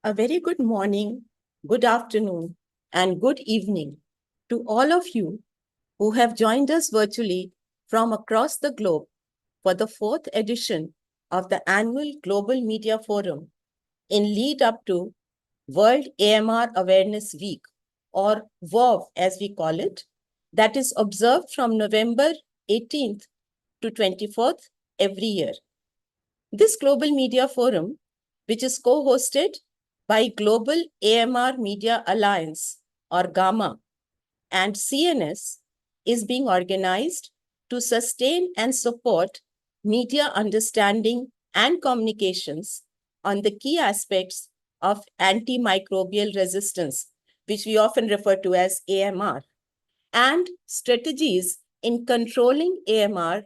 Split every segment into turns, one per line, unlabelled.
A very good morning, good afternoon, and good evening to all of you who have joined us virtually from across the globe for the fourth edition of the annual Global Media Forum in lead up to World AMR Awareness Week, or WAAW as we call it, that is observed from November 18th to 24th every year. This Global Media Forum, which is co-hosted by Global AMR Media Alliance, or GAMA, and CNS, is being organized to sustain and support media understanding and communications on the key aspects of antimicrobial resistance, which we often refer to as AMR, and strategies in controlling AMR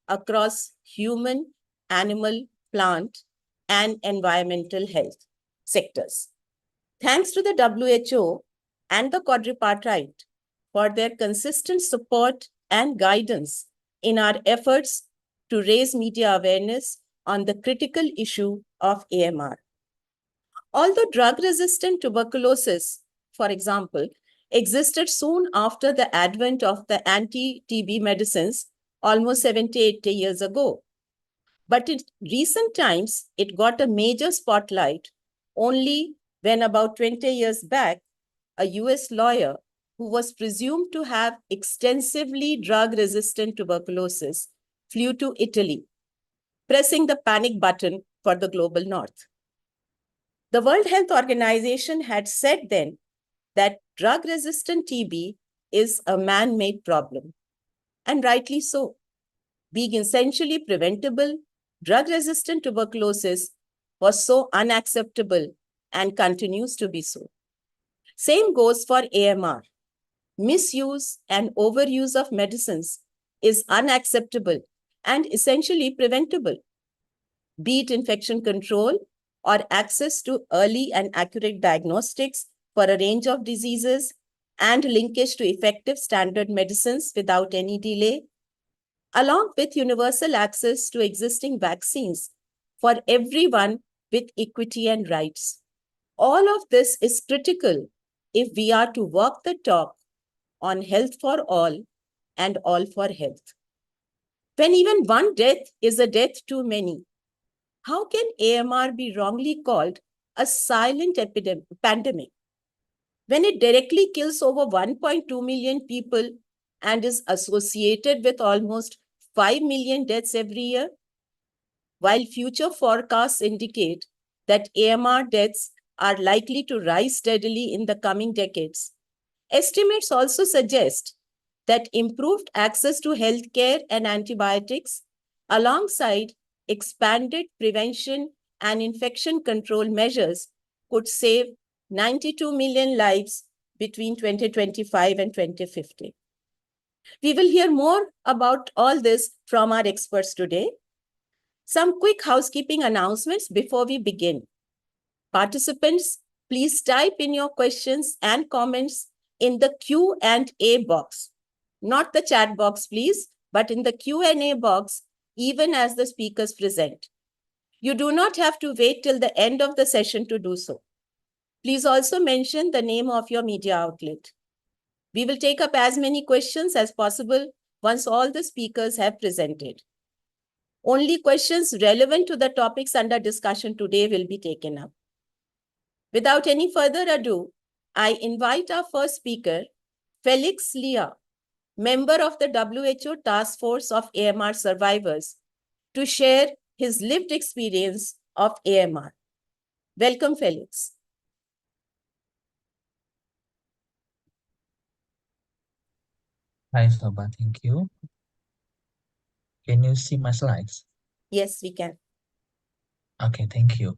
across human, animal, plant, and environmental health sectors. Thanks to the WHO and the Quadripartite for their consistent support and guidance in our efforts to raise media awareness on the critical issue of AMR. Although drug-resistant tuberculosis, for example, existed soon after the advent of the anti-TB medicines almost 70-80 years ago. But in recent times, it got a major spotlight only when about 20 years back, a US lawyer who was presumed to have extensively drug-resistant tuberculosis flew to Italy, pressing the panic button for the global north. The World Health Organization had said then that drug-resistant TB is a man-made problem, and rightly so. Being essentially preventable, drug-resistant tuberculosis was so unacceptable and continues to be so. Same goes for AMR. Misuse and overuse of medicines is unacceptable and essentially preventable. Be it infection control or access to early and accurate diagnostics for a range of diseases and linkage to effective standard medicines without any delay, along with universal access to existing vaccines for everyone with equity and rights. All of this is critical if we are to walk the talk on health for all and all for health. When even one death is a death too many, how can AMR be wrongly called a silent pandemic when it directly kills over 1.2 million people and is associated with almost 5 million deaths every year? While future forecasts indicate that AMR deaths are likely to rise steadily in the coming decades, estimates also suggest that improved access to healthcare and antibiotics, alongside expanded prevention and infection control measures, could save 92 million lives between 2025 and 2050. We will hear more about all this from our experts today. Some quick housekeeping announcements before we begin. Participants, please type in your questions and comments in the Q&A box. Not the chat box, please, but in the Q&A box, even as the speakers present. You do not have to wait till the end of the session to do so. Please also mention the name of your media outlet. We will take up as many questions as possible once all the speakers have presented. Only questions relevant to the topics under discussion today will be taken up. Without any further ado, I invite our first speaker, Felix Lia, member of the WHO Task Force of AMR Survivors, to share his lived experience of AMR. Welcome, Felix.
Hi, Soba. Thank you. Can you see my slides?
Yes, we can.
Okay, thank you.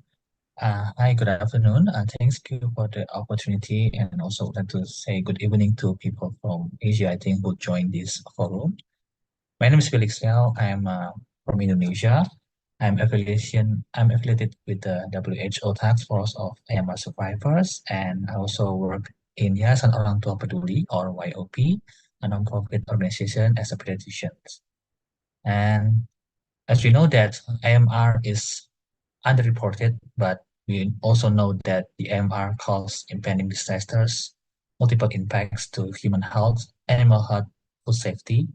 Hi, good afternoon. Thanks you for the opportunity, and also like to say good evening to people from Asia, I think, who joined this forum. My name is Felix Liao. I'm from Indonesia. I'm affiliated with the WHO Task Force of AMR Survivors, and I also work in Yayasan Orang Tua Peduli, or YOP, a nonprofit organization as a pediatrician. And as we know that AMR is underreported, but We also know that the AMR causes impending disasters, multiple impacts to human health, animal health, food safety,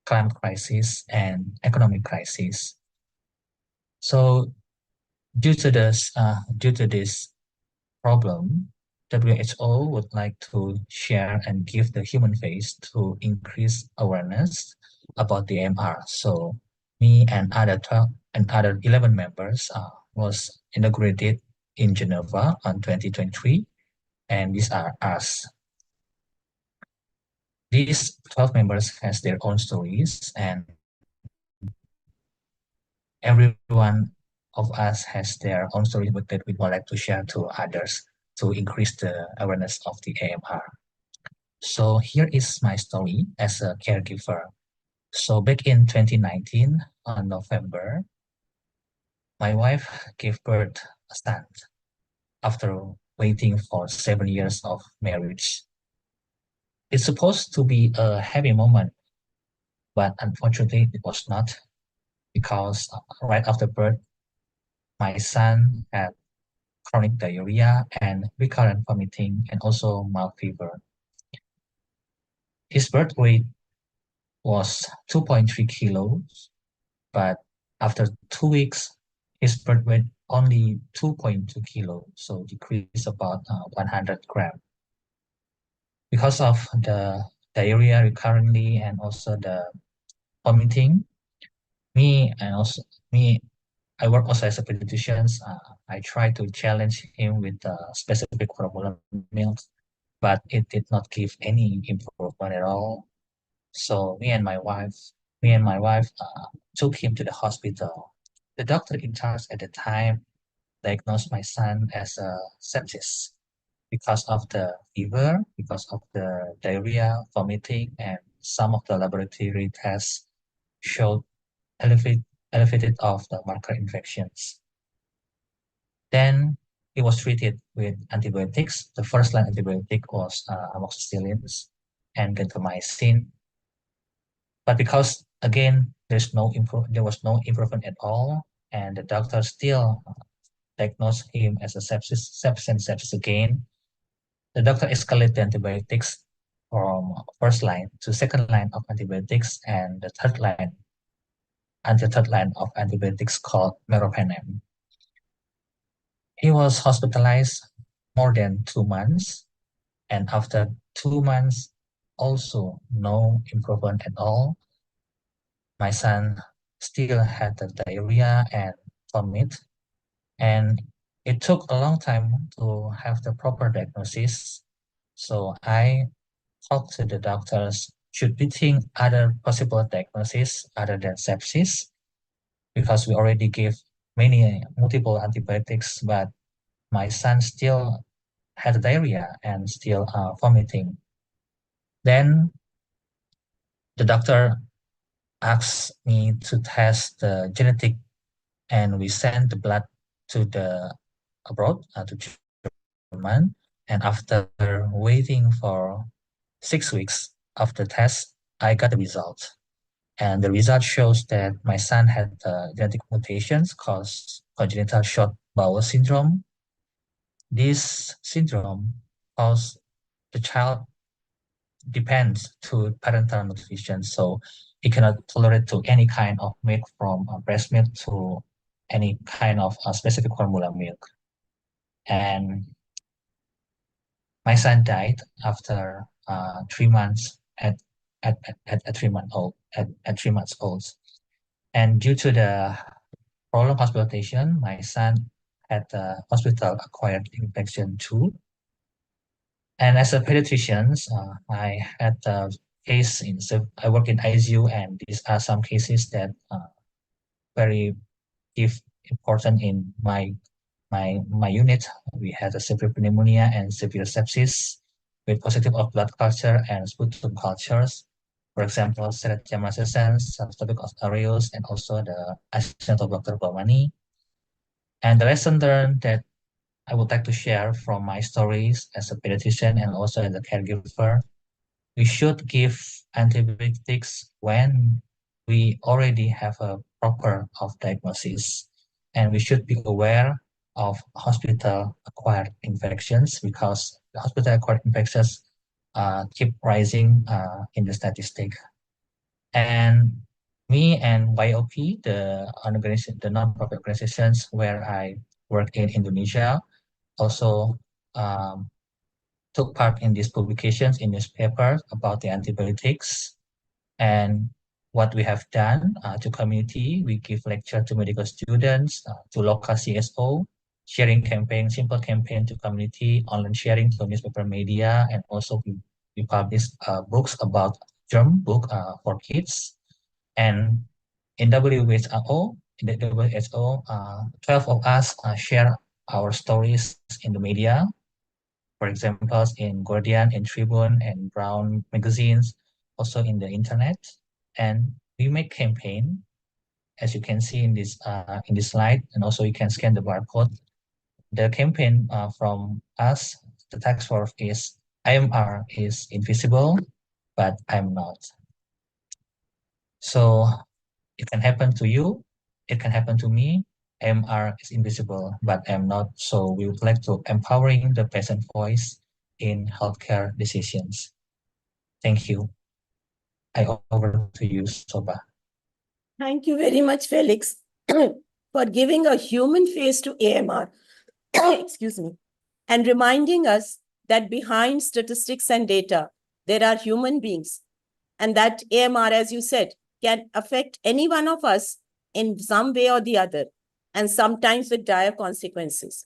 climate crisis, and economic crisis. So due to this problem, WHO would like to share and give the human face to increase awareness about the AMR. So me and other 12 and other 11 members was inaugurated in Geneva on 2023, and these are us. These 12 members has their own stories, and everyone of us has their own story that we would like to share to others to increase the awareness of the AMR. So here is my story as a caregiver. So back in 2019, on November, my wife gave birth a son after waiting for 7 years of marriage. It's supposed to be a happy moment, but unfortunately it was not, because right after birth, my son had chronic diarrhea and recurrent vomiting and also mild fever. His birth weight was 2.3 kilos, but after 2 weeks, his birth weight only 2.2 kilos, so decreased about 100 grams. Because of the diarrhea recurrently and also the vomiting, me and also me, I work also as a pediatrician. I try to challenge him with specific formula milk, but it did not give any improvement at all. So me and my wife took him to the hospital. The doctor in charge at the time diagnosed my son as a sepsis because of the fever, because of the diarrhea, vomiting, and some of the laboratory tests showed elevated of the marker infections. Then he was treated with antibiotics. The first line antibiotic was amoxicillin and gentamicin. But because again there was no improvement at all, and the doctor still diagnosed him as a sepsis again. The doctor escalated the antibiotics from first line to second line of antibiotics and the third line of antibiotics called meropenem. He was hospitalized more than 2 months, and after 2 months, also no improvement at all. My son still had the diarrhea and vomit, and it took a long time to have the proper diagnosis. So I talked to the doctors, should we think other possible diagnosis other than sepsis? Because we already gave multiple antibiotics, but my son still had diarrhea and still vomiting. Then the doctor asked me to test the genetic, and we sent the blood to the abroad to German. And after waiting for 6 weeks after test, I got the result. And the result shows that my son had genetic mutations called congenital short bowel syndrome. This syndrome causes the child depends to parental nutrition, so it cannot tolerate to any kind of milk from breast milk to any kind of specific formula milk. And my son died after 3 months at 3 months old. At 3 months old, and due to the prolonged hospitalization, my son had hospital-acquired infection too. And as a pediatrician, I had a case I work in ICU, and these are some cases that very important in my unit. We had a severe pneumonia and severe sepsis with positive of blood culture and sputum cultures. For example, Serratia marcescens, Staphylococcus aureus, and also the Acinetobacter baumannii. And the lesson learned that I would like to share from my stories as a pediatrician and also as a caregiver, we should give antibiotics when we already have a proper of diagnosis. And we should be aware of hospital-acquired infections, because the hospital-acquired infections keep rising in the statistic. And me and YOP, the organization, the non-profit organizations where I work in Indonesia, also took part in these publications in newspapers about the antibiotics. And what we have done to community, we give lecture to medical students, to local CSO, sharing campaign, simple campaign to community, online sharing to newspaper media, and also we publish books about germ book for kids. And in WHO, 12 of us share our stories in the media, for example, in Guardian, in Tribune, and Brown magazines, also in the internet. And we make campaign, as you can see in this slide, and also you can scan the barcode. The campaign from us, the task force is AMR is invisible, but I'm not. So it can happen to you, it can happen to me. AMR is invisible, but I'm not. So we would like to empowering the patient voice in healthcare decisions. Thank you. Over to you, Soba.
Thank you very much, Felix, for giving a human face to AMR. Excuse me. And reminding us that behind statistics and data, there are human beings, and that AMR, as you said, can affect any one of us in some way or the other, and sometimes with dire consequences.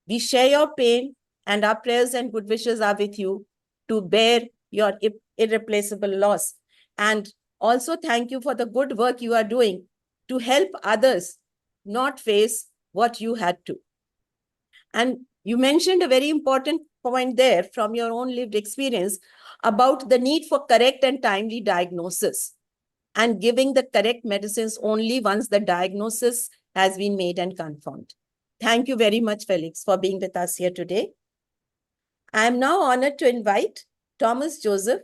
We share your pain, and our prayers and good wishes are with you to bear your irreplaceable loss. And also thank you for the good work you are doing to help others not face what you had to. And you mentioned a very important point there from your own lived experience about the need for correct and timely diagnosis and giving the correct medicines only once the diagnosis has been made and confirmed. Thank you very much, Felix, for being with us here today. I am now honored to invite Thomas Joseph,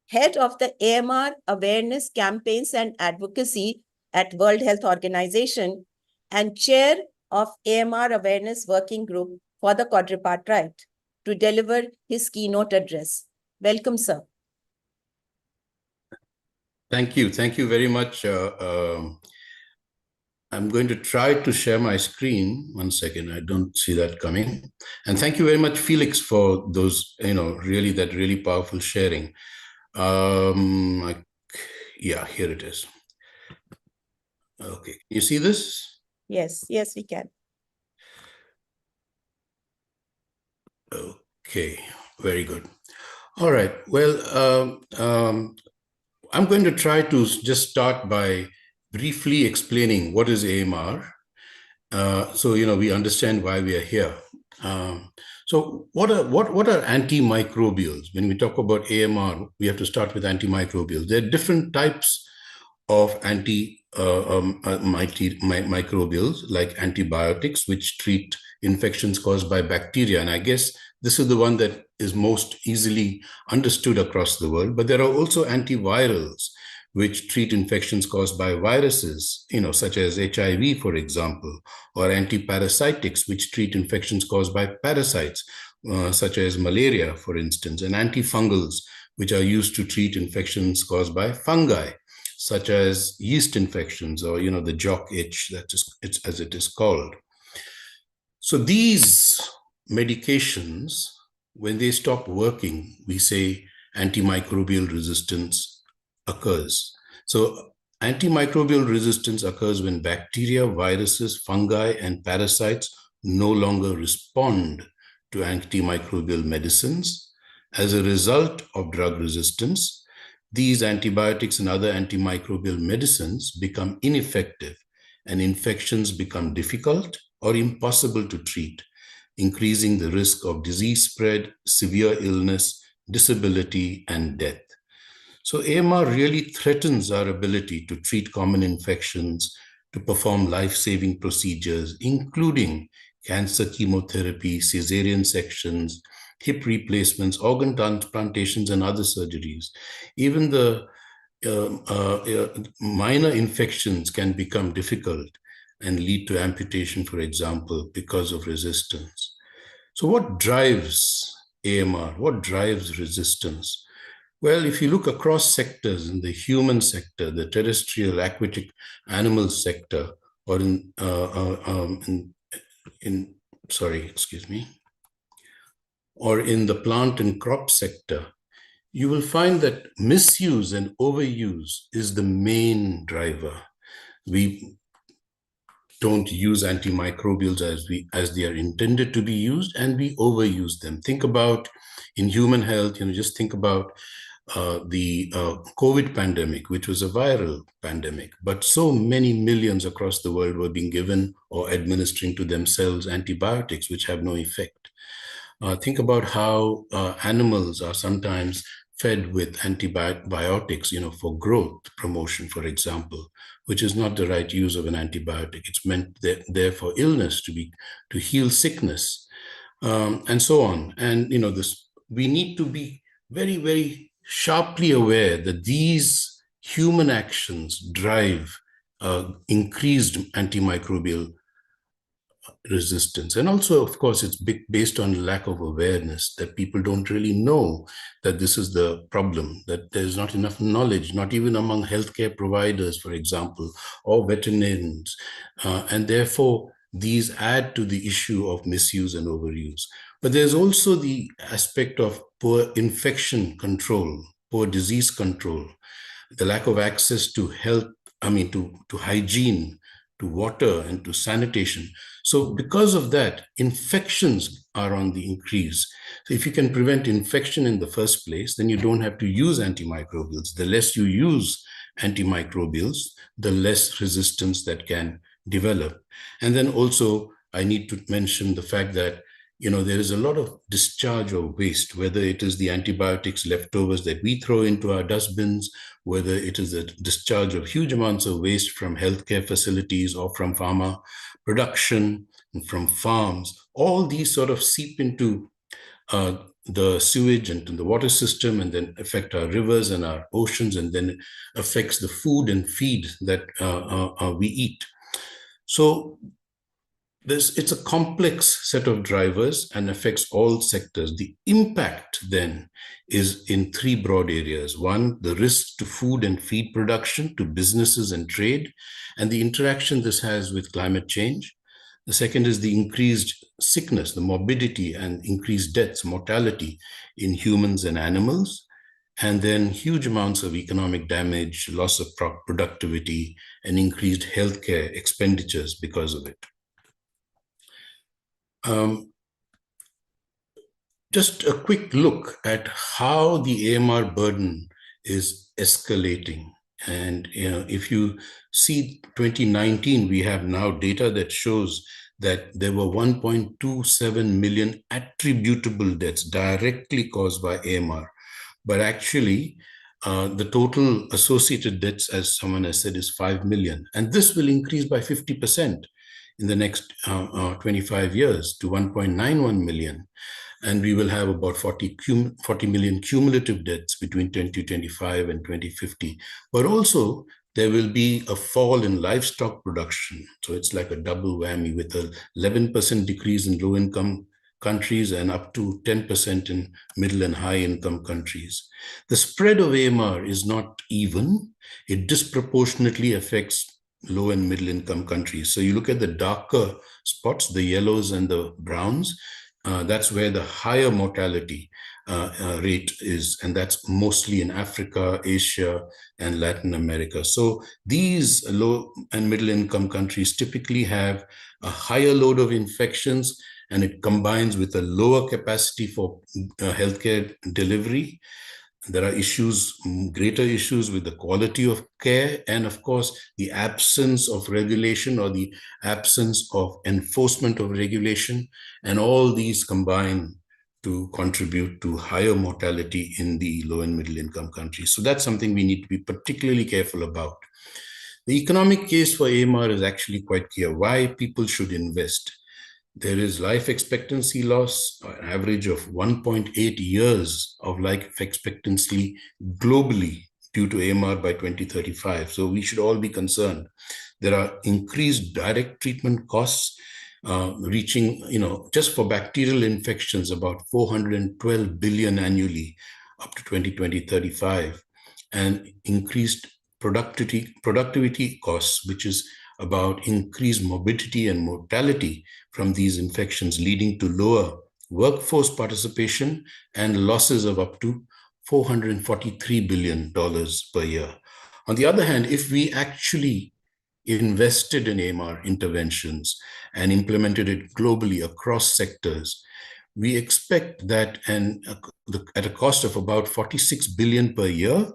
head of the AMR Awareness Campaigns and Advocacy at World Health Organization and chair of AMR Awareness Working Group for the Quadripartite, to deliver his keynote address. Welcome, sir.
Thank you. Thank you very much. I'm going to try to share my screen. 1 second. I don't see that coming. And thank you very much, Felix, for those, really powerful sharing. Yeah, here it is. Okay. You see this?
Yes, we can.
Okay, very good. All right. Well, I'm going to try to just start by briefly explaining what is AMR. So, we understand why we are here. So what are antimicrobials? When we talk about AMR, we have to start with antimicrobials. There are different types of antimicrobials, like antibiotics, which treat infections caused by bacteria. And I guess this is the one that is most easily understood across the world. But there are also antivirals, which treat infections caused by viruses, such as HIV, for example, or antiparasitics, which treat infections caused by parasites, such as malaria, for instance, and antifungals, which are used to treat infections caused by fungi, such as yeast infections, or, the jock itch, as it is called. So these medications, when they stop working, we say antimicrobial resistance occurs. So antimicrobial resistance occurs when bacteria, viruses, fungi, and parasites no longer respond to antimicrobial medicines. As a result of drug resistance, these antibiotics and other antimicrobial medicines become ineffective, and infections become difficult or impossible to treat, increasing the risk of disease spread, severe illness, disability, and death. So AMR really threatens our ability to treat common infections, to perform life-saving procedures, including cancer chemotherapy, cesarean sections, hip replacements, organ transplantations, and other surgeries. Even the minor infections can become difficult, and lead to amputation, for example, because of resistance. So what drives AMR? What drives resistance? Well, if you look across sectors, in the human sector, the terrestrial, aquatic, animal sector, or or in the plant and crop sector, you will find that misuse and overuse is the main driver. We don't use antimicrobials as they are intended to be used, and we overuse them. Think about in human health, just think about the COVID pandemic, which was a viral pandemic, but so many millions across the world were being given or administering to themselves antibiotics, which have no effect. Think about how animals are sometimes fed with antibiotics, for growth promotion, for example, which is not the right use of an antibiotic. It's meant there for illness, to heal sickness, and so on. And we need to be very, very sharply aware that these human actions drive increased antimicrobial resistance. And also, of course, it's based on lack of awareness, that people don't really know that this is the problem, that there's not enough knowledge, not even among healthcare providers, for example, or veterinarians. And therefore, these add to the issue of misuse and overuse. But there's also the aspect of poor infection control, poor disease control, the lack of access to health, to hygiene, to water, and to sanitation. So because of that, infections are on the increase. So if you can prevent infection in the first place, then you don't have to use antimicrobials. The less you use antimicrobials, the less resistance that can develop. And then also, I need to mention the fact that there is a lot of discharge of waste, whether it is the antibiotics leftovers that we throw into our dustbins, whether it is a discharge of huge amounts of waste from healthcare facilities or from pharma production, and from farms. All these sort of seep into the sewage and the water system, and then affect our rivers and our oceans, and then affects the food and feed that we eat. So it's a complex set of drivers and affects all sectors. The impact then is in three broad areas. One, the risk to food and feed production, to businesses and trade, and the interaction this has with climate change. The second is the increased sickness, the morbidity and increased deaths, mortality in humans and animals. And then huge amounts of economic damage, loss of productivity, and increased healthcare expenditures because of it. Just a quick look at how the AMR burden is escalating. And if you see 2019, we have now data that shows that there were 1.27 million attributable deaths directly caused by AMR. But actually, the total associated deaths, as someone has said, is 5 million. And this will increase by 50% in the next 25 years to 1.91 million. And we will have about 40 million cumulative deaths between 2025 and 2050. But also, there will be a fall in livestock production. So it's like a double whammy, with an 11% decrease in low-income countries and up to 10% in middle and high-income countries. The spread of AMR is not even. It disproportionately affects low and middle income countries. So you look at the darker spots, the yellows and the browns, that's where the higher mortality rate is, and that's mostly in Africa, Asia, and Latin America. So these low and middle income countries typically have a higher load of infections, and it combines with a lower capacity for healthcare delivery. There are greater issues with the quality of care, and of course, the absence of regulation or the absence of enforcement of regulation. And all these combine to contribute to higher mortality in the low and middle income countries. So that's something we need to be particularly careful about. The economic case for AMR is actually quite clear: why people should invest. There is life expectancy loss, an average of 1.8 years of life expectancy globally due to AMR by 2035. So we should all be concerned. There are increased direct treatment costs, reaching, just for bacterial infections, about 412 billion annually up to 2035, and increased productivity costs, which is about increased morbidity and mortality from these infections, leading to lower workforce participation and losses of up to $443 billion per year. On the other hand, if we actually invested in AMR interventions and implemented it globally across sectors, we expect that, and at a cost of about 46 billion per year,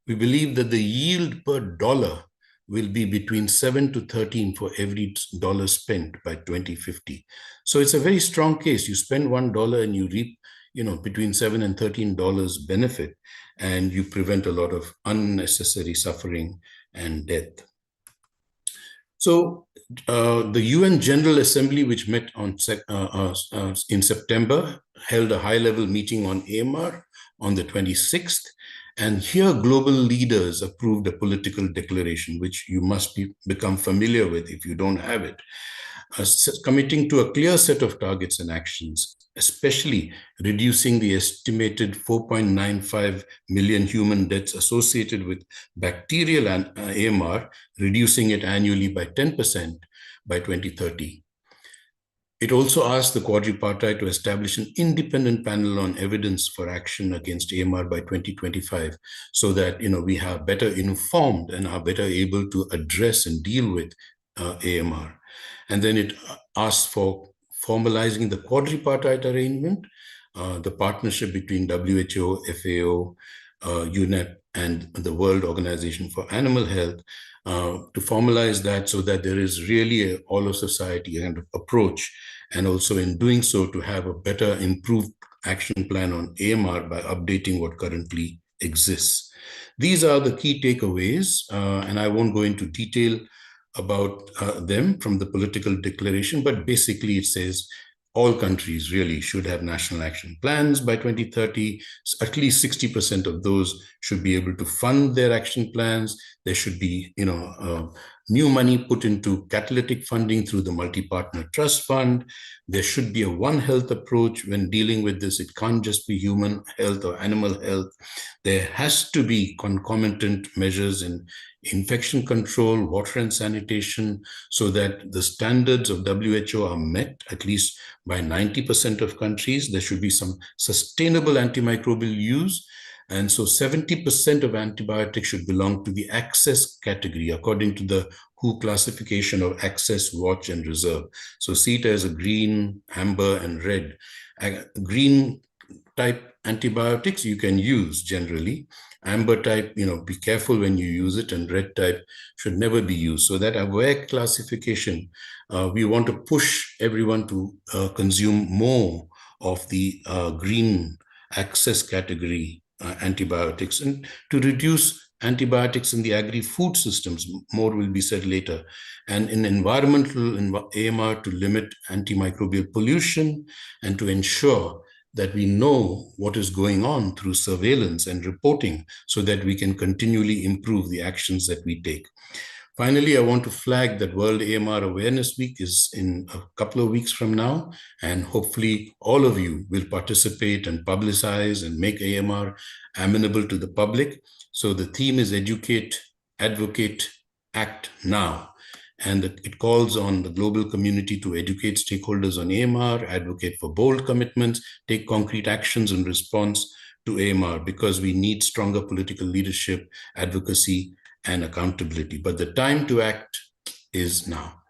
we believe that the yield per dollar will be between 7 to 13 for every dollar spent by 2050. So it's a very strong case. You spend $1 and you reap, between $7 and $13 benefit, and you prevent a lot of unnecessary suffering and death. So the UN General Assembly, which met in September, held a high-level meeting on AMR on the 26th. And here, global leaders approved a political declaration, which you must become familiar with if you don't have it, committing to a clear set of targets and actions, especially reducing the estimated 4.95 million human deaths associated with bacterial AMR, reducing it annually by 10% by 2030. It also asked the Quadripartite to establish an independent panel on evidence for action against AMR by 2025, so that we are better informed and are better able to address and deal with AMR. And then it asked for formalizing the Quadripartite arrangement, the partnership between WHO, FAO, UNEP, and the World Organization for Animal Health, to formalize that so that there is really an all-of-society kind of approach, and also in doing so to have a better, improved action plan on AMR by updating what currently exists. These are the key takeaways, and I won't go into detail about them from the political declaration, but basically it says all countries really should have national action plans by 2030. At least 60% of those should be able to fund their action plans. There should be, new money put into catalytic funding through the multi-partner trust fund. There should be a One Health approach when dealing with this. It can't just be human health or animal health. There has to be concomitant measures in infection control, water and sanitation, so that the standards of WHO are met, at least by 90% of countries. There should be some sustainable antimicrobial use. And so 70% of antibiotics should belong to the access category, according to the WHO classification of access, watch, and reserve. So see it as a green, amber, and red. Green type antibiotics you can use generally. Amber type, be careful when you use it, and red type should never be used. So that aware classification, we want to push everyone to consume more of the green access category antibiotics, and to reduce antibiotics in the agri-food systems. More will be said later. And in environmental AMR, to limit antimicrobial pollution and to ensure that we know what is going on through surveillance and reporting, so that we can continually improve the actions that we take. Finally, I want to flag that World AMR Awareness Week is in a couple of weeks from now, and hopefully all of you will participate and publicize and make AMR amenable to the public. So the theme is Educate, Advocate, Act Now. And it calls on the global community to educate stakeholders on AMR, advocate for bold commitments, take concrete actions in response to AMR, because we need stronger political leadership, advocacy, and accountability. But the time to act is now.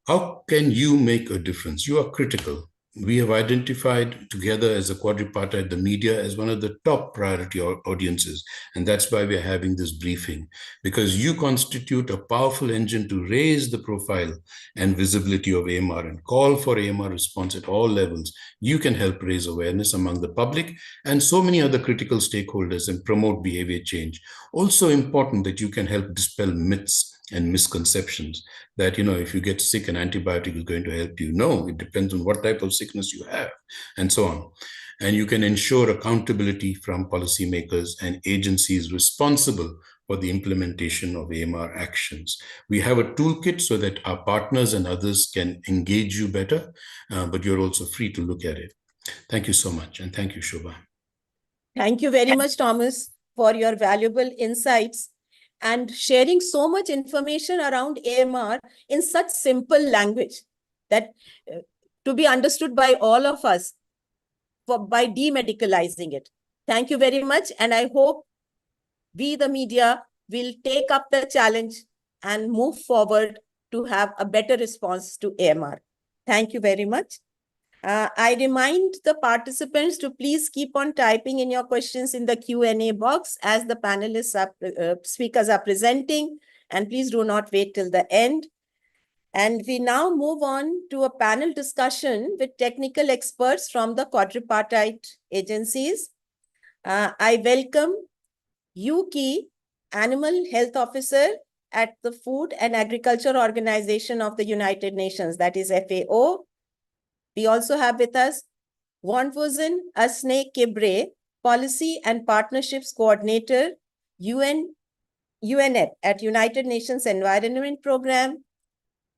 How can you make a difference? You are critical. We have identified together as a Quadripartite the media as one of the top priority audiences. And that's why we're having this briefing, because you constitute a powerful engine to raise the profile and visibility of AMR and call for AMR response at all levels. You can help raise awareness among the public and so many other critical stakeholders and promote behavior change. Also important that you can help dispel myths and misconceptions that, if you get sick, an antibiotic is going to help you. No, it depends on what type of sickness you have, and so on. And you can ensure accountability from policymakers and agencies responsible for the implementation of AMR actions. We have a toolkit so that our partners and others can engage you better, but you're also free to look at it. Thank you so much, and thank you, Shobha.
Thank you very much, Thomas, for your valuable insights and sharing so much information around AMR in such simple language that to be understood by all of us by demedicalizing it. Thank you very much. And I hope we, the media, will take up the challenge and move forward to have a better response to AMR. Thank you very much. I remind the participants to please keep on typing in your questions in the Q&A box as the panelists speakers are presenting, and please do not wait till the end. And we now move on to a panel discussion with technical experts from the quadripartite agencies. I welcome UNGA, Animal Health Officer at the Food and Agriculture Organization of the United Nations, that is FAO. We also have with us Wonfusen Asne Kebre, Policy and Partnerships Coordinator, UNEP at United Nations Environment Program,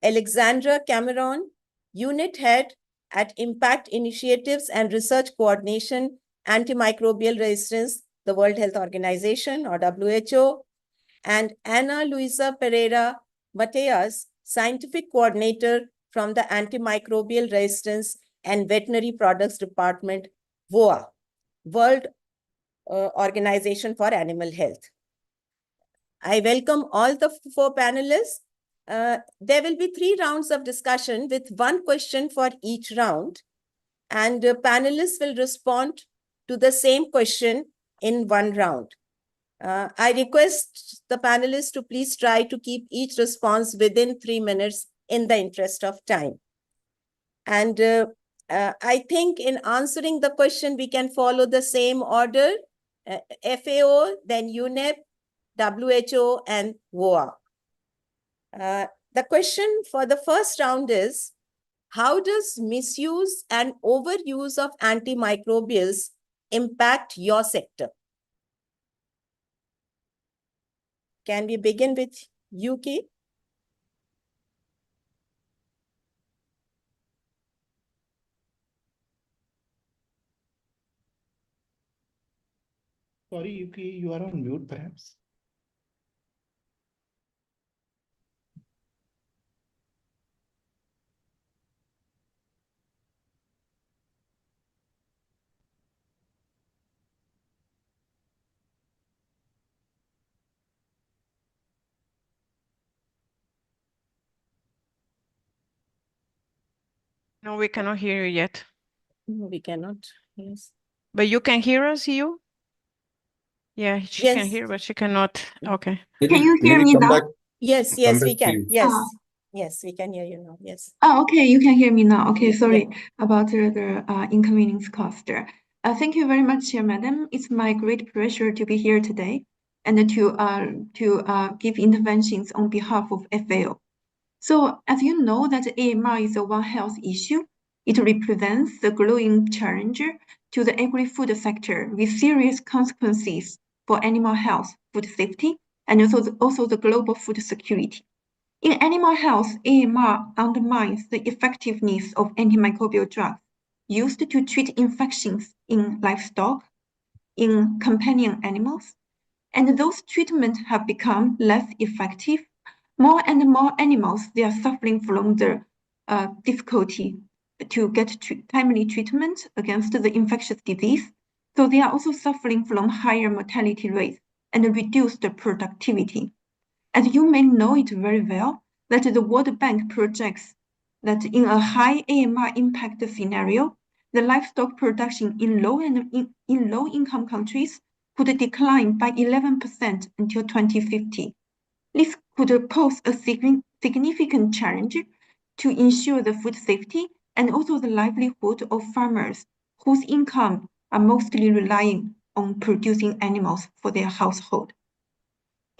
Alexandra Cameron, Unit Head at Impact Initiatives and Research Coordination, Antimicrobial Resistance, the World Health Organization or WHO, and Ana Luisa Pereira Mateas, Scientific Coordinator from the Antimicrobial Resistance and Veterinary Products Department, WAAW, World Organization for Animal Health. I welcome all the four panelists. There will be 3 rounds of discussion with 1 question for each round, and panelists will respond to the same question in 1 round. I request the panelists to please try to keep each response within 3 minutes in the interest of time. And I think in answering the question, we can follow the same order, FAO, then UNEP, WHO, and WAAW. The question for the first round is, how does misuse and overuse of antimicrobials impact your sector? Can we begin with UK?
Sorry, Yuki, you are on mute, perhaps.
No, we cannot hear you yet.
No, we cannot. Yes.
But you can hear us, you? Yeah, she can
Yes.
hear, but she cannot. Okay.
Can you hear me now?
Yes,
Come
yes,
back
we
to
can.
you.
Yes.
Ah.
Yes, we can hear you now. Yes.
Oh, okay, you can hear me now. Okay,
Yeah,
sorry about the inconvenience caused. Thank you very much, Madam. It's my great pleasure to be here today and to give interventions on behalf of FAO. So, as you know, that AMR is a One Health issue. It represents the growing challenge to the agri-food sector with serious consequences for animal health, food safety, and also the global food security. In animal health, AMR undermines the effectiveness of antimicrobial drugs used to treat infections in livestock, in companion animals, and those treatments have become less effective. More and more animals, they are suffering from the difficulty to get timely treatment against the infectious disease. So they are also suffering from higher mortality rates and reduced productivity. As you may know it very well, that the World Bank projects that in a high AMR impact scenario, the livestock production in low-income countries could decline by 11% until 2050. This could pose a significant challenge to ensure the food safety and also the livelihood of farmers whose income are mostly relying on producing animals for their household.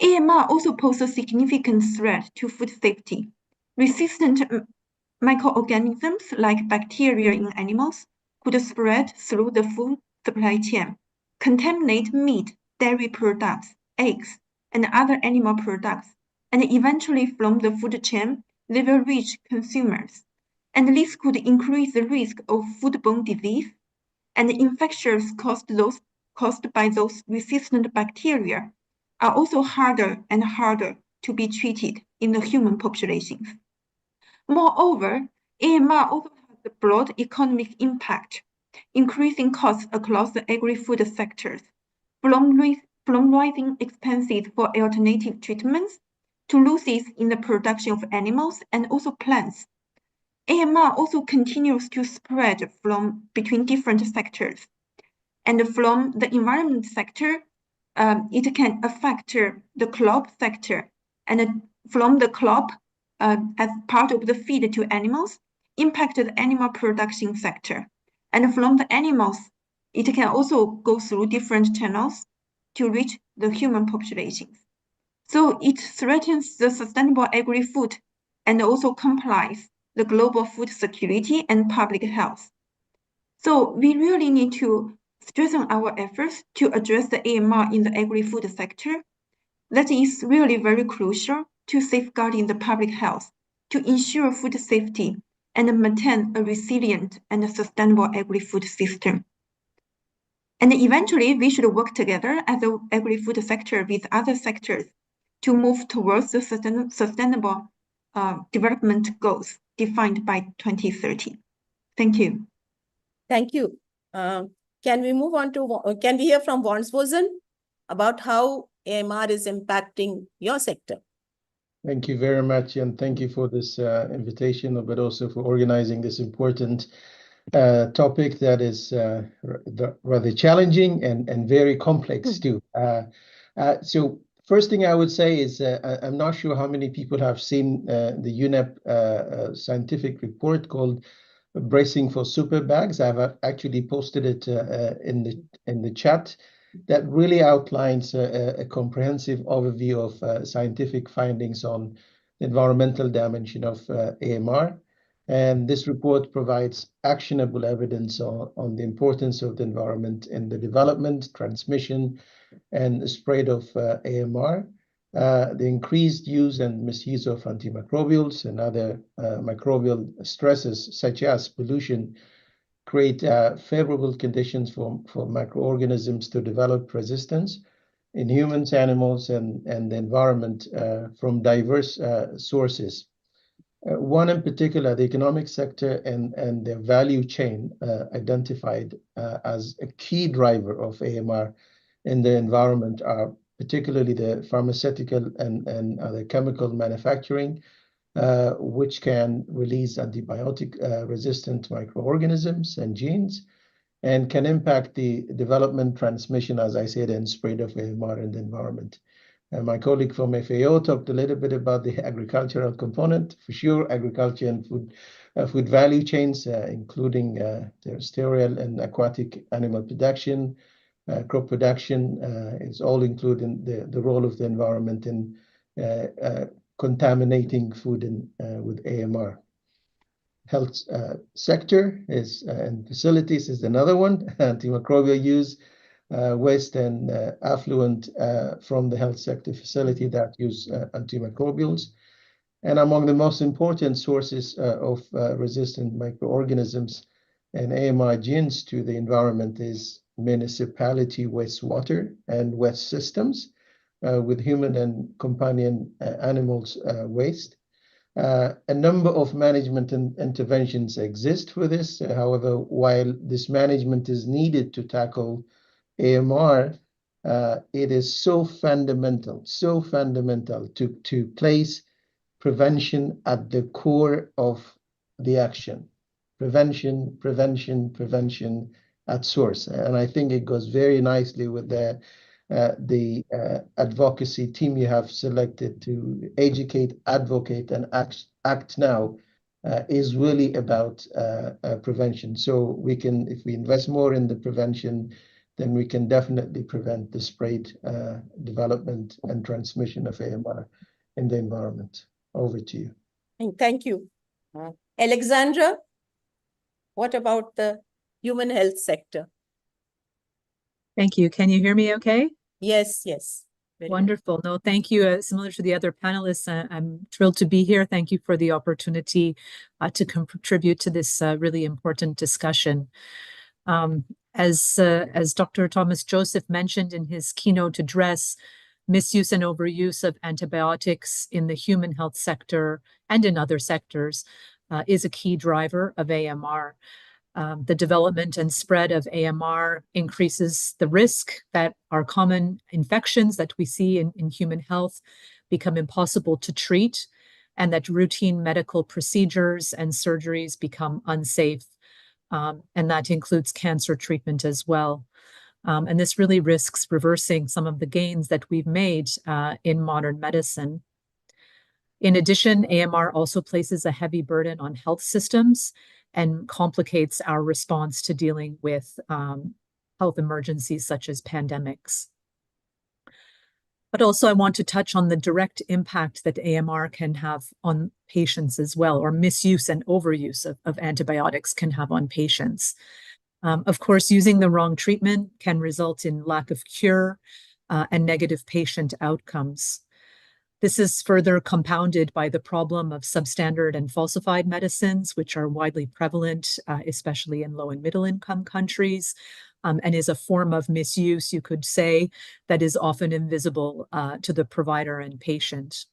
AMR also poses a significant threat to food safety. Resistant microorganisms like bacteria in animals could spread through the food supply chain, contaminate meat, dairy products, eggs, and other animal products, and eventually from the food chain, they will reach consumers. And this could increase the risk of foodborne disease and infections caused by those resistant bacteria are also harder and harder to be treated in the human populations. Moreover, AMR also has a broad economic impact, increasing costs across the agri-food sectors, from rising expenses for alternative treatments to losses in the production of animals and also plants. AMR also continues to spread between different sectors. And from the environment sector, it can affect the crop sector. And from the crop, as part of the feed to animals, impact the animal production sector. And from the animals, it can also go through different channels to reach the human populations. So it threatens the sustainable agri-food and also complies the global food security and public health. So we really need to strengthen our efforts to address the AMR in the agri-food sector. That is really very crucial to safeguarding the public health, to ensure food safety, and maintain a resilient and sustainable agri-food system. And eventually, we should work together as the agri-food sector with other sectors to move towards the sustainable development goals defined by 2030. Thank you.
Thank you. Can we move on to, can we hear from Warnsvosen about how AMR is impacting your sector?
Thank you very much, and thank you for this invitation, but also for organizing this important topic that is rather challenging and very complex too. So first thing I would say is I'm not sure how many people have seen the UNEP scientific report called Bracing for Super Bags. I've actually posted it in the chat. That really outlines a comprehensive overview of scientific findings on the environmental dimension of AMR. And this report provides actionable evidence on the importance of the environment in the development, transmission, and spread of AMR, the increased use and misuse of antimicrobials and other microbial stresses, such as pollution, create favorable conditions for microorganisms to develop resistance in humans, animals, and the environment from diverse sources. One in particular, the economic sector and the value chain identified as a key driver of AMR in the environment are particularly the pharmaceutical and other chemical manufacturing, which can release antibiotic-resistant microorganisms and genes, and can impact the development, transmission, as I said, and spread of AMR in the environment. My colleague from FAO talked a little bit about the agricultural component. For sure, agriculture and food value chains, including terrestrial and aquatic animal production, crop production, is all including the role of the environment in contaminating food with AMR. Health sector is and facilities is another one. Antimicrobial use, waste and affluent from the health sector facility that use antimicrobials. And among the most important sources of resistant microorganisms and AMR genes to the environment is municipality wastewater and waste systems with human and companion animals waste. A number of management interventions exist for this. However, while this management is needed to tackle AMR, it is so fundamental to place prevention at the core of the action. Prevention at source. And I think it goes very nicely with the advocacy team you have selected to educate, advocate, and act now is really about prevention. So we can, if we invest more in the prevention, then we can definitely prevent the spread, development, and transmission of AMR in the environment. Over to you.
Thank you. Alexandra, what about the human health sector?
Thank you. Can you hear me okay?
Yes, yes.
Wonderful. No, thank you. Similar to the other panelists, I'm thrilled to be here. Thank you for the opportunity to contribute to this really important discussion. As Dr. Thomas Joseph mentioned in his keynote address, misuse and overuse of antibiotics in the human health sector and in other sectors is a key driver of AMR. The development and spread of AMR increases the risk that our common infections that we see in human health become impossible to treat, and that routine medical procedures and surgeries become unsafe. And that includes cancer treatment as well. And this really risks reversing some of the gains that we've made in modern medicine. In addition, AMR also places a heavy burden on health systems and complicates our response to dealing with health emergencies such as pandemics. But also I want to touch on the direct impact that AMR can have on patients as well, or misuse and overuse of antibiotics can have on patients. Of course, using the wrong treatment can result in lack of cure and negative patient outcomes. This is further compounded by the problem of substandard and falsified medicines, which are widely prevalent, especially in low and middle income countries, and is a form of misuse, you could say, that is often invisible to the provider and patient.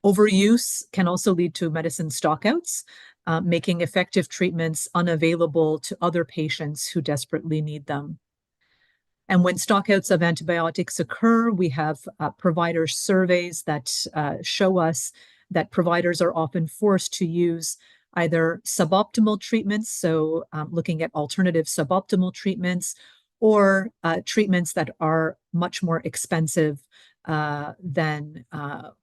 Overuse can also lead to medicine stockouts, making effective treatments unavailable to other patients who desperately need them. And when stockouts of antibiotics occur, we have provider surveys that show us that providers are often forced to use either suboptimal treatments, so looking at alternative suboptimal treatments, or treatments that are much more expensive than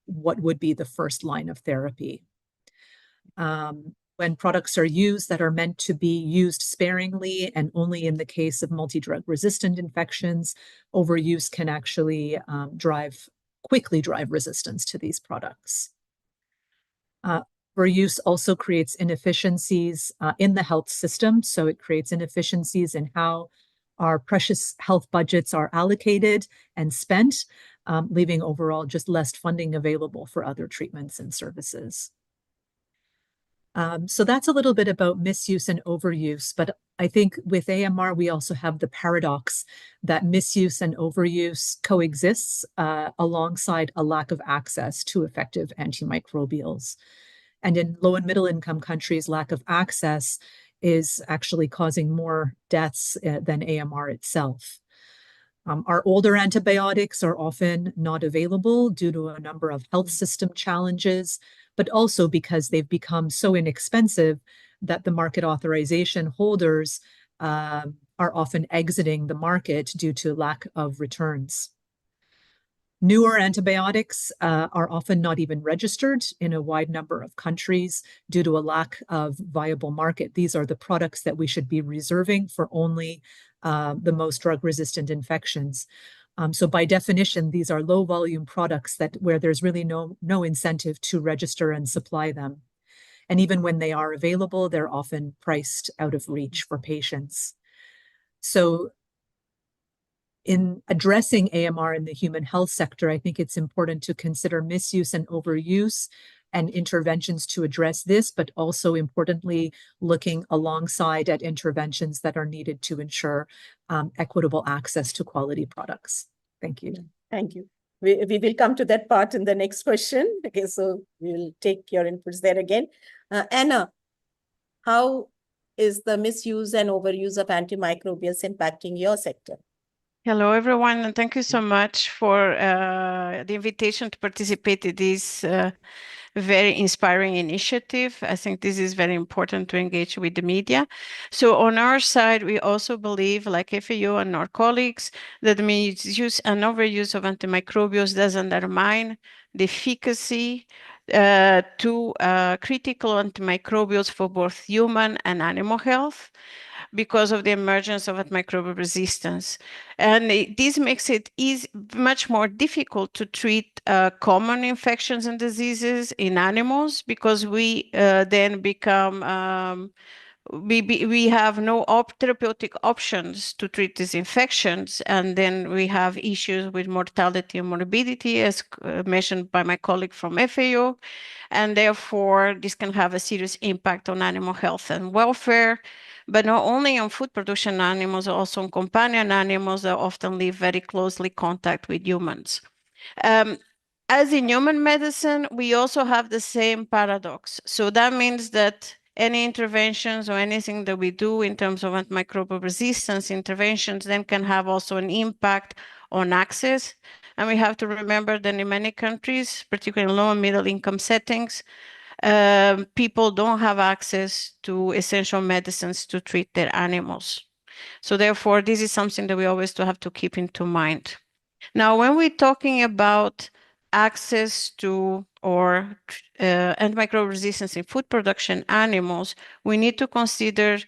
what would be the first line of therapy. When products are used that are meant to be used sparingly and only in the case of multi-drug resistant infections, overuse can actually quickly drive resistance to these products. Overuse also creates inefficiencies in the health system. So it creates inefficiencies in how our precious health budgets are allocated and spent, leaving overall just less funding available for other treatments and services. So that's a little bit about misuse and overuse, but I think with AMR, we also have the paradox that misuse and overuse coexists alongside a lack of access to effective antimicrobials. And in low and middle income countries, lack of access is actually causing more deaths than AMR itself. Our older antibiotics are often not available due to a number of health system challenges, but also because they've become so inexpensive that the market authorization holders are often exiting the market due to lack of returns. Newer antibiotics are often not even registered in a wide number of countries due to a lack of viable market. These are the products that we should be reserving for only the most drug-resistant infections. So by definition, these are low-volume products where there's really no incentive to register and supply them. And even when they are available, they're often priced out of reach for patients. So in addressing AMR in the human health sector, I think it's important to consider misuse and overuse and interventions to address this, but also importantly, looking alongside at interventions that are needed to ensure equitable access to quality products. Thank you.
Thank you. We will come to that part in the next question. Okay, so we'll take your inputs there again. Anna, how is the misuse and overuse of antimicrobials impacting your sector?
Hello, everyone, and thank you so much for the invitation to participate in this very inspiring initiative. I think this is very important to engage with the media. So on our side, we also believe, like FAO and our colleagues, that the misuse and overuse of antimicrobials does undermine the efficacy to critical antimicrobials for both human and animal health, because of the emergence of antimicrobial resistance. And this makes it much more difficult to treat common infections and diseases in animals, because we then become we have no therapeutic options to treat these infections, and then we have issues with mortality and morbidity, as mentioned by my colleague from FAO, and therefore this can have a serious impact on animal health and welfare, but not only on food production animals, also on companion animals that often live very closely contact with humans. As in human medicine, we also have the same paradox. So that means that any interventions or anything that we do in terms of antimicrobial resistance interventions then can have also an impact on access. And we have to remember that in many countries, particularly in low and middle income settings, people don't have access to essential medicines to treat their animals. So therefore, this is something that we always have to keep into mind. Now, when we're talking about access to or antimicrobial resistance in food production animals, we need to consider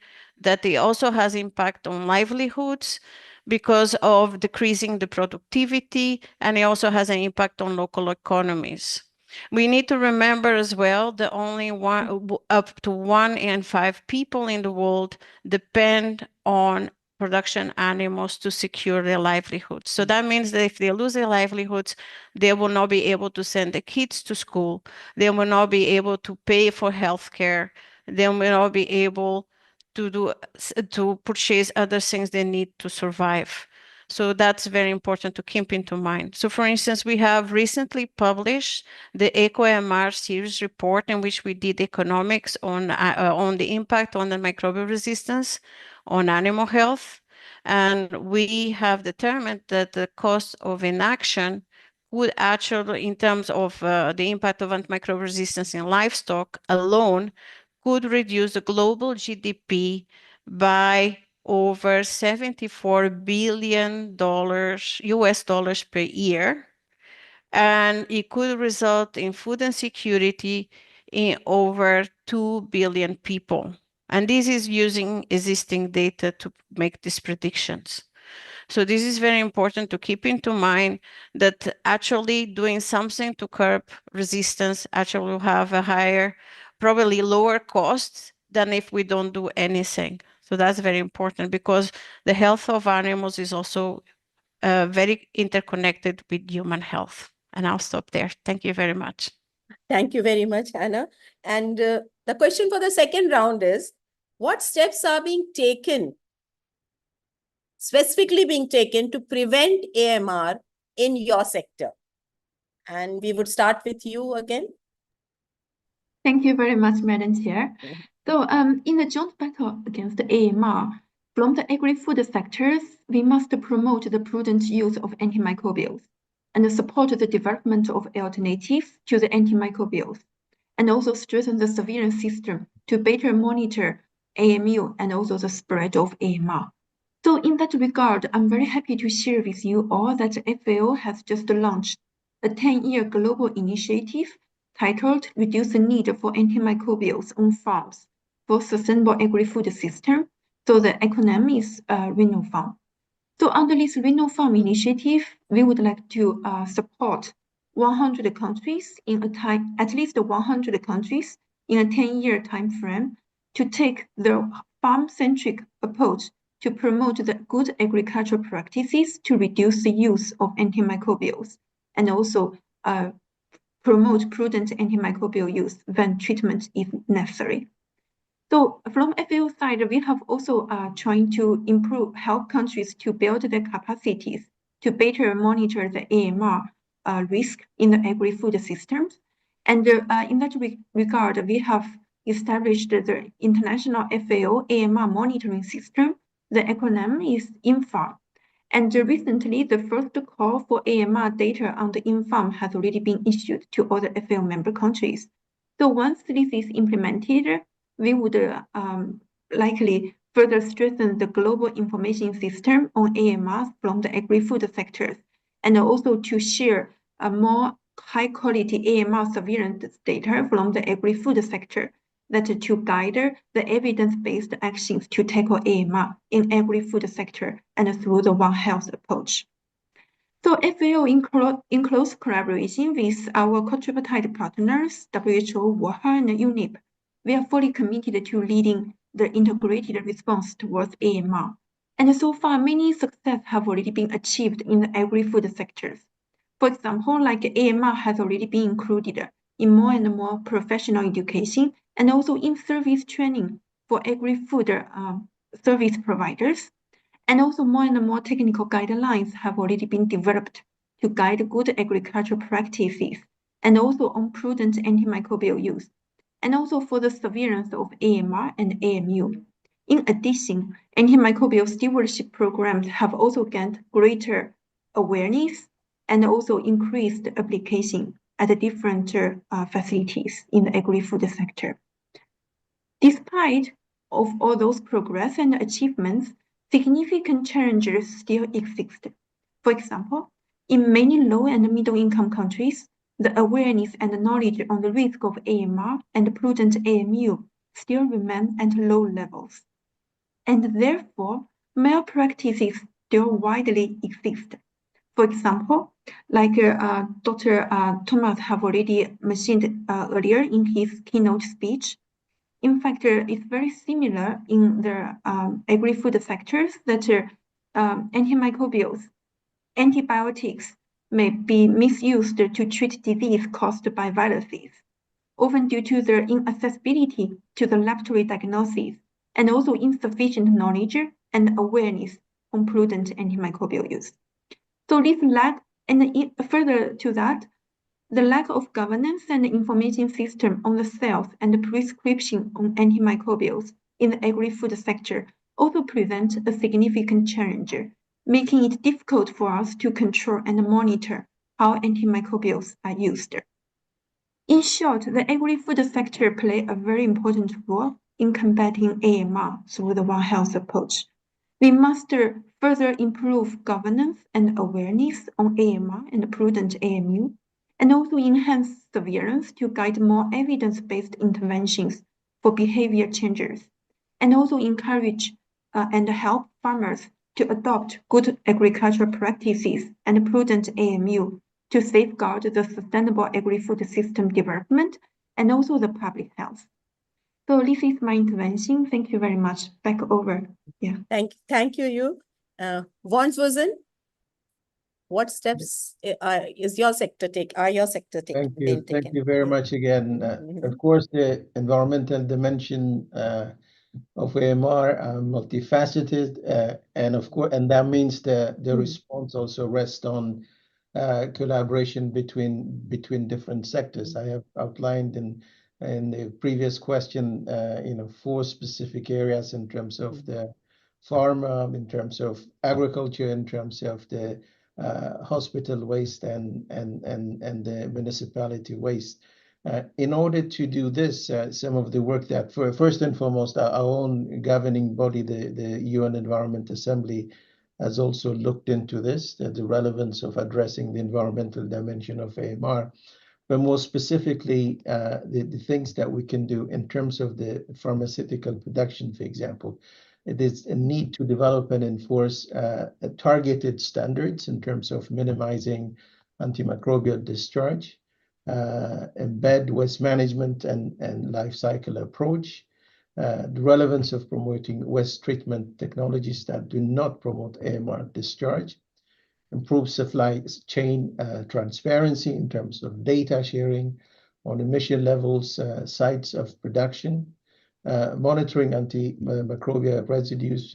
that it also has impact on livelihoods because of decreasing the productivity, and it also has an impact on local economies. We need to remember as well that only up to 1 in 5 people in the world depend on production animals to secure their livelihoods. So that means that if they lose their livelihoods, they will not be able to send the kids to school. They will not be able to pay for healthcare. They will not be able to purchase other things they need to survive. So that's very important to keep into mind. So for instance, we have recently published the ECO-AMR series report in which we did economics on the impact on the microbial resistance on animal health. And we have determined that the cost of inaction would actually, in terms of the impact of antimicrobial resistance in livestock alone, could reduce the global GDP by over $74 billion US dollars per year. And it could result in food insecurity in over 2 billion people. And this is using existing data to make these predictions. So this is very important to keep into mind that actually doing something to curb resistance actually will have a higher, probably lower cost than if we don't do anything. So that's very important because the health of animals is also very interconnected with human health. And I'll stop there. Thank you very much.
Thank you very much, Anna. And the question for the second round is, what steps are being taken, specifically being taken to prevent AMR in your sector? And we would start with you again.
Thank you very much, Madam Chair. So in the joint battle against AMR, from the agri-food sectors, we must promote the prudent use of antimicrobials and support the development of alternatives to the antimicrobials, and also strengthen the surveillance system to better monitor AMU and also the spread of AMR. So in that regard, I'm very happy to share with you all that FAO has just launched a 10-year global initiative titled Reduce the Need for Antimicrobials on Farms for Sustainable Agri-Food System. So the acronym is RENOFARM. So under this RENOFARM initiative, we would like to support 100 countries in at least 100 countries in a 10-year time frame to take the farm-centric approach to promote the good agricultural practices to reduce the use of antimicrobials and also promote prudent antimicrobial use when treatment is necessary. So from FAO side, we have also trying to help countries to build their capacities to better monitor the AMR risk in the agri-food systems. And in that regard, we have established the international FAO AMR monitoring system. The acronym is INFARM. And recently, the first call for AMR data on the INFARM has already been issued to all the FAO member countries. So once this is implemented, we would likely further strengthen the global information system on AMRs from the agri-food sectors, and also to share a more high-quality AMR surveillance data from the agri-food sector that to guide the evidence-based actions to tackle AMR in agri-food sector and through the One Health approach. So FAO, in close collaboration with our quadripartite partners, WHO, WAAW, and UNEP, we are fully committed to leading the integrated response towards AMR. And so far, many success have already been achieved in the agri-food sectors. For example, like AMR has already been included in more and more professional education and also in service training for agri-food service providers. And also more and more technical guidelines have already been developed to guide good agricultural practices and also on prudent antimicrobial use, and also for the surveillance of AMR and AMU. In addition, antimicrobial stewardship programs have also gained greater awareness and also increased application at the different facilities in the agri-food sector. Despite of all those progress and achievements, significant challenges still exist. For example, in many low and middle income countries, the awareness and knowledge on the risk of AMR and prudent AMU still remain at low levels. And therefore, malpractices still widely exist. For example, like Dr. Thomas have already mentioned earlier in his keynote speech, in fact, it's very similar in the agri-food sectors that antimicrobials, antibiotics may be misused to treat disease caused by viruses, often due to their inaccessibility to the laboratory diagnosis and also insufficient knowledge and awareness on prudent antimicrobial use. So this lack, and further to that, the lack of governance and information system on the sales and prescription on antimicrobials in the agri-food sector also present a significant challenge, making it difficult for us to control and monitor how antimicrobials are used. In short, the agri-food sector plays a very important role in combating AMR through the One Health approach. We must further improve governance and awareness on AMR and prudent AMU, and also enhance surveillance to guide more evidence-based interventions for behavior changes, and also encourage and help farmers to adopt good agricultural practices and prudent AMU to safeguard the sustainable agri-food system development and also the public health. So this is my intervention. Thank you very much. Back over. Yeah.
Thank you. Wandswurzen, what steps is your sector take? Are your sector taking?
Thank you very much again. Of course, the environmental dimension of AMR are multifaceted, and that means the response also rests on collaboration between different sectors. I have outlined in the previous question, 4 specific areas in terms of the pharma, in terms of agriculture, in terms of the hospital waste and the municipality waste. In order to do this, some of the work that, first and foremost, our own governing body, the UN Environment Assembly, has also looked into this, the relevance of addressing the environmental dimension of AMR, but more specifically, the things that we can do in terms of the pharmaceutical production, for example. It is a need to develop and enforce targeted standards in terms of minimizing antimicrobial discharge, embed waste management and life cycle approach, the relevance of promoting waste treatment technologies that do not promote AMR discharge, improve supply chain transparency in terms of data sharing on emission levels, sites of production, monitoring antimicrobial residues,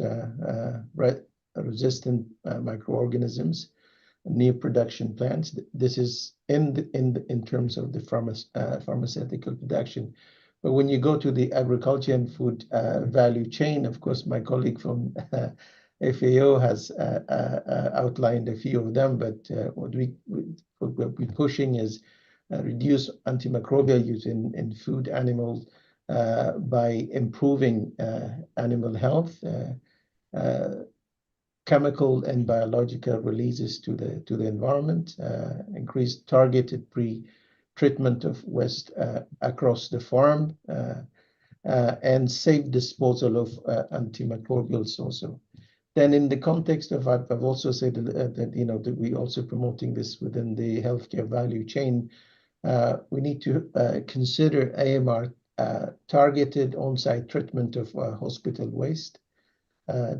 resistant microorganisms, near production plants. This is in terms of the pharmaceutical production. But when you go to the agriculture and food value chain, of course, my colleague from FAO has outlined a few of them, but what we're pushing is reduce antimicrobial use in food animals by improving animal health, chemical and biological releases to the environment, increase targeted pre-treatment of waste across the farm, and safe disposal of antimicrobials also. Then in the context of, I've also said that we also promoting this within the healthcare value chain. We need to consider AMR targeted on-site treatment of hospital waste,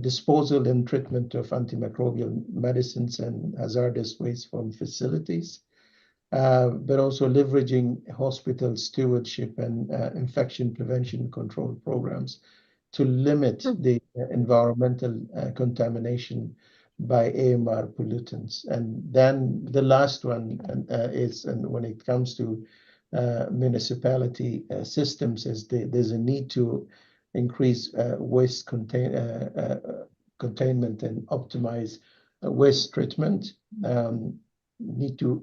disposal and treatment of antimicrobial medicines and hazardous waste from facilities, but also leveraging hospital stewardship and infection prevention control programs to limit the environmental contamination by AMR pollutants. And then the last one is, and when it comes to municipality systems, is there's a need to increase waste containment and optimize waste treatment. Need to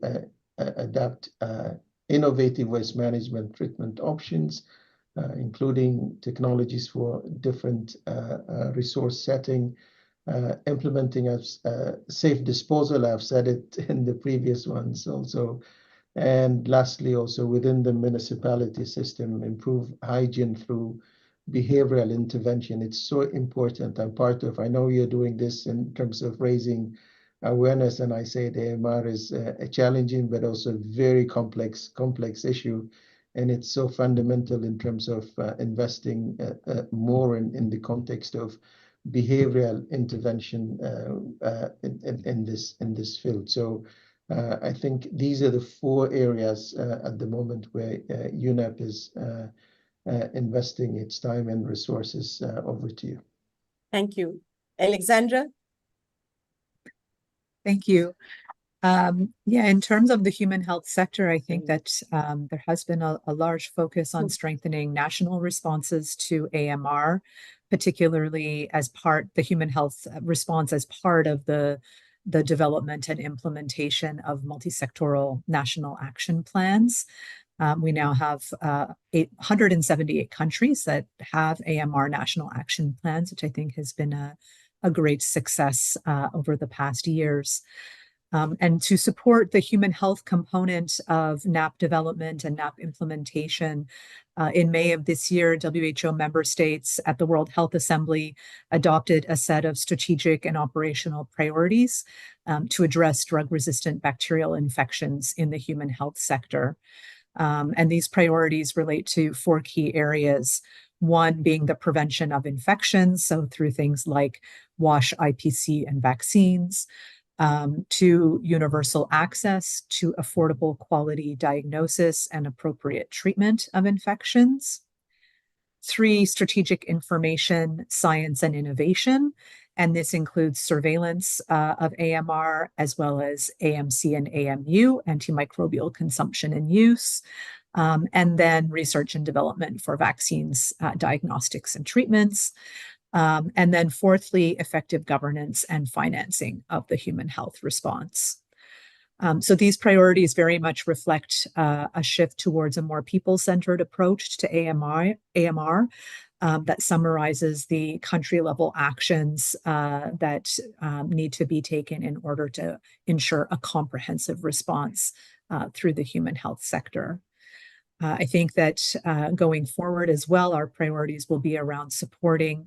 adapt innovative waste management treatment options, including technologies for different resource setting, implementing a safe disposal. I've said it in the previous ones also. And lastly, also within the municipality system, improve hygiene through behavioral intervention. It's so important. I know you're doing this in terms of raising awareness, and I say the AMR is a challenging but also very complex issue, and it's so fundamental in terms of investing more in the context of behavioral intervention in this field. So I think these are the 4 areas at the moment where UNEP is investing its time and resources. Over to you.
Thank you. Alexandra?
Thank you. Yeah, in terms of the human health sector, I think that there has been a large focus on strengthening national responses to AMR, particularly as the human health response as part of the development and implementation of multi-sectoral national action plans. We now have 178 countries that have AMR national action plans, which I think has been a great success over the past years. And to support the human health component of NAP development and NAP implementation, in May of this year, WHO member states at the World Health Assembly adopted a set of strategic and operational priorities to address drug-resistant bacterial infections in the human health sector. And these priorities relate to 4 key areas. One being the prevention of infections, so through things like WASH, IPC, and vaccines. 2, universal access to affordable quality diagnosis and appropriate treatment of infections. 3, strategic information, science, and innovation. And this includes surveillance of AMR, as well as AMC and AMU, antimicrobial consumption and use. And then research and development for vaccines, diagnostics, and treatments. And then 4thly, effective governance and financing of the human health response. So these priorities very much reflect a shift towards a more people-centered approach to AMR that summarizes the country-level actions that need to be taken in order to ensure a comprehensive response through the human health sector. I think that going forward as well, our priorities will be around supporting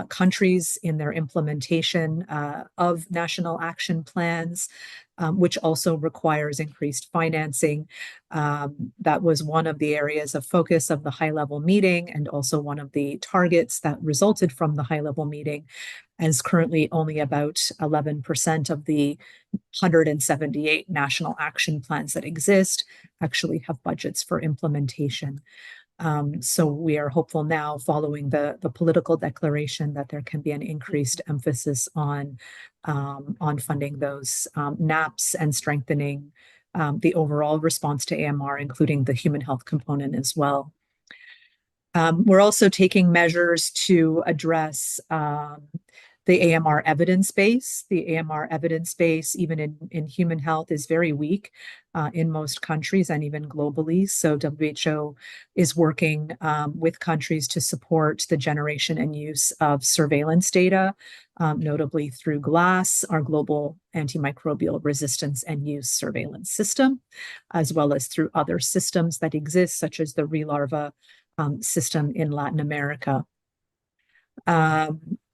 countries in their implementation of national action plans, which also requires increased financing. That was one of the areas of focus of the high-level meeting, and also one of the targets that resulted from the high-level meeting, as currently only about 11% of the 178 national action plans that exist actually have budgets for implementation. So we are hopeful now, following the political declaration, that there can be an increased emphasis on funding those NAPs and strengthening the overall response to AMR, including the human health component as well. We're also taking measures to address the AMR evidence base. The AMR evidence base, even in human health, is very weak in most countries and even globally. So WHO is working with countries to support the generation and use of surveillance data, notably through GLASS, our global antimicrobial resistance and use surveillance system, as well as through other systems that exist, such as the RELARVA system in Latin America.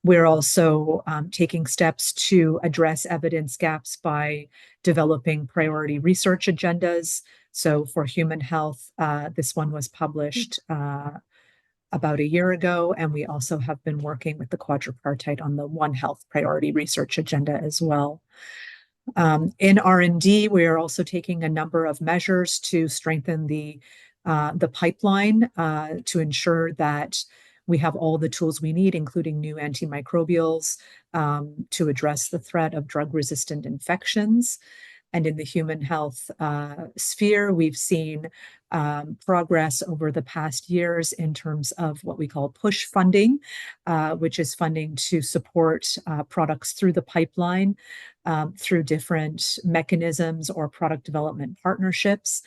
We're also taking steps to address evidence gaps by developing priority research agendas. So for human health, this one was published about a year ago, and we also have been working with the Quadripartite on the One Health priority research agenda as well. In R&D, we are also taking a number of measures to strengthen the pipeline to ensure that we have all the tools we need, including new antimicrobials, to address the threat of drug-resistant infections. And in the human health sphere, we've seen progress over the past years in terms of what we call push funding, which is funding to support products through the pipeline through different mechanisms or product development partnerships.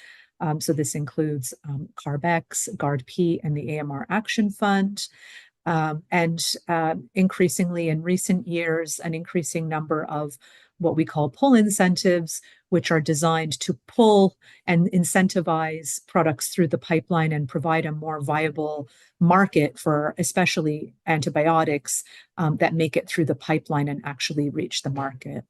So this includes CARB-X, GARD-P, and the AMR Action Fund. And increasingly in recent years, an increasing number of what we call pull incentives, which are designed to pull and incentivize products through the pipeline and provide a more viable market for especially antibiotics that make it through the pipeline and actually reach the market.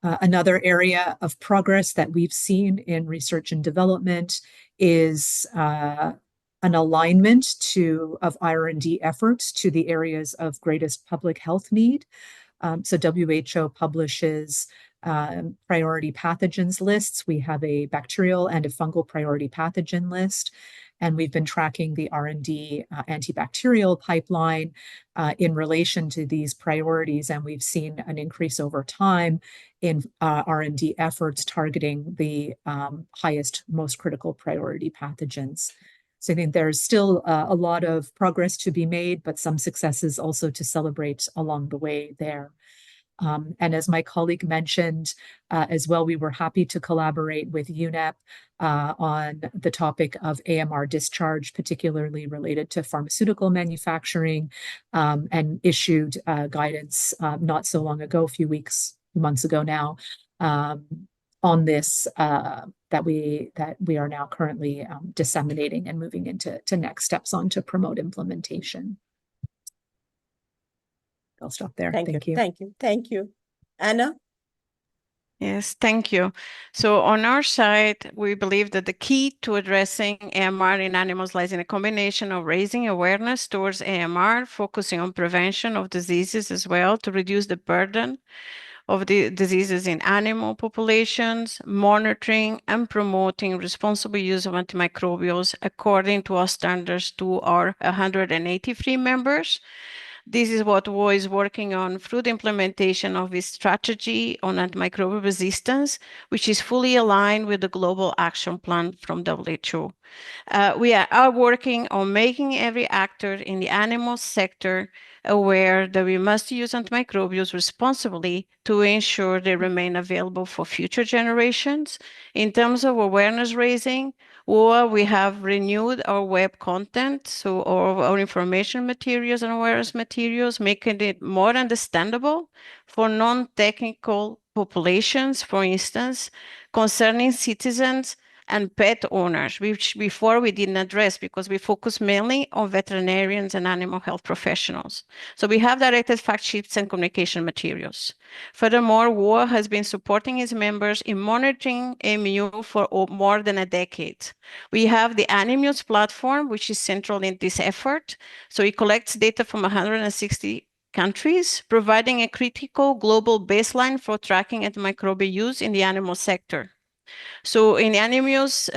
Another area of progress that we've seen in research and development is an alignment of R&D efforts to the areas of greatest public health need. So WHO publishes priority pathogens lists. We have a bacterial and a fungal priority pathogen list, and we've been tracking the R&D antibacterial pipeline in relation to these priorities, and we've seen an increase over time in R&D efforts targeting the highest, most critical priority pathogens. So I think there's still a lot of progress to be made, but some successes also to celebrate along the way there. And as my colleague mentioned as well, we were happy to collaborate with UNEP on the topic of AMR discharge, particularly related to pharmaceutical manufacturing, and issued guidance not so long ago, a few months ago now, on this that we are now currently disseminating and moving into next steps on to promote implementation. I'll stop there. Thank you.
Thank you. Thank you. Anna?
Yes, thank you. So on our side, we believe that the key to addressing AMR in animals lies in a combination of raising awareness towards AMR, focusing on prevention of diseases as well to reduce the burden of the diseases in animal populations, monitoring and promoting responsible use of antimicrobials according to our standards to our 183 members. This is what WAAW is working on through the implementation of its strategy on antimicrobial resistance, which is fully aligned with the global action plan from WHO. We are working on making every actor in the animal sector aware that we must use antimicrobials responsibly to ensure they remain available for future generations. In terms of awareness raising, we have renewed our web content, so our information materials and awareness materials, making it more understandable for non-technical populations, for instance, concerning citizens and pet owners, which before we didn't address because we focus mainly on veterinarians and animal health professionals. So we have directed fact sheets and communication materials. Furthermore, WAAW has been supporting its members in monitoring AMU for more than a decade. We have the Animus platform, which is central in this effort. So it collects data from 160 countries, providing a critical global baseline for tracking antimicrobial use in the animal sector. So in Animus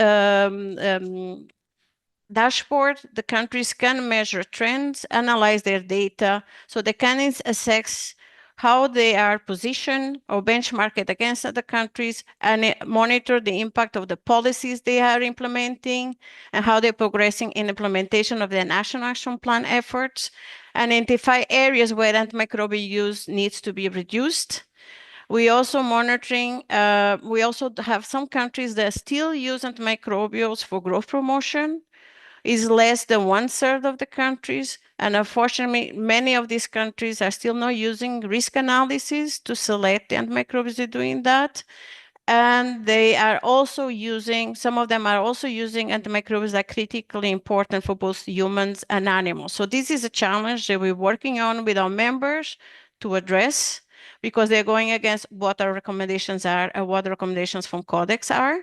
dashboard, the countries can measure trends, analyze their data, so they can assess how they are positioned or benchmarked against other countries, and monitor the impact of the policies they are implementing and how they're progressing in implementation of their national action plan efforts, identify areas where antimicrobial use needs to be reduced. We also monitoring, we also have some countries that still use antimicrobials for growth promotion. Is less than 1/3 of the countries. And unfortunately, many of these countries are still not using risk analysis to select the antimicrobials they're doing that. And they are also using, some of them are also using antimicrobials that are critically important for both humans and animals. So this is a challenge that we're working on with our members to address, because they're going against what our recommendations are and what the recommendations from Codex are.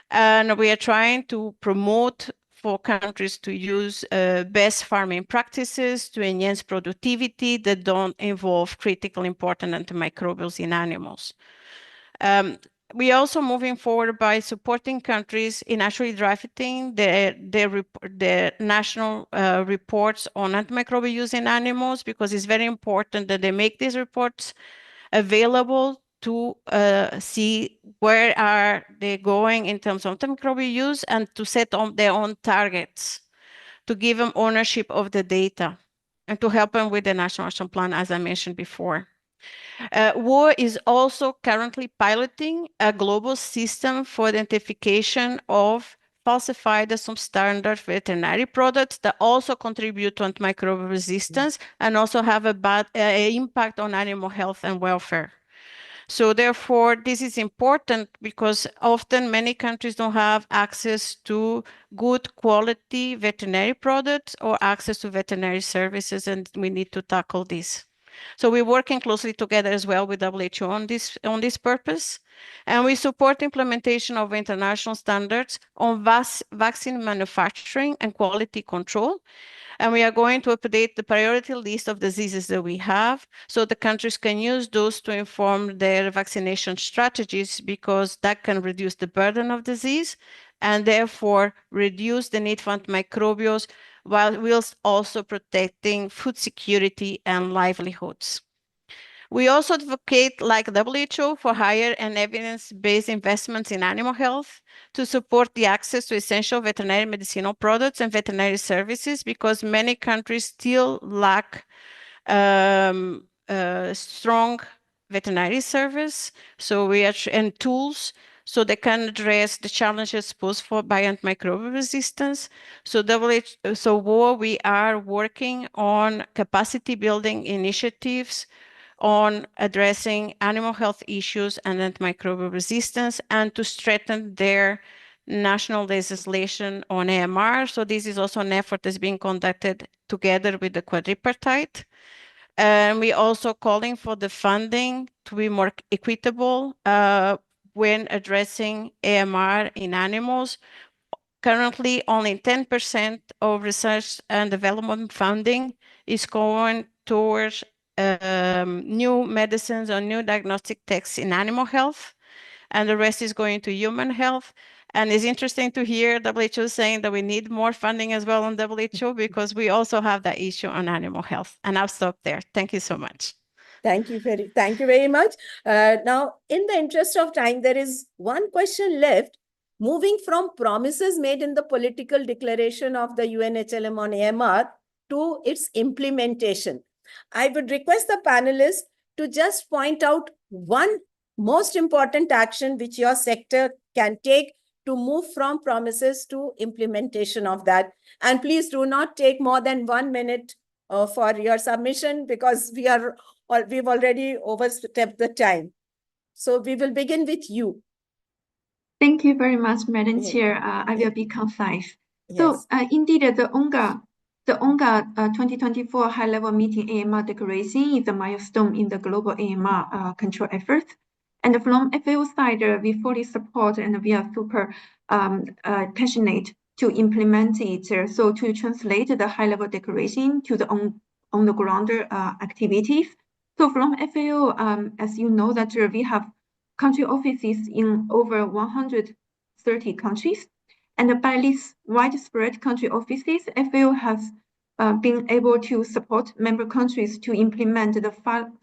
And we are trying to promote for countries to use best farming practices to enhance productivity that don't involve critically important antimicrobials in animals. We also moving forward by supporting countries in actually drafting their national reports on antimicrobial use in animals, because it's very important that they make these reports available to see where are they going in terms of antimicrobial use, and to set on their own targets, to give them ownership of the data, and to help them with the National Action Plan, as I mentioned before. WAAW is also currently piloting a global system for identification of falsified and substandard veterinary products that also contribute to antimicrobial resistance and also have a bad impact on animal health and welfare. So therefore, this is important because often many countries don't have access to good quality veterinary products or access to veterinary services, and we need to tackle this. So we're working closely together as well with WHO on this purpose, and we support implementation of international standards on vaccine manufacturing and quality control. And we are going to update the priority list of diseases that we have, so the countries can use those to inform their vaccination strategies, because that can reduce the burden of disease and therefore reduce the need for antimicrobials, whilst also protecting food security and livelihoods. We also advocate, like WHO, for higher and evidence-based investments in animal health to support the access to essential veterinary medicinal products and veterinary services, because many countries still lack strong veterinary service and tools, so they can address the challenges posed by antimicrobial resistance. So WAAW, we are working on capacity building initiatives on addressing animal health issues and antimicrobial resistance, and to strengthen their national legislation on AMR. So this is also an effort that's being conducted together with the Quadripartite. And we're also calling for the funding to be more equitable when addressing AMR in animals. Currently, only 10% of research and development funding is going towards new medicines or new diagnostic tests in animal health, and the rest is going to human health. And it's interesting to hear WHO saying that we need more funding as well on WHO, because we also have that issue on animal health. And I'll stop there. Thank you so much.
Thank you very much. Now, in the interest of time, there is one question left. Moving from promises made in the political declaration of the UNHLM on AMR to its implementation, I would request the panelists to just point out one most important action which your sector can take to move from promises to implementation of that. And please do not take more than 1 minute for your submission, because we've already overstepped the time. So we will begin with you.
Thank you very much, Madam Chair. I will be concise.
Yes.
So indeed, the UNGA 2024 High-Level Meeting AMR Declaration is a milestone in the global AMR control efforts. And from FAO side, we fully support, and we are super passionate to implement it. So to translate the high-level declaration to the on-the-ground activities. So from FAO, as you know, that we have country offices in over 130 countries. And by these widespread country offices, FAO has been able to support member countries to implement the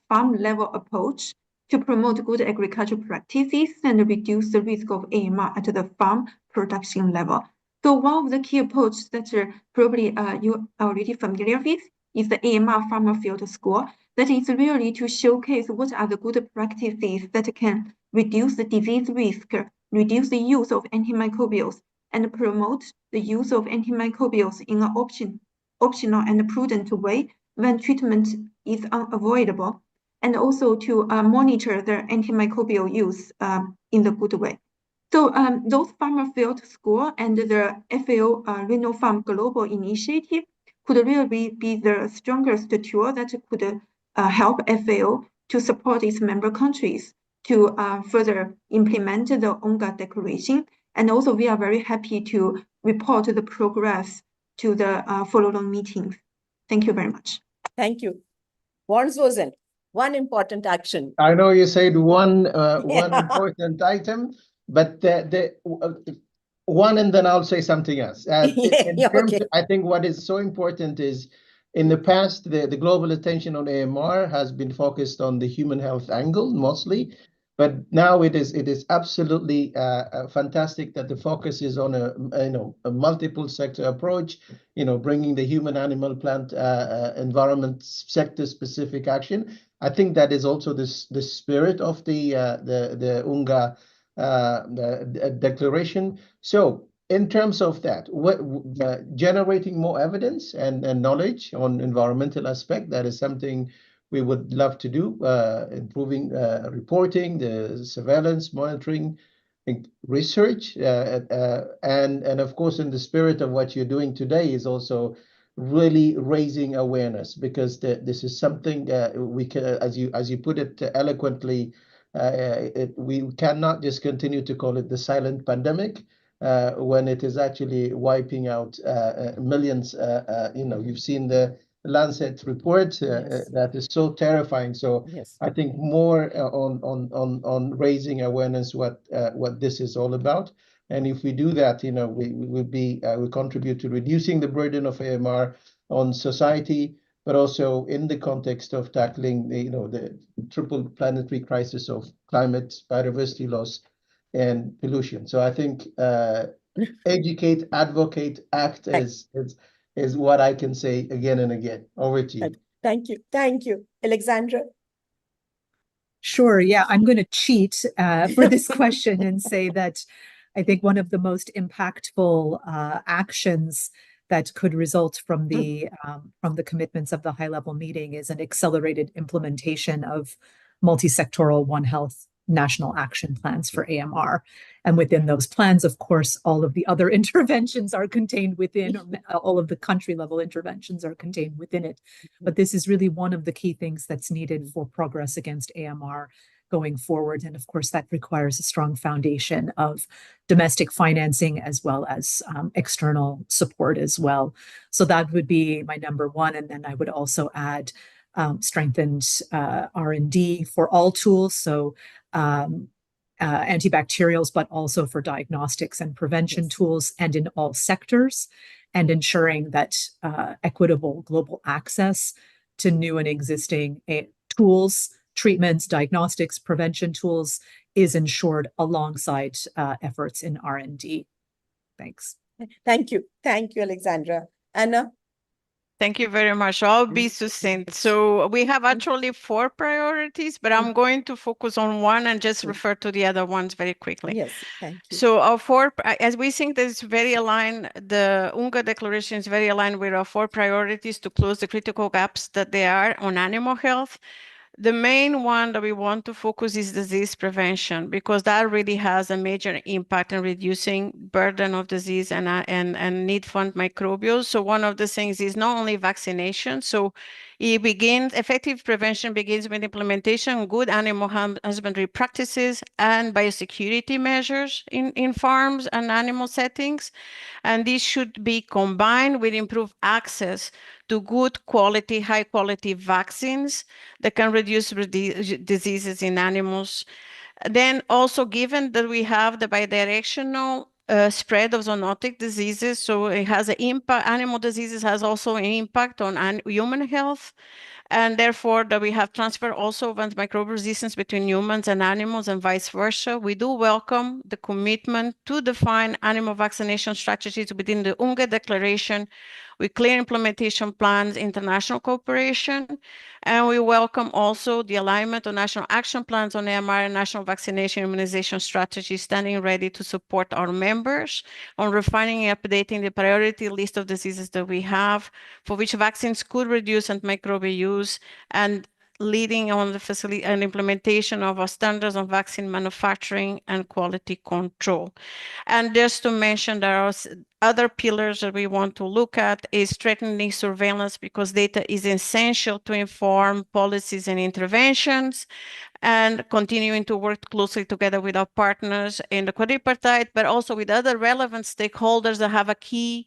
farm-level approach to promote good agricultural practices and reduce the risk of AMR at the farm production level. So one of the key approaches that probably you are already familiar with is the AMR Farmer Field Score. That is really to showcase what are the good practices that can reduce the disease risk, reduce the use of antimicrobials, and promote the use of antimicrobials in an optional and prudent way when treatment is unavoidable, and also to monitor the antimicrobial use in the good way. So those farmer field score and the FAO Renal Farm Global Initiative could really be the strongest tool that could help FAO to support its member countries to further implement the UNGA declaration And also, we are very happy to report the progress to the follow-on meetings. Thank you very much.
Thank you. Wornswosen, one important action.
I know you said one
Yeah.
important item, but one, and then I'll say something else.
Yeah, okay.
I think what is so important is, in the past, the global attention on AMR has been focused on the human health angle mostly, but now it is absolutely fantastic that the focus is on a multiple sector approach, bringing the human, animal, plant, environment sector specific action. I think that is also the spirit of the UNGA the declaration. So in terms of that, generating more evidence and knowledge on environmental aspect, that is something we would love to do, improving reporting, the surveillance, monitoring, research, and of course, in the spirit of what you're doing today is also really raising awareness, because this is something we can, as you put it eloquently, we cannot just continue to call it the silent pandemic when it is actually wiping out millions. You've seen the Lancet report
Yes.
that is so terrifying. So
Yes.
I think more on raising awareness what this is all about. And if we do that, we contribute to reducing the burden of AMR on society, but also in the context of tackling the triple planetary crisis of climate, biodiversity loss, and pollution. So I think educate, advocate, act is what I can say again and again. Over to you.
Thank you. Thank you. Alexandra?
Sure. Yeah, I'm going to cheat for this question and say that I think one of the most impactful actions that could result from the commitments of the high-level meeting is an accelerated implementation of multi-sectoral One Health national action plans for AMR. And within those plans, of course, all of the other interventions are contained within, all of the country level interventions are contained within it. But this is really one of the key things that's needed for progress against AMR going forward. And of course, that requires a strong foundation of domestic financing as well as external support as well. So that would be my number one. And then I would also add strengthened R&D for all tools. So antibacterials, but also for diagnostics and prevention tools, and in all sectors, and ensuring that equitable global access to new and existing tools, treatments, diagnostics, prevention tools is ensured alongside efforts in R&D. Thanks.
Thank you. Thank you, Alexandra. Anna?
Thank you very much. I'll be succinct. So we have actually 4 priorities, but I'm going to focus on one and just refer to the other ones very quickly.
Yes, thank you.
So our 4, as we think this is very aligned, the UNGA declaration is very aligned with our 4 priorities to close the critical gaps that there are on animal health. The main one that we want to focus is disease prevention, because that really has a major impact in reducing burden of disease and need for antimicrobials. So one of the things is not only vaccination. So effective prevention begins with implementation of good animal husbandry practices and biosecurity measures in farms and animal settings. And this should be combined with improved access to good quality, high quality vaccines that can reduce diseases in animals. Then also, given that we have the bidirectional spread of zoonotic diseases, so it has an impact, animal diseases has also an impact on human health. And therefore, that we have transfer also of antimicrobial resistance between humans and animals and vice versa. We do welcome the commitment to define animal vaccination strategies within the UNGA declaration with clear implementation plans, international cooperation. And we welcome also the alignment of national action plans on AMR and national vaccination immunization strategies, standing ready to support our members on refining and updating the priority list of diseases that we have, for which vaccines could reduce antimicrobial use, and leading on the facility and implementation of our standards on vaccine manufacturing and quality control. And just to mention, there are other pillars that we want to look at is strengthening surveillance, because data is essential to inform policies and interventions, and continuing to work closely together with our partners in the Quadripartite, but also with other relevant stakeholders that have a key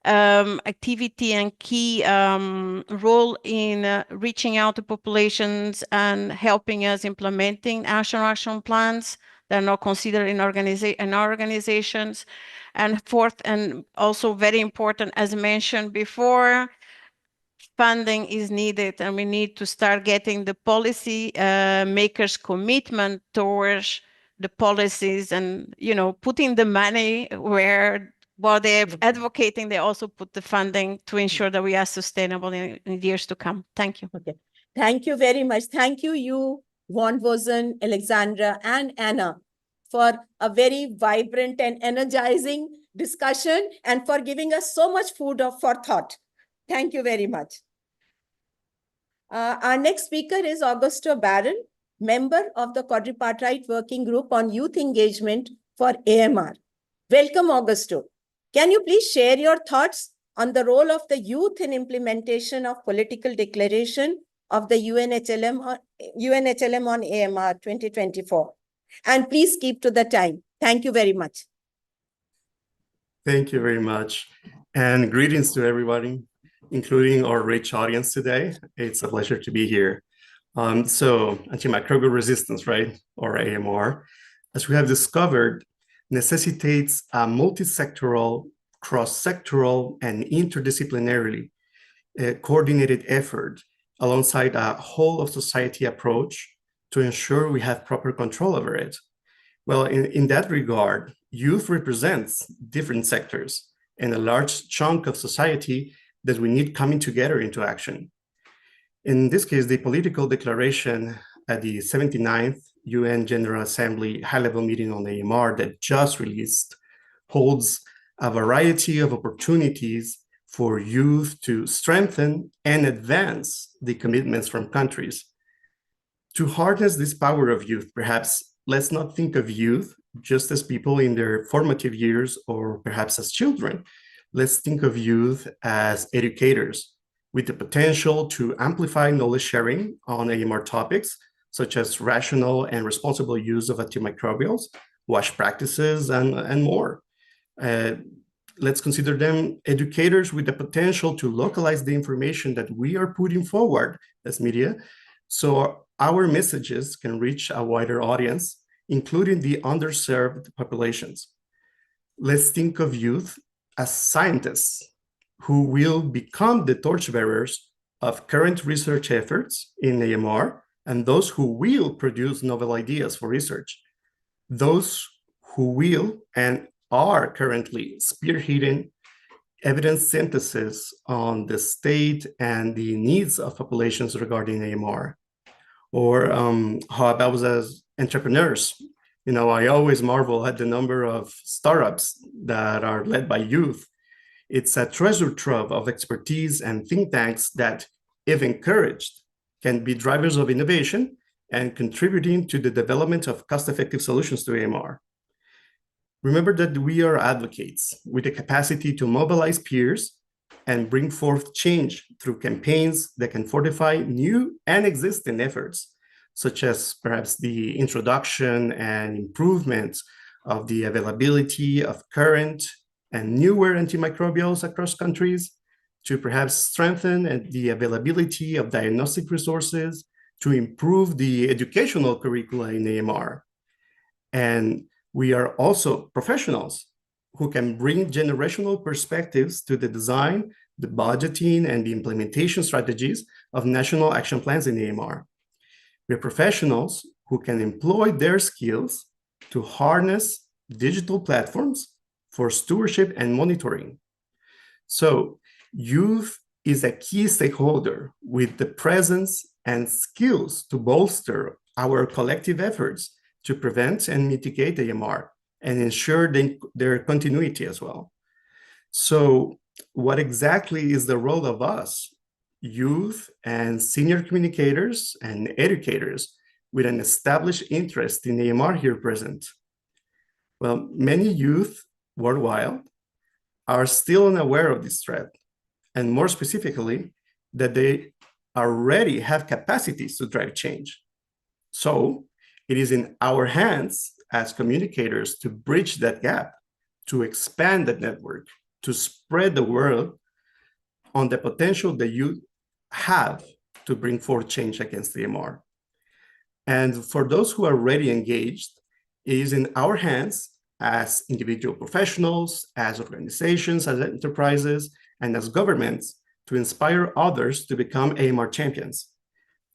activity and key role in reaching out to populations and helping us implementing national action plans that are not considered in organizations. And fourth, and also very important, as mentioned before, funding is needed, and we need to start getting the policy makers' commitment towards the policies, and putting the money where, while they're advocating, they also put the funding to ensure that we are sustainable in years to come. Thank you.
Okay. Thank you very much. Thank you, Von Vosen, Alexandra, and Anna, for a very vibrant and energizing discussion and for giving us so much food for thought. Thank you very much. Our next speaker is Augusto Barron, member of the Quadripartite Working Group on Youth Engagement for AMR. Welcome, Augusto. Can you please share your thoughts on the role of the youth in implementation of political declaration of the UNHLM on AMR 2024? And please keep to the time. Thank you very much.
Thank you very much. And greetings to everybody, including our rich audience today. It's a pleasure to be here. So antimicrobial resistance, right, or AMR, as we have discovered, necessitates a multi-sectoral, cross-sectoral, and interdisciplinarily coordinated effort alongside a whole of society approach to ensure we have proper control over it. Well, in that regard, youth represents different sectors and a large chunk of society that we need coming together into action. In this case, the political declaration at the 79th UN General Assembly High-Level Meeting on AMR that just released holds a variety of opportunities for youth to strengthen and advance the commitments from countries. To harness this power of youth, perhaps let's not think of youth just as people in their formative years or perhaps as children. Let's think of youth as educators with the potential to amplify knowledge sharing on AMR topics, such as rational and responsible use of antimicrobials, WASH practices, and more. Let's consider them educators with the potential to localize the information that we are putting forward as media, so our messages can reach a wider audience, including the underserved populations. Let's think of youth as scientists who will become the torchbearers of current research efforts in AMR and those who will produce novel ideas for research. Those who will and are currently spearheading evidence synthesis on the state and the needs of populations regarding AMR. Or how about as entrepreneurs? I always marvel at the number of startups that are led by youth. It's a treasure trove of expertise and think tanks that, if encouraged, can be drivers of innovation and contributing to the development of cost-effective solutions to AMR. Remember that we are advocates with the capacity to mobilize peers and bring forth change through campaigns that can fortify new and existing efforts, such as perhaps the introduction and improvement of the availability of current and newer antimicrobials across countries, to perhaps strengthen the availability of diagnostic resources, to improve the educational curricula in AMR. And we are also professionals who can bring generational perspectives to the design, the budgeting, and the implementation strategies of national action plans in AMR. We are professionals who can employ their skills to harness digital platforms for stewardship and monitoring. So youth is a key stakeholder with the presence and skills to bolster our collective efforts to prevent and mitigate AMR and ensure their continuity as well. So what exactly is the role of us, youth and senior communicators and educators with an established interest in AMR here present? Well, many youth worldwide are still unaware of this threat, and more specifically, that they already have capacities to drive change. So it is in our hands as communicators to bridge that gap, to expand that network, to spread the word on the potential that you have to bring forth change against the AMR. And for those who are already engaged, it is in our hands as individual professionals, as organizations, as enterprises, and as governments to inspire others to become AMR champions,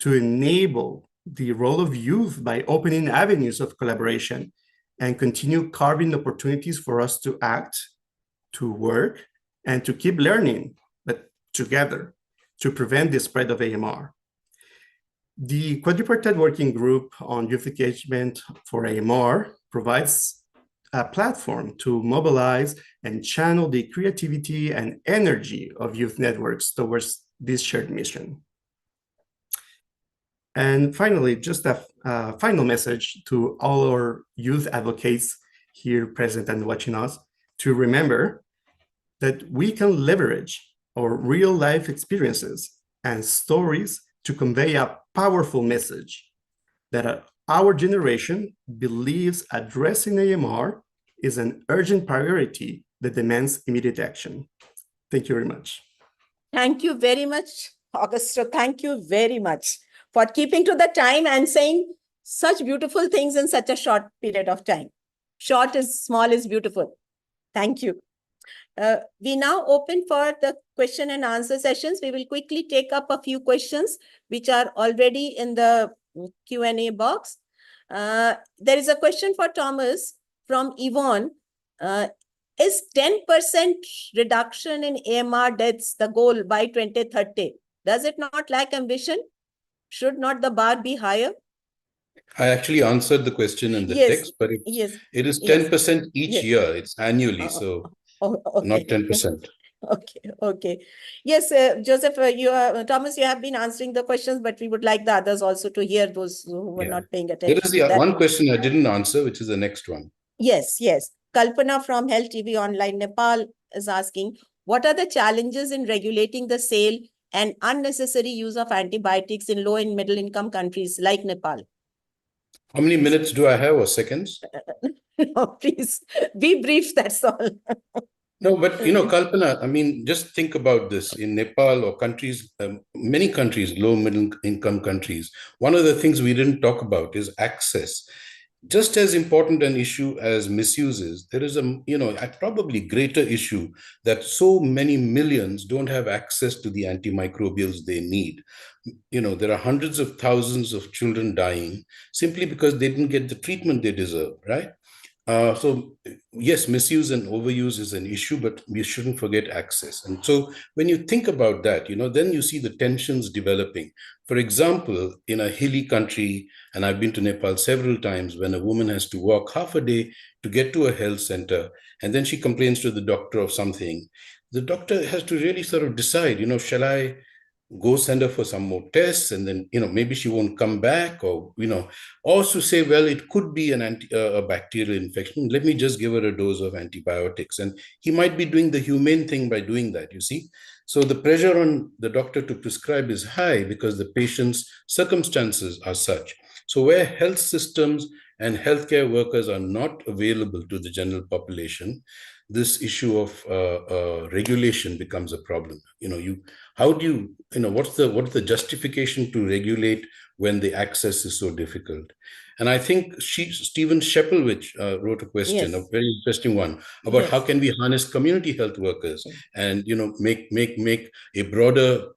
to enable the role of youth by opening avenues of collaboration and continue carving opportunities for us to act, to work, and to keep learning, but together, to prevent the spread of AMR. The Quadripartite Working Group on Youth Engagement for AMR provides a platform to mobilize and channel the creativity and energy of youth networks towards this shared mission. And finally, just a final message to all our youth advocates here present and watching us, to remember that we can leverage our real life experiences and stories to convey a powerful message that our generation believes addressing AMR is an urgent priority that demands immediate action. Thank you very much.
Thank you very much, Augusto. Thank you very much for keeping to the time and saying such beautiful things in such a short period of time. Short is small is beautiful. Thank you. We now open for the question and answer sessions. We will quickly take up a few questions which are already in the Q&A box. There is a question for Thomas from Yvonne. Is 10% reduction in AMR deaths the goal by 2030? Does it not lack ambition? Should not the bar be higher?
I actually answered the question in the text, but it is 10% each year. It's annually, so not 10%.
Okay. Yes, Joseph, Thomas, you have been answering the questions, but we would like the others also to hear, those who were not paying attention.
There is the one question I didn't answer, which is the next one.
Yes. Kalpana from Health TV Online Nepal is asking, what are the challenges in regulating the sale and unnecessary use of antibiotics in low and middle income countries like Nepal?
How many minutes do I have, or seconds?
No, please be brief, that's all.
No, but Kalpana, I mean, just think about this. In Nepal or countries, many countries, low middle income countries, one of the things we didn't talk about is access. Just as important an issue as misuse is, there is a probably greater issue that so many millions don't have access to the antimicrobials they need. There are hundreds of thousands of children dying simply because they didn't get the treatment they deserve, right? So yes, misuse and overuse is an issue, but we shouldn't forget access. And so when you think about that, then you see the tensions developing. For example, in a hilly country, and I've been to Nepal several times, when a woman has to walk half a day to get to a health center, and then she complains to the doctor of something, the doctor has to really sort of decide, shall I go send her for some more tests, and then maybe she won't come back, or also say, well, it could be a bacterial infection, let me just give her a dose of antibiotics. And he might be doing the humane thing by doing that, you see. So the pressure on the doctor to prescribe is high because the patient's circumstances are such. So where health systems and healthcare workers are not available to the general population, this issue of regulation becomes a problem. What's the justification to regulate when the access is so difficult? And I think Stephen Shepelwich wrote a question, a very interesting one, about how can we harness community health workers and make a broader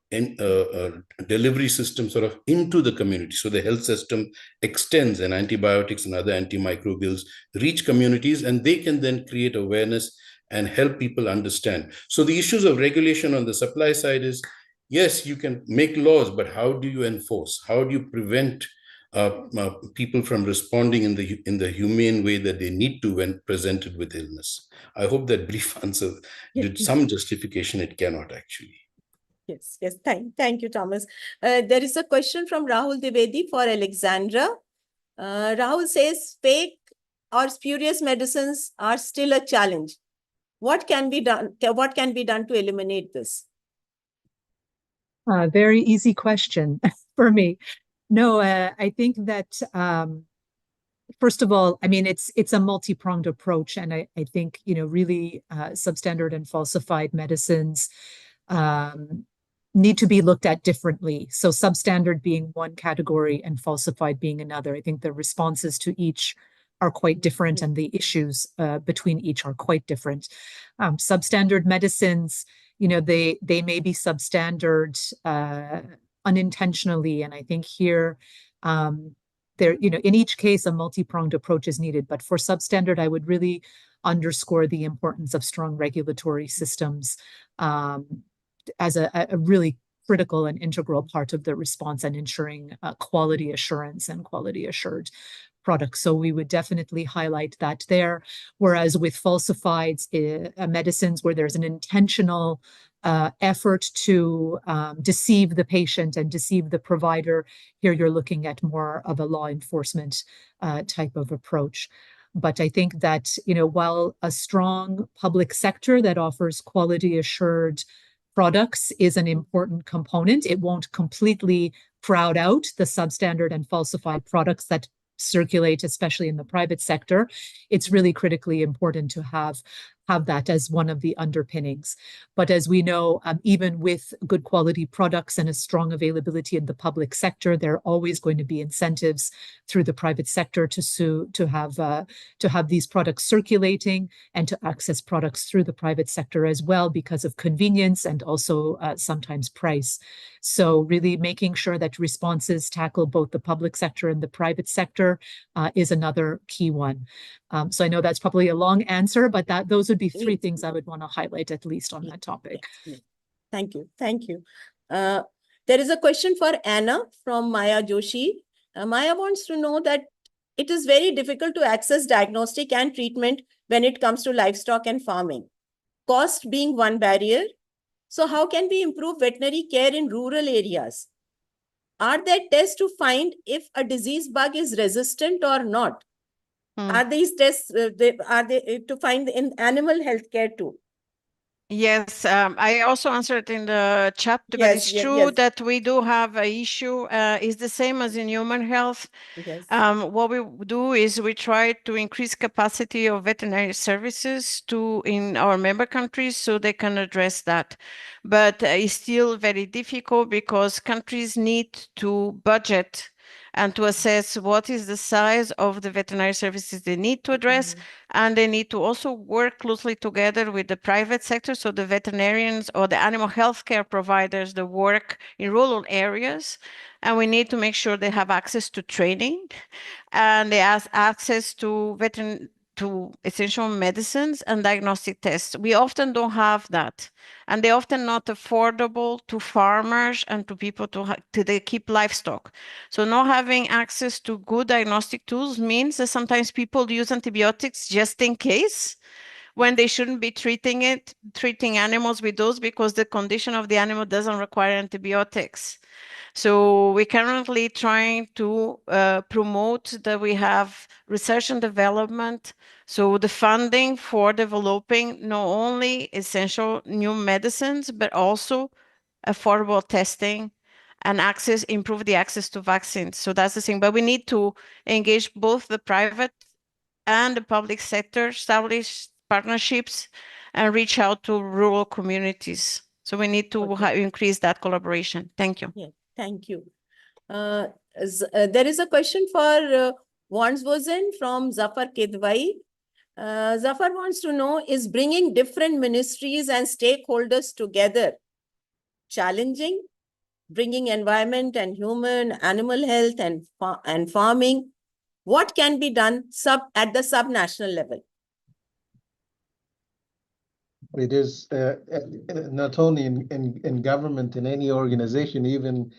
delivery system sort of into the community, so the health system extends and antibiotics and other antimicrobials reach communities, and they can then create awareness and help people understand. So the issues of regulation on the supply side is, yes, you can make laws, but how do you enforce? How do you prevent people from responding in the humane way that they need to when presented with illness? I hope that brief answer did some justification. It cannot actually.
Yes, yes. Thank you, Thomas. There is a question from Rahul Dwivedi for Alexandra. Rahul says fake or spurious medicines are still a challenge. What can be done? What can be done to eliminate this?
Very easy question for me. No, I think that first of all, I mean, it's a multi-pronged approach, and I think really substandard and falsified medicines need to be looked at differently. So substandard being one category and falsified being another. I think the responses to each are quite different, and the issues between each are quite different. Substandard medicines, they may be substandard unintentionally, and I think here there, in each case, a multi-pronged approach is needed. But for substandard, I would really underscore the importance of strong regulatory systems as a really critical and integral part of the response and ensuring quality assurance and quality assured products. So we would definitely highlight that there. Whereas with falsified medicines, where there's an intentional effort to deceive the patient and deceive the provider, here you're looking at more of a law enforcement type of approach. But I think that, while a strong public sector that offers quality assured products is an important component, it won't completely crowd out the substandard and falsified products that circulate, especially in the private sector. It's really critically important to have that as one of the underpinnings. But as we know, even with good quality products and a strong availability in the public sector, there are always going to be incentives through the private sector to have these products circulating and to access products through the private sector as well, because of convenience and also sometimes price. So really making sure that responses tackle both the public sector and the private sector is another key one. So I know that's probably a long answer, but those would be three things I would want to highlight at least on that topic.
Thank you. Thank you. There is a question for Anna from Maya Joshi. Maya wants to know that it is very difficult to access diagnostic and treatment when it comes to livestock and farming, cost being one barrier. So how can we improve veterinary care in rural areas? Are there tests to find if a disease bug is resistant or not? Are these tests are they to find in animal healthcare too?
Yes, I also answered in the chat, but it's true that we do have an issue. It's the same as in human health.
Yes.
What we do is we try to increase capacity of veterinary services in our member countries so they can address that. But it's still very difficult because countries need to budget and to assess what is the size of the veterinary services they need to address. And they need to also work closely together with the private sector. So the veterinarians or the animal health care providers that work in rural areas. And we need to make sure they have access to training and they have access to essential medicines and diagnostic tests. We often don't have that. And they're often not affordable to farmers and to people to keep livestock. So not having access to good diagnostic tools means that sometimes people use antibiotics just in case, when they shouldn't be treating animals with those because the condition of the animal doesn't require antibiotics. So we're currently trying to promote that we have research and development. So the funding for developing not only essential new medicines, but also affordable testing and improve the access to vaccines. So that's the thing. But we need to engage both the private and the public sector, establish partnerships, and reach out to rural communities. So we need to increase that collaboration. Thank you.
Yeah, thank you. There is a question for Wandsvozen from Zafar Kedwai. Zafar wants to know, is bringing different ministries and stakeholders together challenging? Bringing environment and human, animal health and farming. What can be done at the subnational level?
It is not only in government, in any organization, even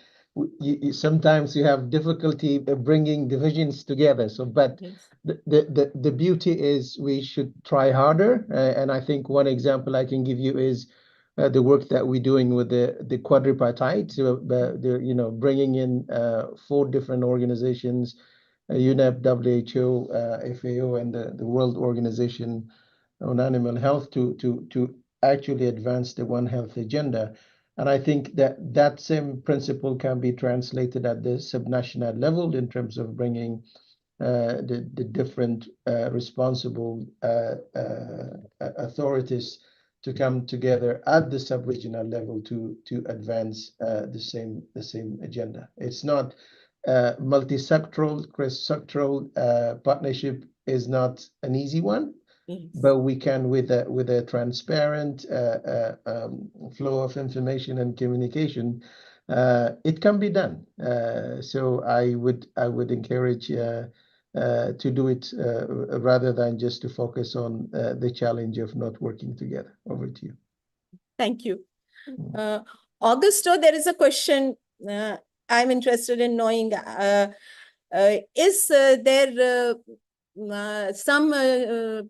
sometimes you have difficulty bringing divisions together. So, but yes, the beauty is we should try harder. And I think one example I can give you is the work that we're doing with the Quadripartite, bringing in 4 different organizations, UNEP, WHO, FAO, and the World Organization on Animal Health to actually advance the One Health agenda. And I think that same principle can be translated at the subnational level in terms of bringing the different responsible authorities to come together at the sub-regional level to advance the same agenda. It's not multi-sectoral, cross-sectoral partnership is not an easy one. Yes. But we can, with a transparent flow of information and communication, it can be done. So I would encourage to do it rather than just to focus on the challenge of not working together. Over to you.
Thank you. Augusto, there is a question I'm interested in knowing. Is there some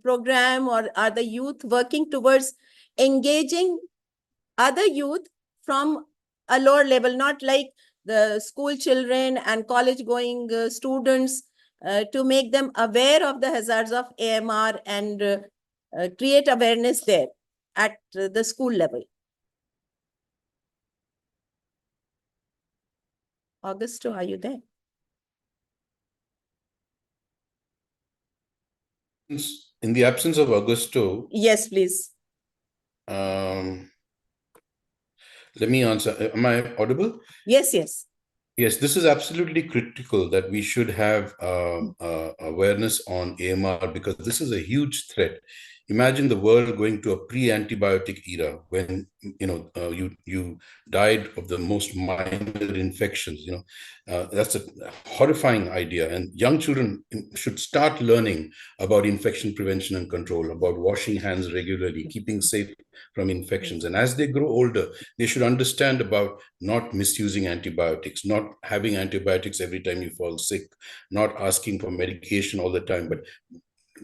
program, or are the youth working towards engaging other youth from a lower level, not like the school children and college-going students, to make them aware of the hazards of AMR and create awareness there at the school level? Augusto, are you there?
In the absence of Augusto.
Yes, please.
Let me answer. Am I audible?
Yes, yes.
Yes, this is absolutely critical that we should have awareness on AMR, because this is a huge threat. Imagine the world going to a pre-antibiotic era when you died of the most minor infections. That's a horrifying idea. And young children should start learning about infection prevention and control, about washing hands regularly, keeping safe from infections. And as they grow older, they should understand about not misusing antibiotics, not having antibiotics every time you fall sick, not asking for medication all the time, but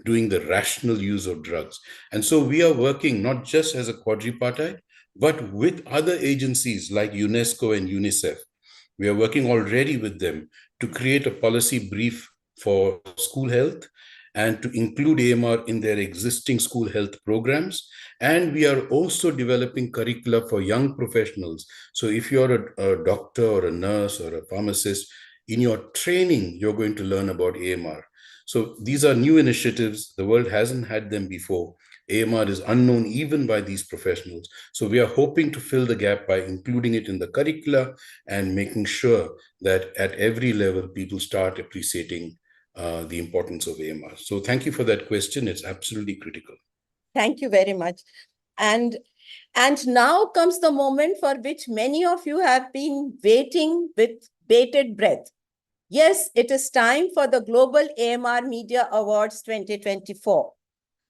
doing the rational use of drugs. And so we are working not just as a quadripartite, but with other agencies like UNESCO and UNICEF. We are working already with them to create a policy brief for school health and to include AMR in their existing school health programs. And we are also developing curricula for young professionals. So if you're a doctor or a nurse or a pharmacist, in your training, you're going to learn about AMR. So these are new initiatives. The world hasn't had them before. AMR is unknown even by these professionals. So we are hoping to fill the gap by including it in the curricula and making sure that at every level, people start appreciating the importance of AMR. So thank you for that question. It's absolutely critical.
Thank you very much. And now comes the moment for which many of you have been waiting with bated breath. Yes, it is time for the Global AMR Media Awards 2024.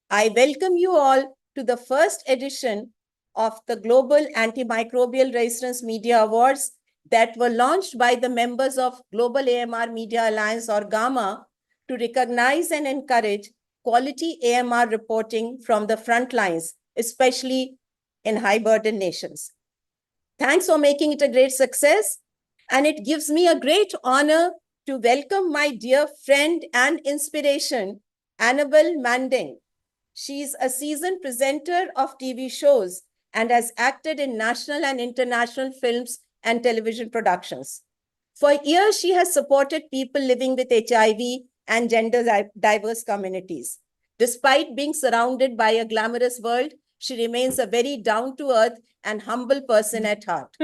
I welcome you all to the first edition of the Global Antimicrobial Resistance Media Awards that were launched by the members of Global AMR Media Alliance, or GAMA, to recognize and encourage quality AMR reporting from the front lines, especially in high-burden nations. Thanks for making it a great success, and it gives me a great honor to welcome my dear friend and inspiration, Annabel Manding. She is a seasoned presenter of TV shows and has acted in national and international films and television productions. For years, she has supported people living with HIV and gender-diverse communities. Despite being surrounded by a glamorous world, she remains a very down-to-earth and humble person at heart.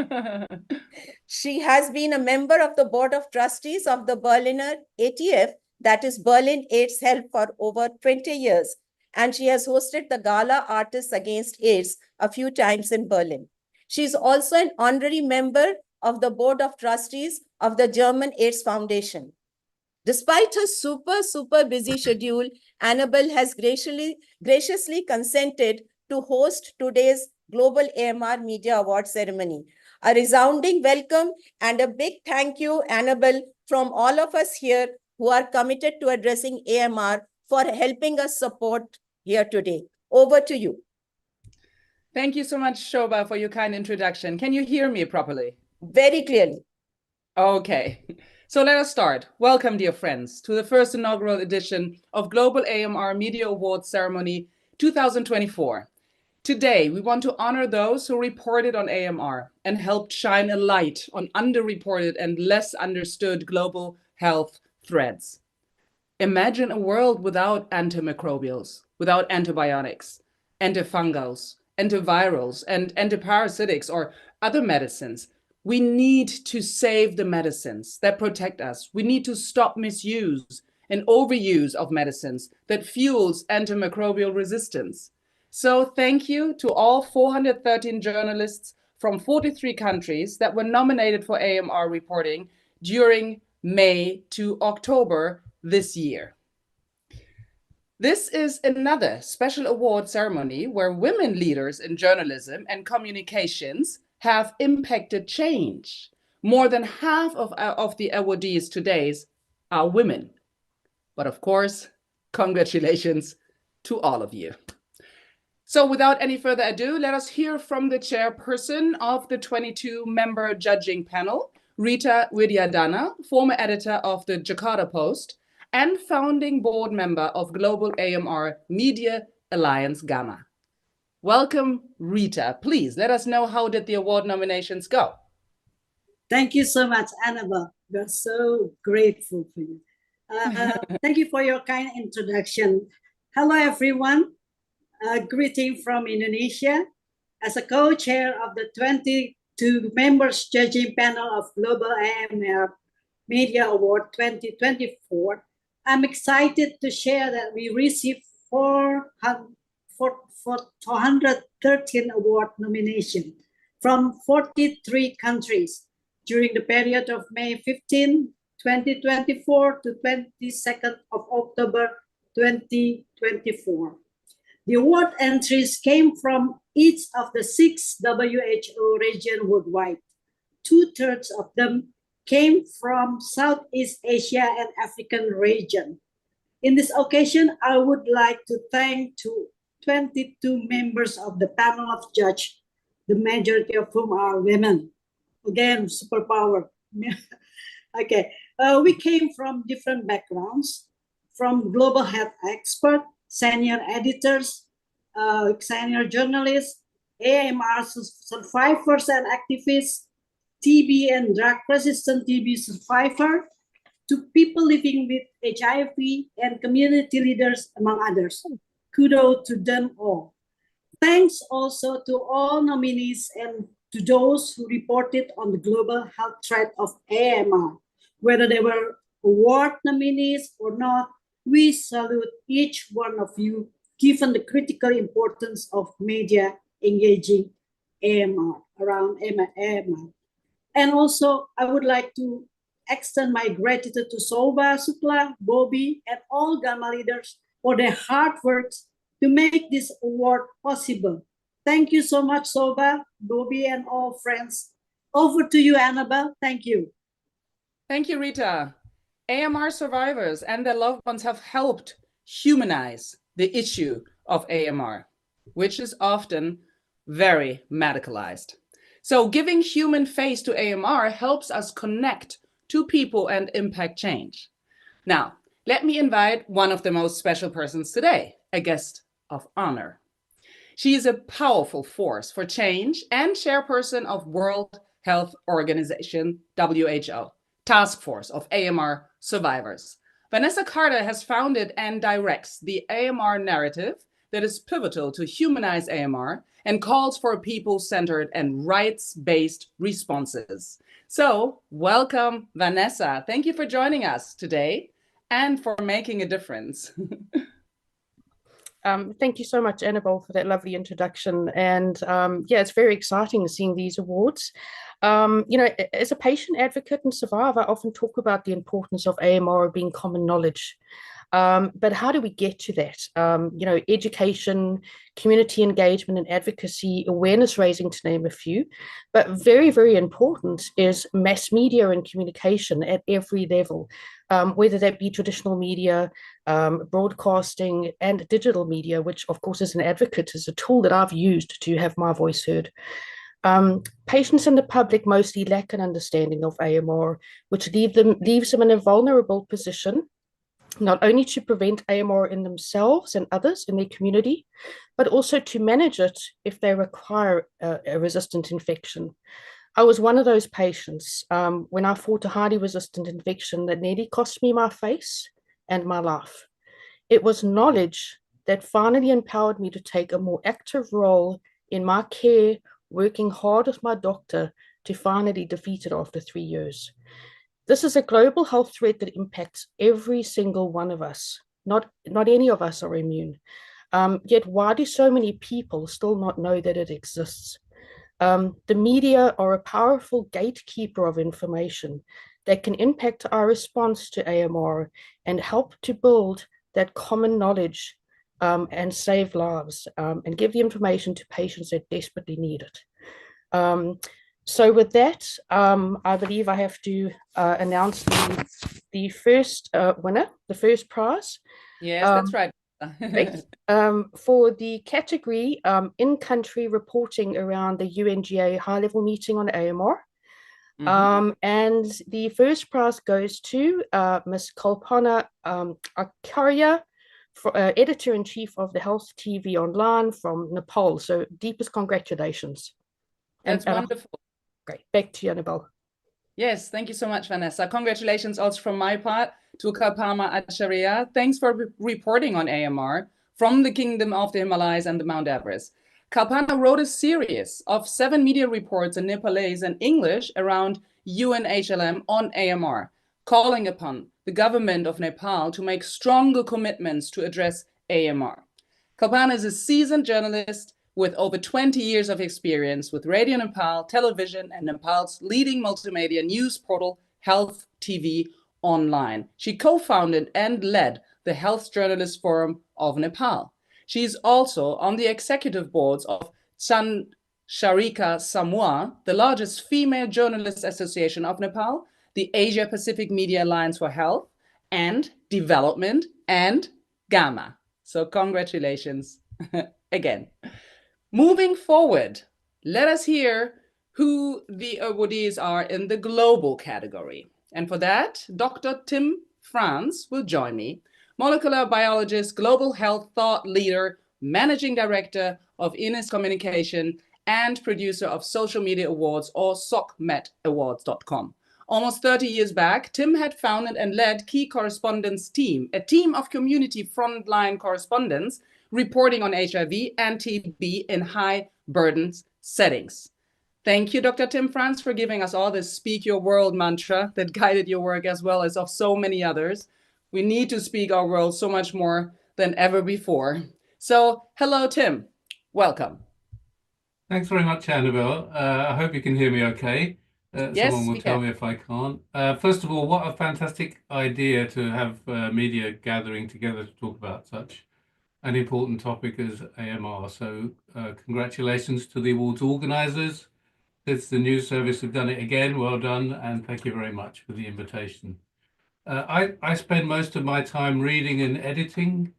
She has been a member of the Board of Trustees of the Berliner ATF, that is Berlin AIDS Help, for over 20 years, and she has hosted the Gala Artists Against AIDS a few times in Berlin. She is also an honorary member of the Board of Trustees of the German AIDS Foundation. Despite her super busy schedule, Annabel has graciously consented to host today's Global AMR Media Award ceremony. A resounding welcome and a big thank you, Annabel, from all of us here who are committed to addressing AMR, for helping us support here today. Over to you.
Thank you so much, Shobha, for your kind introduction. Can you hear me properly?
Very clearly.
Okay, so let us start. Welcome, dear friends, to the first inaugural edition of Global AMR Media Awards Ceremony 2024. Today, we want to honor those who reported on AMR and helped shine a light on underreported and less understood global health threats. Imagine a world without antimicrobials, without antibiotics, antifungals, antivirals, and antiparasitics or other medicines. We need to save the medicines that protect us. We need to stop misuse and overuse of medicines that fuels antimicrobial resistance. So thank you to all 413 journalists from 43 countries that were nominated for AMR reporting during May to October this year. This is another special award ceremony where women leaders in journalism and communications have impacted change. More than half of the awardees today are women. But of course, congratulations to all of you. So without any further ado, let us hear from the chairperson of the 22-member judging panel, Rita Widyadana, former editor of the Jakarta Post and founding board member of Global AMR Media Alliance GAMA. Welcome, Rita. Please let us know, how did the award nominations go?
Thank you so much, Annabelle. We're so grateful for you. Thank you for your kind introduction. Hello, everyone. Greeting from Indonesia. As a co-chair of the 22 members judging panel of Global AMR Media Award 2024, I'm excited to share that we received 413 award nominations from 43 countries during the period of May 15, 2024 to 22nd of October 2024. The award entries came from each of the 6 WHO regions worldwide. 2/3 of them came from Southeast Asia and African region. In this occasion, I would like to thank 22 members of the panel of judges, the majority of whom are women. Again, superpower. Okay, we came from different backgrounds, from global health experts, senior editors, senior journalists, AMR survivors and activists, TB and drug-resistant TB survivor, to people living with HIV and community leaders, among others. Kudos to them all. Thanks also to all nominees and to those who reported on the global health threat of AMR. Whether they were award nominees or not, we salute each one of you, given the critical importance of media engaging AMR, around AMR. And also, I would like to extend my gratitude to Shobha, Sukla, Bobby, and all GAMA leaders for their hard work to make this award possible. Thank you so much, Shobha, Bobby, and all friends. Over to you, Annabelle. Thank you.
Thank you, Rita. AMR survivors and their loved ones have helped humanize the issue of AMR, which is often very medicalized. So giving human face to AMR helps us connect to people and impact change. Now, let me invite one of the most special persons today, a guest of honor. She is a powerful force for change and chairperson of World Health Organization, WHO, Task Force of AMR Survivors. Vanessa Carter has founded and directs the AMR narrative that is pivotal to humanize AMR and calls for people-centered and rights-based responses. So welcome, Vanessa. Thank you for joining us today and for making a difference.
Thank you so much, Annabelle, for that lovely introduction. And yeah, it's very exciting seeing these awards. You know, as a patient advocate and survivor, I often talk about the importance of AMR being common knowledge. But how do we get to that? You know, education, community engagement and advocacy, awareness raising, to name a few. But very, very important is mass media and communication at every level, whether that be traditional media, broadcasting and digital media, which of course as an advocate is a tool that I've used to have my voice heard. Patients and the public mostly lack an understanding of AMR, which leaves them in a vulnerable position, not only to prevent AMR in themselves and others in their community, but also to manage it if they require a resistant infection. I was one of those patients when I fought a highly resistant infection that nearly cost me my face and my life. It was knowledge that finally empowered me to take a more active role in my care, working hard with my doctor to finally defeat it after 3 years. This is a global health threat that impacts every single one of us. Not any of us are immune. Yet why do so many people still not know that it exists? The media are a powerful gatekeeper of information that can impact our response to AMR and help to build that common knowledge and save lives and give the information to patients that desperately need it. So with that, I believe I have to announce the first winner, the first prize.
Yes, that's right.
For the category in-country reporting around the UNGA High-Level Meeting on AMR. And the first prize goes to Ms. Kalpana Acharya, Editor-in-Chief of the Health TV Online from Nepal. So deepest congratulations.
That's wonderful.
Great. Back to you, Annabelle.
Yes, thank you so much, Vanessa. Congratulations also from my part to Kalpana Acharya. Thanks for reporting on AMR from the Kingdom of the Himalayas and the Mount Everest. Kalpana wrote a series of 7 media reports in Nepalese and English around UNHLM on AMR, calling upon the government of Nepal to make stronger commitments to address AMR. Kalpana is a seasoned journalist with over 20 years of experience with Radio Nepal, television, and Nepal's leading multimedia news portal, Health TV Online. She co-founded and led the Health Journalist Forum of Nepal. She is also on the executive boards of Sansharika Samua, the largest female journalists association of Nepal, the Asia Pacific Media Alliance for Health and Development, and GAMA. So congratulations again. Moving forward, let us hear who the awardees are in the global category. And for that, Dr. Tim France will join me, molecular biologist, global health thought leader, managing director of Ines Communication, and producer of Social Media Awards or SOCMEDAwards.com. Almost 30 years back, Tim had founded and led Key Correspondence Team, a team of community frontline correspondents reporting on HIV and TB in high burden settings. Thank you, Dr. Tim France, for giving us all this Speak Your World mantra that guided your work as well as of so many others. We need to speak our world so much more than ever before. So, hello, Tim. Welcome.
Thanks very much, Annabelle. I hope you can hear me okay.
Yes,
someone will tell me if I can't. First of all, what a fantastic idea to have media gathering together to talk about such an important topic as AMR. So congratulations to the awards organisers. It's the news service who've done it again. Well done, and thank you very much for the invitation. I spend most of my time reading and editing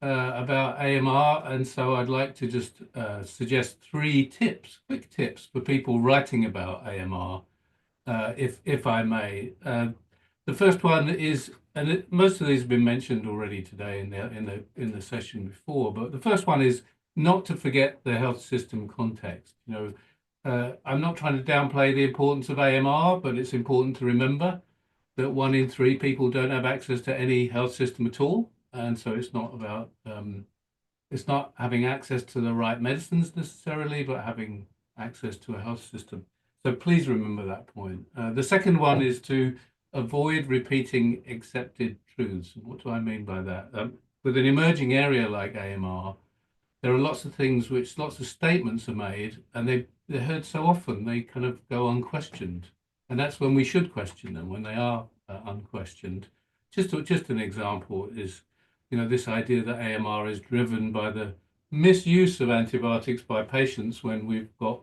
about AMR, and so I'd like to just suggest 3 tips, quick tips for people writing about AMR, if I may. The first one is, and most of these have been mentioned already today in the session before, but the first one is not to forget the health system context. You know, I'm not trying to downplay the importance of AMR, but it's important to remember that 1 in 3 people don't have access to any health system at all, and so it's not about it's not having access to the right medicines necessarily, but having access to a health system. So please remember that point. The second one is to avoid repeating accepted truths. What do I mean by that? With an emerging area like AMR, there are lots of things which lots of statements are made, and they're heard so often they kind of go unquestioned. And that's when we should question them, when they are unquestioned. Just an example is this idea that AMR is driven by the misuse of antibiotics by patients when we've got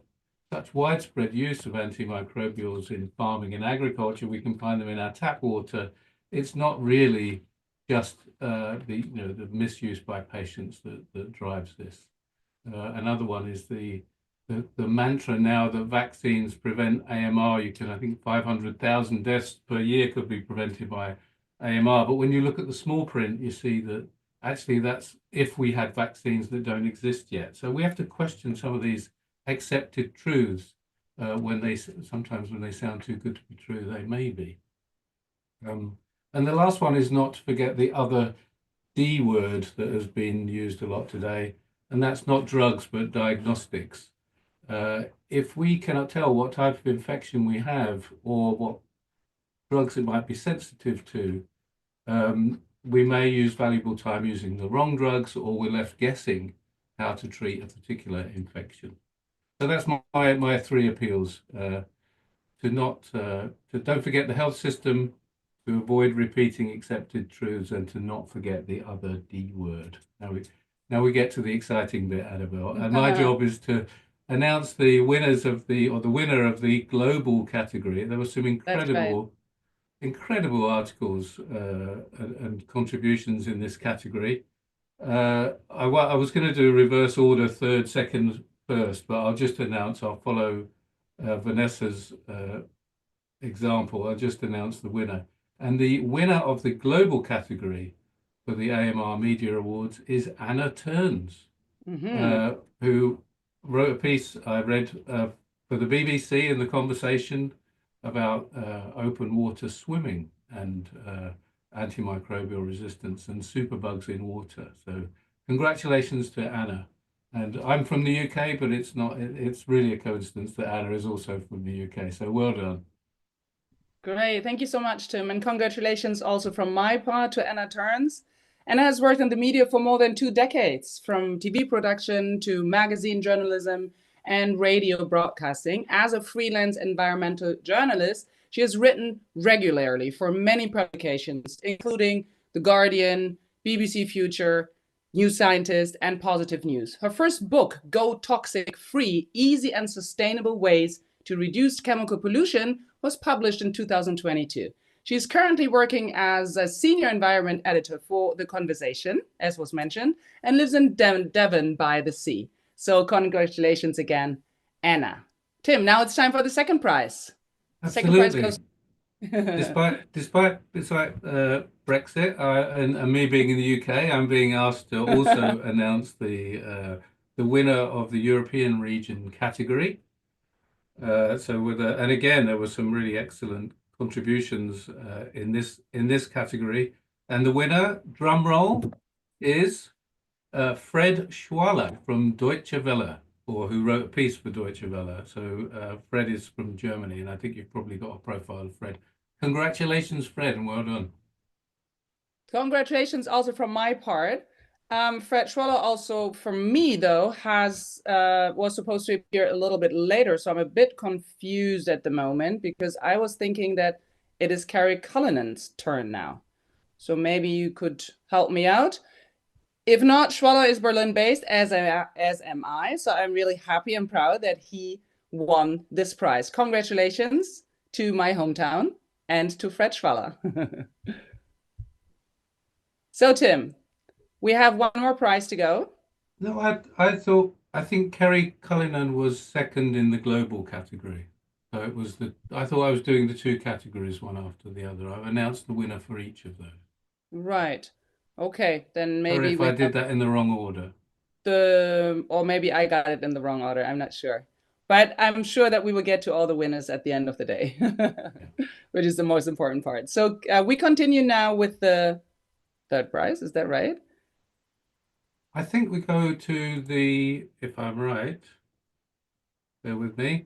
such widespread use of antimicrobials in farming and agriculture. We can find them in our tap water. It's not really just the misuse by patients that drives this. Another one is the mantra now that vaccines prevent AMR. I think 500,000 deaths per year could be prevented by AMR. But when you look at the small print, you see that actually that's if we had vaccines that don't exist yet. So we have to question some of these accepted truths sometimes when they sound too good to be true, they may be. And the last one is not to forget the other D word that has been used a lot today, and that's not drugs, but diagnostics. If we cannot tell what type of infection we have or what drugs it might be sensitive to, we may use valuable time using the wrong drugs, or we're left guessing how to treat a particular infection. So that's my three appeals: don't forget the health system, to avoid repeating accepted truths, and to not forget the other D word. Now we get to the exciting bit, Annabelle, and my job is to announce the winners of the winner of the global category. There were some incredible articles and contributions in this category. I was going to do reverse order, third, second, first, but I'll just announce. I'll follow Vanessa's example. I'll just announce the winner. And the winner of the global category for the AMR Media Awards is Anna Turns, who wrote a piece I read for the BBC in The Conversation about open water swimming and antimicrobial resistance and superbugs in water. So congratulations to Anna. And I'm from the UK, but it's really a coincidence that Anna is also from the UK. So well done.
Great. Thank you so much, Tim. And congratulations also from my part to Anna Turns. Anna has worked in the media for more than 2 decades, from TV production to magazine journalism and radio broadcasting. As a freelance environmental journalist, she has written regularly for many publications, including The Guardian, BBC Future, New Scientist, and Positive News. Her first book, Go Toxic Free: Easy and Sustainable Ways to Reduce Chemical Pollution, was published in 2022. She is currently working as a senior environment editor for The Conversation, as was mentioned, and lives in Devon by the sea. So congratulations again, Anna. Tim, now it's time for the second prize.
Absolutely.
Second prize goes
despite Brexit and me being in the UK, I'm being asked to also announce the winner of the European region category. And again, there were some really excellent contributions in this category, and the winner, drum roll, is Fred Schwaller from Deutsche Welle, or who wrote a piece for Deutsche Welle. So Fred is from Germany, and I think you've probably got a profile of Fred. Congratulations, Fred, and well done.
Congratulations also from my part. Fred Schwaller also, for me though, was supposed to appear a little bit later, so I'm a bit confused at the moment because I was thinking that it is Carrie Cullinan's turn now. So maybe you could help me out. If not, Schwaller is Berlin-based, as am I. So I'm really happy and proud that he won this prize. Congratulations to my hometown and to Fred Schwaller. So Tim, we have one more prize to go.
No, I think Kerry Cullinan was second in the global category. So it was I thought I was doing the 2 categories one after the other. I've announced the winner for each of those.
Right. Okay, then maybe
if I did that in the wrong order.
Or maybe I got it in the wrong order. I'm not sure. But I'm sure that we will get to all the winners at the end of the day, which is the most important part. So we continue now with the third prize. Is that right?
I think we go to if I'm right, bear with me.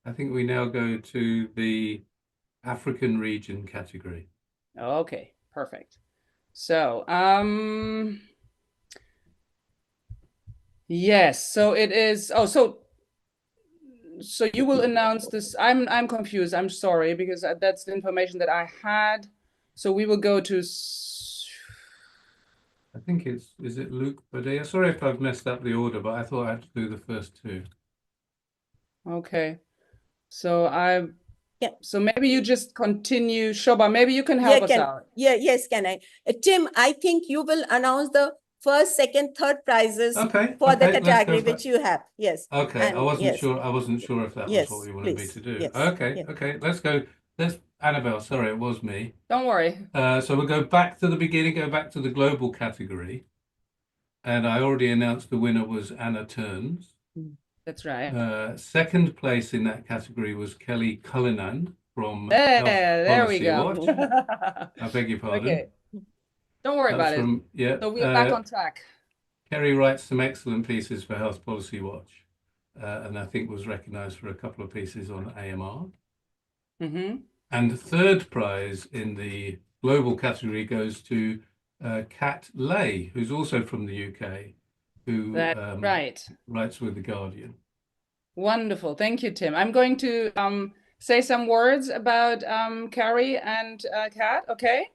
I think we now go to the African region category.
Okay, perfect. So, yes, so it is, so you will announce this. I'm confused. I'm sorry, because that's the information that I had. So we will go to,
I think is it Luke Badea? Sorry if I've messed up the order, but I thought I had to do the first two.
Okay. So so maybe you just continue. Shoba, maybe you can
Yeah,
help us out.
yes, can I? Tim, I think you will announce the first, second, third prizes
Okay,
for the
okay, let's go
category
for
which you have. Yes.
Okay,
And
I wasn't
yes,
sure. I wasn't sure if that was
yes,
what you wanted me
please.
to do.
Yes.
Okay,
Yeah.
okay, let's go. Let's Annabelle. Sorry, it was me.
Don't worry.
So we'll go back to the beginning. Go back to the global category, and I already announced the winner was Anna Turns.
That's right.
Second place in that category was Kelly Cullinan from
There we
Policy
go.
Watch. I beg your pardon.
Okay. Don't worry about it.
Yeah.
So we're back on track.
Kerry writes some excellent pieces for Health Policy Watch, and I think was recognised for a couple of pieces on AMR.
Mm-hmm.
And the third prize in the global category goes to Kat Lay, who's also from the UK, who writes with The Guardian.
Wonderful. Thank you, Tim. I'm going to say some words about Carrie and Kat, okay?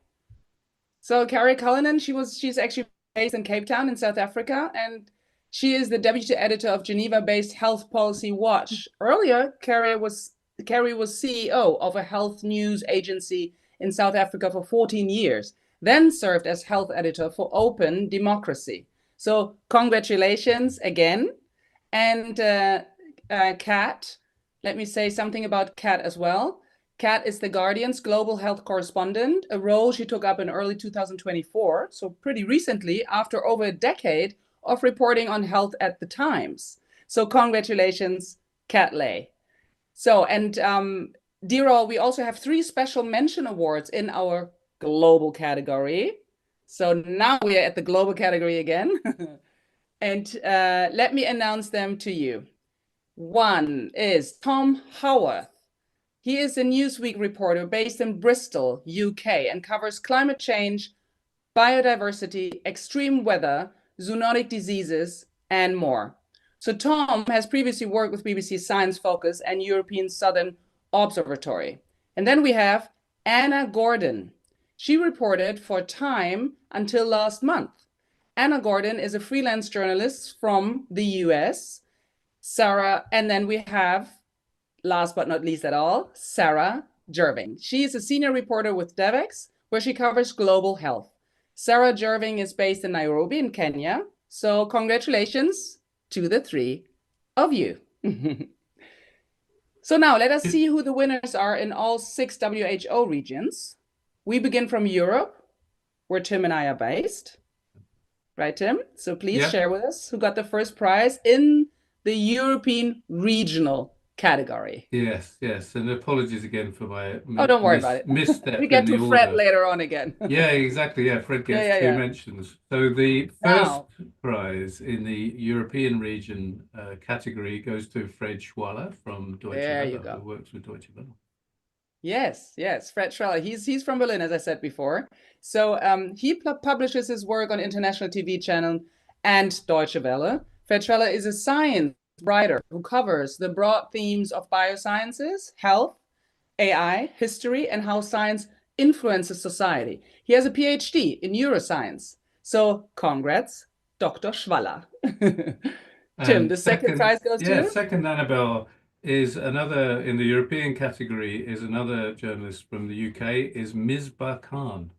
So Carrie Cullinan, she's actually based in Cape Town in South Africa, and she is the deputy editor of Geneva-based Health Policy Watch. Earlier, Carrie was CEO of a health news agency in South Africa for 14 years, then served as health editor for Open Democracy. So congratulations again. And Kat, let me say something about Kat as well. Kat is The Guardian's global health correspondent, a role she took up in early 2024, so pretty recently, after over a decade of reporting on health at the Times. So congratulations, Kat Lay. So, and Diro, we also have 3 special mention awards in our global category. So now we are at the global category again. And let me announce them to you. One is Tom Howarth. He is a Newsweek reporter based in Bristol, UK, and covers climate change, biodiversity, extreme weather, zoonotic diseases, and more. So Tom has previously worked with BBC Science Focus and European Southern Observatory. And then we have Anna Gordon. She reported for Time until last month. Anna Gordon is a freelance journalist from the US. And then we have, last but not least at all, Sarah Jerving. She is a senior reporter with Devex, where she covers global health. Sarah Jerving is based in Nairobi in Kenya. So congratulations to the 3 of you. So now let us see who the winners are in all 6 WHO regions. We begin from Europe, where Tim and I are based. Right, Tim? So please share with us who got the first prize in the European regional category.
Yes, and apologies again for my
don't worry about it.
misstep.
We get
in
to
the
Fred
order.
later on again.
Yeah, exactly. Yeah, Fred gets 2 mentions. So the first prize in the European region category goes to Fred Schwaller from Deutsche Welle, who works with Deutsche Welle. Yes,
Fred Schwaller. He's from Berlin, as I said before. So he publishes his work on international TV channel and Deutsche Welle. Fred Schwaller is a science writer who covers the broad themes of biosciences, health, AI, history, and how science influences society. He has a PhD in neuroscience. So congrats, Dr. Schwaller. Tim, the second prize goes to you?
Second, Annabelle, is another, in the European category, is another journalist from the UK, is Misbah Khan.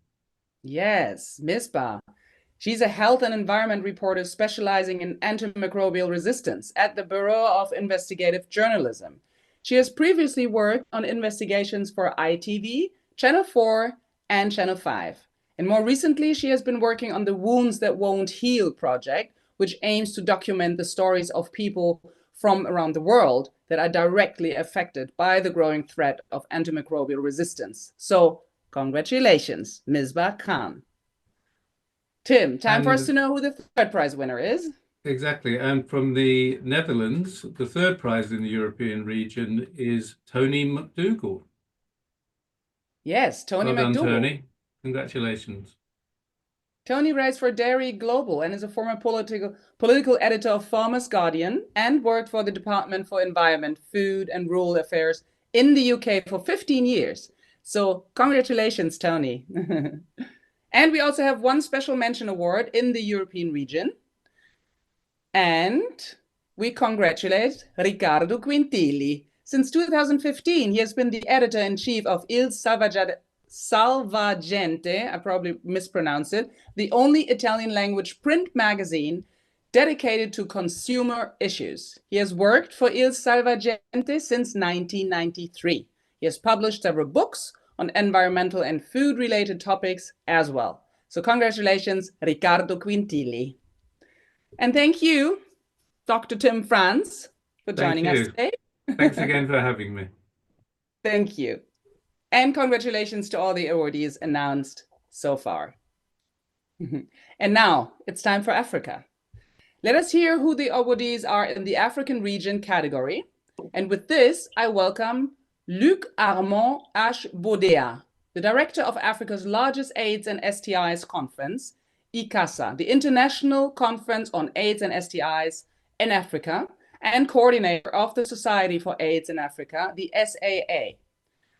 Yes, Misbah. She's a health and environment reporter specializing in antimicrobial resistance at the Bureau of Investigative Journalism. She has previously worked on investigations for ITV, Channel 4, and Channel 5. And more recently, she has been working on the Wounds That Won't Heal project, which aims to document the stories of people from around the world that are directly affected by the growing threat of antimicrobial resistance. So, congratulations, Misbah Khan. Tim, time for us to know who the third prize winner is.
Exactly. And from the Netherlands, the third prize in the European region is Tony McDougall.
Yes, Tony
well
McDougall.
Done, Tony. Congratulations.
Tony writes for Dairy Global and is a former political editor of Farmers Guardian and worked for the Department for Environment, Food and Rural Affairs in the UK for 15 years. So congratulations, Tony. And we also have one special mention award in the European region. And we congratulate Riccardo Quintilli. Since 2015, he has been the editor-in-chief of Il Salvagente, I probably mispronounced it, the only Italian-language print magazine dedicated to consumer issues. He has worked for Il Salvagente since 1993. He has published several books on environmental and food-related topics as well. So congratulations, Riccardo Quintilli. And thank you, Dr. Tim Franz, for joining us today.
Thanks again for having me.
Thank you. And congratulations to all the awardees announced so far. And now it's time for Africa. Let us hear who the awardees are in the African region category. And with this, I welcome Luc Armand H. Baudéa, the director of Africa's largest AIDS and STIs conference, ICASA, the International Conference on AIDS and STIs in Africa, and coordinator of the Society for AIDS in Africa, the SAA.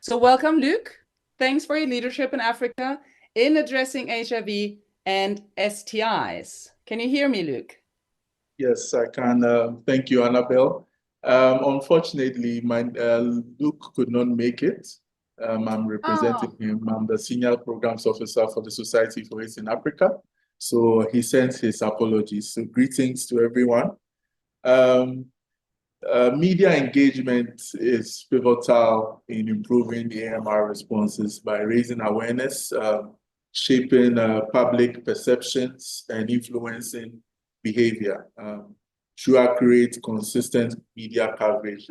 So welcome, Luc. Thanks for your leadership in Africa in addressing HIV and STIs. Can you hear me, Luc?
Yes, I can. Thank you, Annabelle. Unfortunately, Luc could not make it. I'm representing him. I'm the Senior Programs Officer for the Society for AIDS in Africa. So he sends his apologies. So greetings to everyone. Media engagement is pivotal in improving the AMR responses by raising awareness, shaping public perceptions, and influencing behavior. Through accurate, consistent media coverage,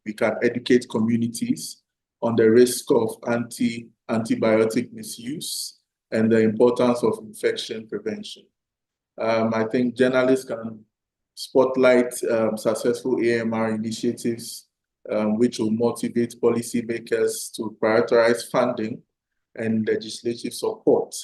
we can educate communities on the risk of antibiotic misuse and the importance of infection prevention. I think journalists can spotlight successful AMR initiatives, which will motivate policymakers to prioritize funding and legislative support.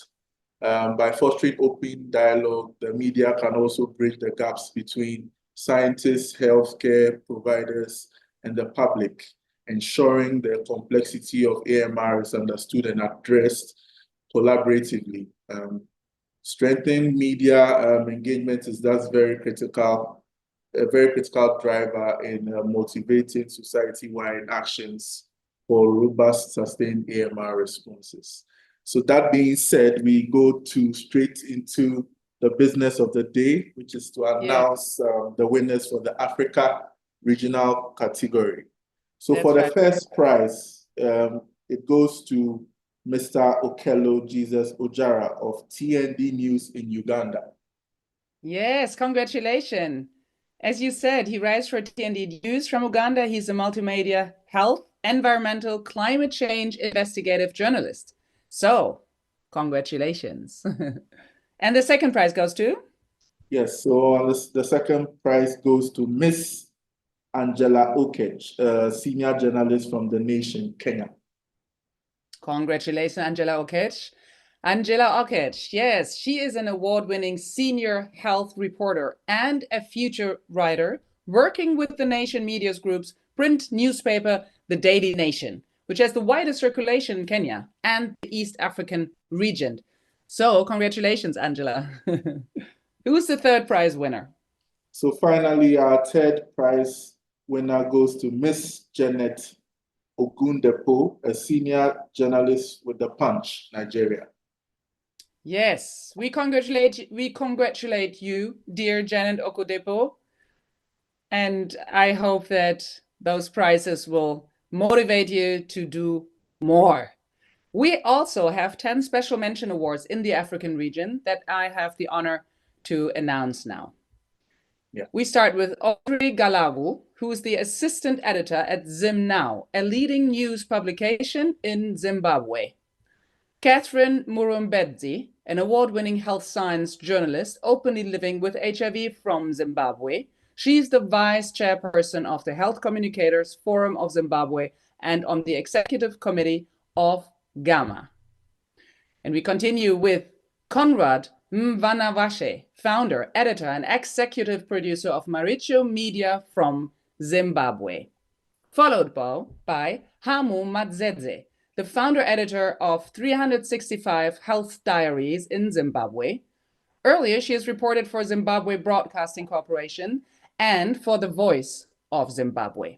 By fostering open dialogue, the media can also bridge the gaps between scientists, healthcare providers, and the public, ensuring the complexity of AMR is understood and addressed collaboratively. Strengthening media engagement is thus a very critical driver in motivating society-wide actions for robust, sustained AMR responses. So that being said, we go straight into the business of the day, which is to announce the winners for the Africa regional category. So for the first prize, it goes to Mr. Okello Jesus Ojara of TND News in Uganda.
Yes, congratulations. As you said, he writes for TND News from Uganda. He's a multimedia, health, environmental, climate change investigative journalist. So, congratulations. And the second prize goes to?
Yes, so the second prize goes to Miss Angela Okech, a senior journalist from The Nation, Kenya.
Congratulations, Angela Okech. Angela Okech, yes, she is an award-winning senior health reporter and a future writer working with The Nation Media's group's print newspaper, The Daily Nation, which has the widest circulation in Kenya and the East African region. So congratulations, Angela. Who's the third prize winner?
So finally, our third prize winner goes to Miss Janet Ogundepo, a senior journalist with The Punch, Nigeria.
Yes, we congratulate you, dear Janet Ogundepo, and I hope that those prizes will motivate you to do more. We also have 10 special mention awards in the African region that I have the honor to announce now. We start with Audrey Galawu, who is the assistant editor at Zim Now, a leading news publication in Zimbabwe. Catherine Murumbedzi, an award-winning health science journalist openly living with HIV from Zimbabwe. She's the vice chairperson of the Health Communicators Forum of Zimbabwe and on the executive committee of GAMA. And we continue with Conrad Mvanavashe, founder, editor, and executive producer of Maricho Media from Zimbabwe. Followed by Hamu Madzedze, the founder editor of 365 Health Diaries in Zimbabwe. Earlier, she has reported for Zimbabwe Broadcasting Corporation and for The Voice of Zimbabwe.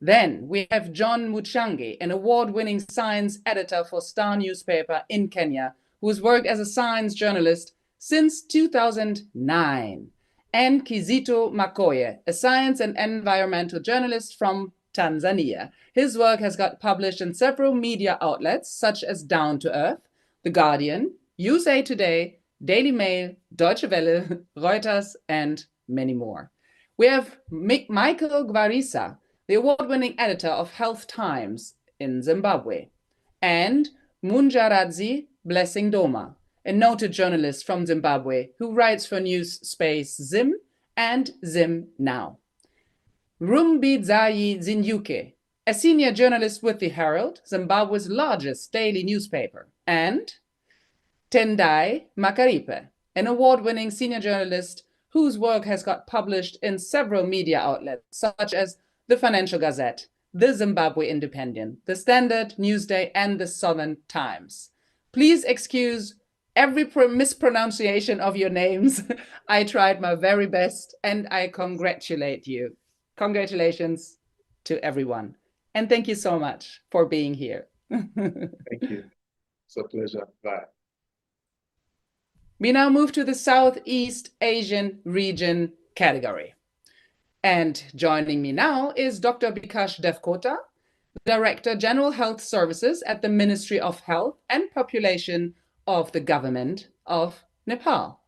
Then we have John Muchangi, an award-winning science editor for Star newspaper in Kenya, who has worked as a science journalist since 2009. And Kizito Makoye, a science and environmental journalist from Tanzania. His work has got published in several media outlets such as Down to Earth, The Guardian, USA Today, Daily Mail, Deutsche Welle, Reuters, and many more. We have Michael Gwarisa, the award-winning editor of Health Times in Zimbabwe, and Munjaradzi Blessing Doma, a noted journalist from Zimbabwe who writes for news space Zim and Zim Now. Rumbidzayi Zinyuke, a senior journalist with the Herald, Zimbabwe's largest daily newspaper, and Tendai Makaripe, an award-winning senior journalist whose work has got published in several media outlets, such as the Financial Gazette, the Zimbabwe Independent, the Standard, Newsday, and the Southern Times. Please excuse every mispronunciation of your names. I tried my very best, and I congratulate you. Congratulations to everyone. And thank you so much for being here.
Thank you. It's a pleasure. Bye.
We now move to the Southeast Asian region category. And joining me now is Dr. Bikash Devkota, Director General Health Services at the Ministry of Health and Population of the Government of Nepal.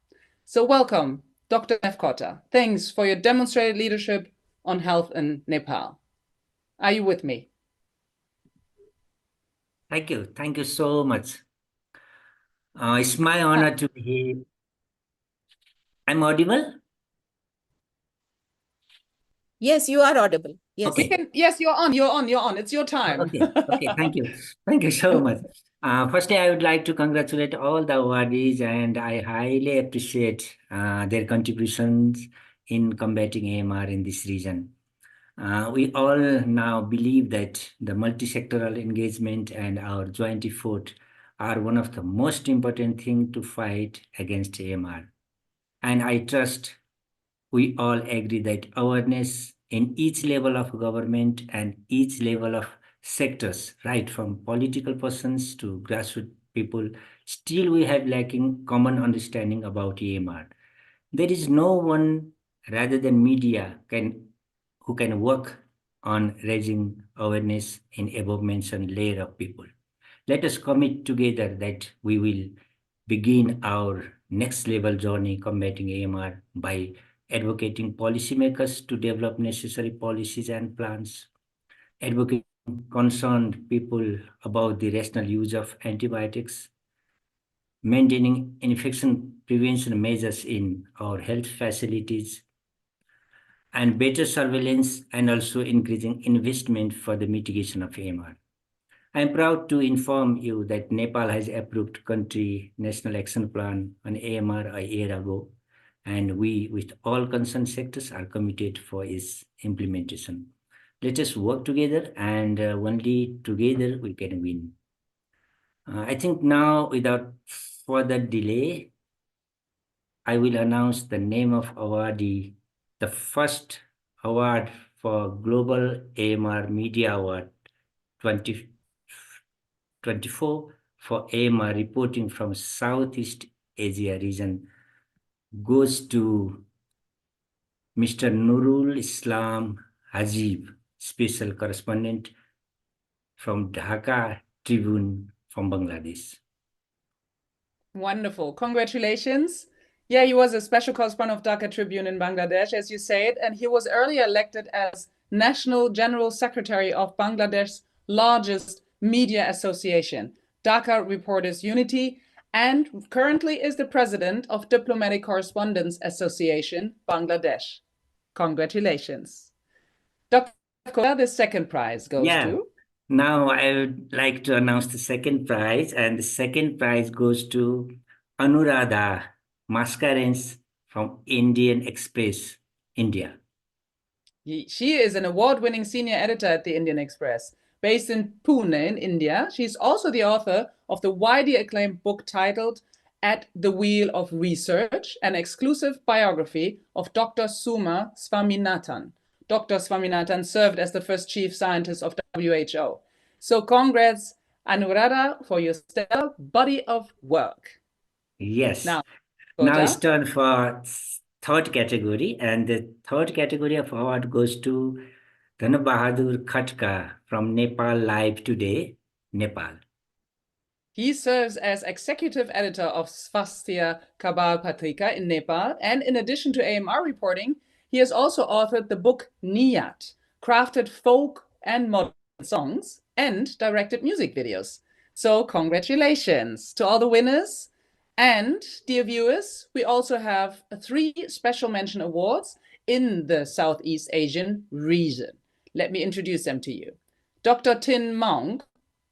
So welcome, Dr. Devkota. Thanks for your demonstrated leadership on health in Nepal. Are you with me?
Thank you. Thank you so much. It's my honor to be here. I'm audible?
Yes, you are audible. Yes.
Okay.
Yes, you're on. It's your time.
Okay, thank you. Thank you so much. Firstly, I would like to congratulate all the awardees, and I highly appreciate their contributions in combating AMR in this region. We all now believe that the multi-sectoral engagement and our joint effort are one of the most important things to fight against AMR. And I trust we all agree that awareness in each level of government and each level of sectors, right from political persons to grassroots people, still we have lacking common understanding about AMR. There is no one rather than media who can work on raising awareness in above-mentioned layer of people. Let us commit together that we will begin our next level journey combating AMR by advocating policymakers to develop necessary policies and plans, advocating concerned people about the rational use of antibiotics, maintaining infection prevention measures in our health facilities, and better surveillance, and also increasing investment for the mitigation of AMR. I am proud to inform you that Nepal has approved country national action plan on AMR a year ago, and we, with all concerned sectors, are committed for its implementation. Let us work together, and only together we can win. I think now, without further delay, I will announce the name of awardee. The first award for Global AMR Media Award 2024 for AMR reporting from Southeast Asia region goes to Mr. Nurul Islam Hajib, Special Correspondent from Dhaka Tribune from Bangladesh.
Wonderful. Congratulations. Yeah, he was a special correspondent of Dhaka Tribune in Bangladesh, as you said, and he was earlier elected as National General Secretary of Bangladesh's largest media association, Dhaka Reporters Unity, and currently is the president of Diplomatic Correspondents Association, Bangladesh. Congratulations. Dr. Devkota, the second prize goes to?
Now I would like to announce the second prize, and the second prize goes to Anuradha Mascarenhas from Indian Express, India.
She is an award-winning senior editor at the Indian Express. based in Pune in India. She's also the author of the widely acclaimed book titled At the Wheel of Research, an exclusive biography of Dr. Suma Swaminathan. Dr. Swaminathan served as the first chief scientist of WHO. So congrats, Anuradha, for your stellar body of work.
Yes.
Now
it's turn for third category, and the third category of award goes to Dhanu Bahadur Khatka from Nepal Live Today, Nepal.
He serves as executive editor of Swasthya Khabar Patrika in Nepal, and in addition to AMR reporting, he has also authored the book Niyat, crafted folk and modern songs, and directed music videos. So congratulations to all the winners. And dear viewers, we also have 3 special mention awards in the Southeast Asian region. Let me introduce them to you. Dr. Tin Maung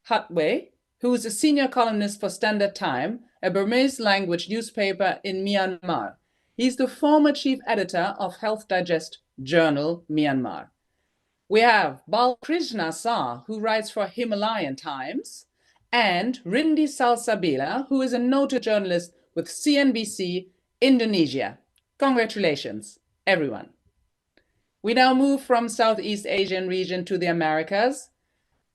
Hatway, who is a senior columnist for Standard Time, a Burmese language newspaper in Myanmar. He's the former chief editor of Health Digest Journal, Myanmar. We have Balkrishna Saar, who writes for Himalayan Times, and Rindi Salsabila, who is a noted journalist with CNBC Indonesia. Congratulations, everyone. We now move from Southeast Asian region to the Americas.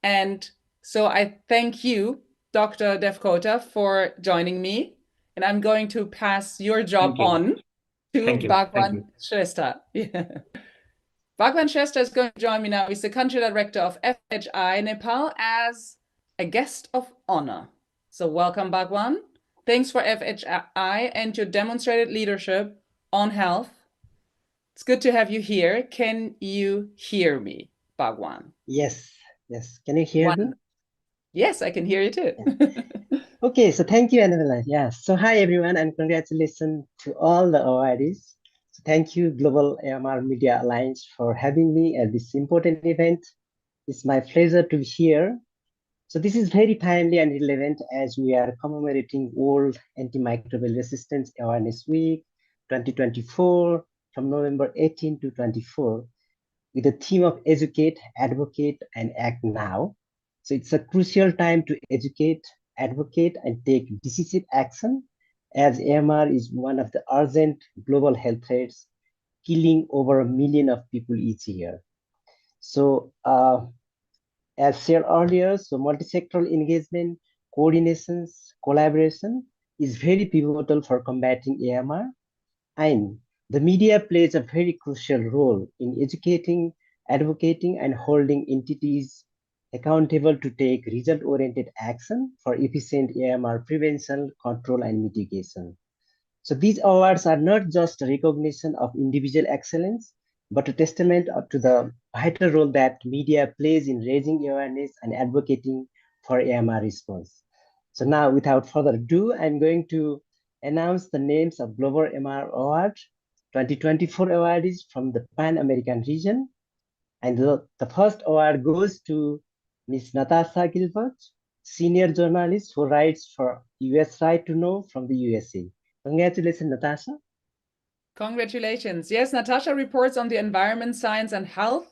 And so I thank you, Dr. Devkota, for joining me. And I'm going to pass your job on to Bhagwan Shrestha. Bhagwan Shrestha is going to join me now. He's the country director of FHI Nepal as a guest of honor. So welcome, Bhagwan. Thanks for FHI and your demonstrated leadership on health. It's good to have you here. Can you hear me, Bhagwan?
Yes. Yes. Can you hear me?
Yes, I can hear you too.
Okay, so thank you, Annabella. Yeah. So hi, everyone, and congratulations to all the awardees. So thank you, Global AMR Media Alliance, for having me at this important event. It's my pleasure to be here. So this is very timely and relevant as we are commemorating World Antimicrobial Resistance Awareness Week 2024 from November 18 to 24. With the theme of educate, advocate, and act now. So it's a crucial time to educate, advocate, and take decisive action, as AMR is one of the urgent global health threats, killing over 1 million of people each year. So as shared earlier, so multi-sectoral engagement, coordinations, collaboration is very pivotal for combating AMR, and the media plays a very crucial role in educating, advocating, and holding entities accountable to take result-oriented action for efficient AMR prevention, control, and mitigation. So these awards are not just a recognition of individual excellence, but a testament to the vital role that media plays in raising awareness and advocating for AMR response. So now, without further ado, I'm going to announce the names of Global AMR Award 2024 awardees from the Pan-American region. And the first award goes to Ms. Natasha Gilbert, senior journalist who writes for US Right to Know from the USA. Congratulations, Natasha.
Congratulations. Yes, Natasha reports on the environment, science, and health,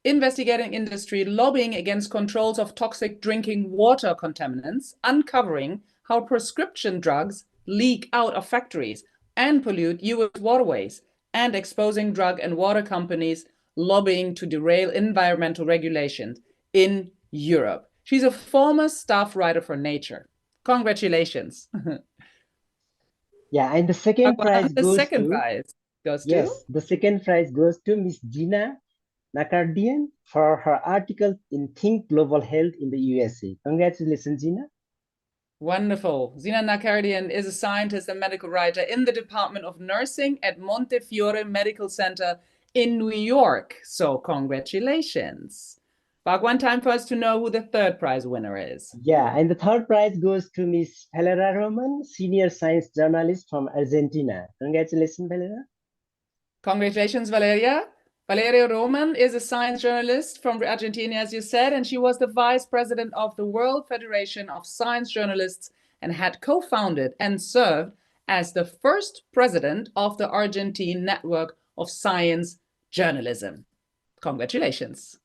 investigating industry, lobbying against controls of toxic drinking water contaminants, uncovering how prescription drugs leak out of factories and pollute US waterways, and exposing drug and water companies lobbying to derail environmental regulations in Europe. She's a former staff writer for Nature. Congratulations.
Yeah, and the second prize goes
to
the second prize goes to Miss Gina Nakardian for her article in Think Global Health in the USA. Congratulations, Gina.
Wonderful. Zina Nakardian is a scientist and medical writer in the Department of Nursing at Montefiore Medical Center in New York. So congratulations. Bhagwan, time for us to know who the third prize winner is.
Yeah, and the third prize goes to Miss Valeria Roman, senior science journalist from Argentina. Congratulations, Valeria.
Congratulations, Valeria. Valeria Roman is a science journalist from Argentina, as you said, and she was the vice president of the World Federation of Science Journalists and had co-founded and served as the first president of the Argentine Network of Science Journalism. Congratulations.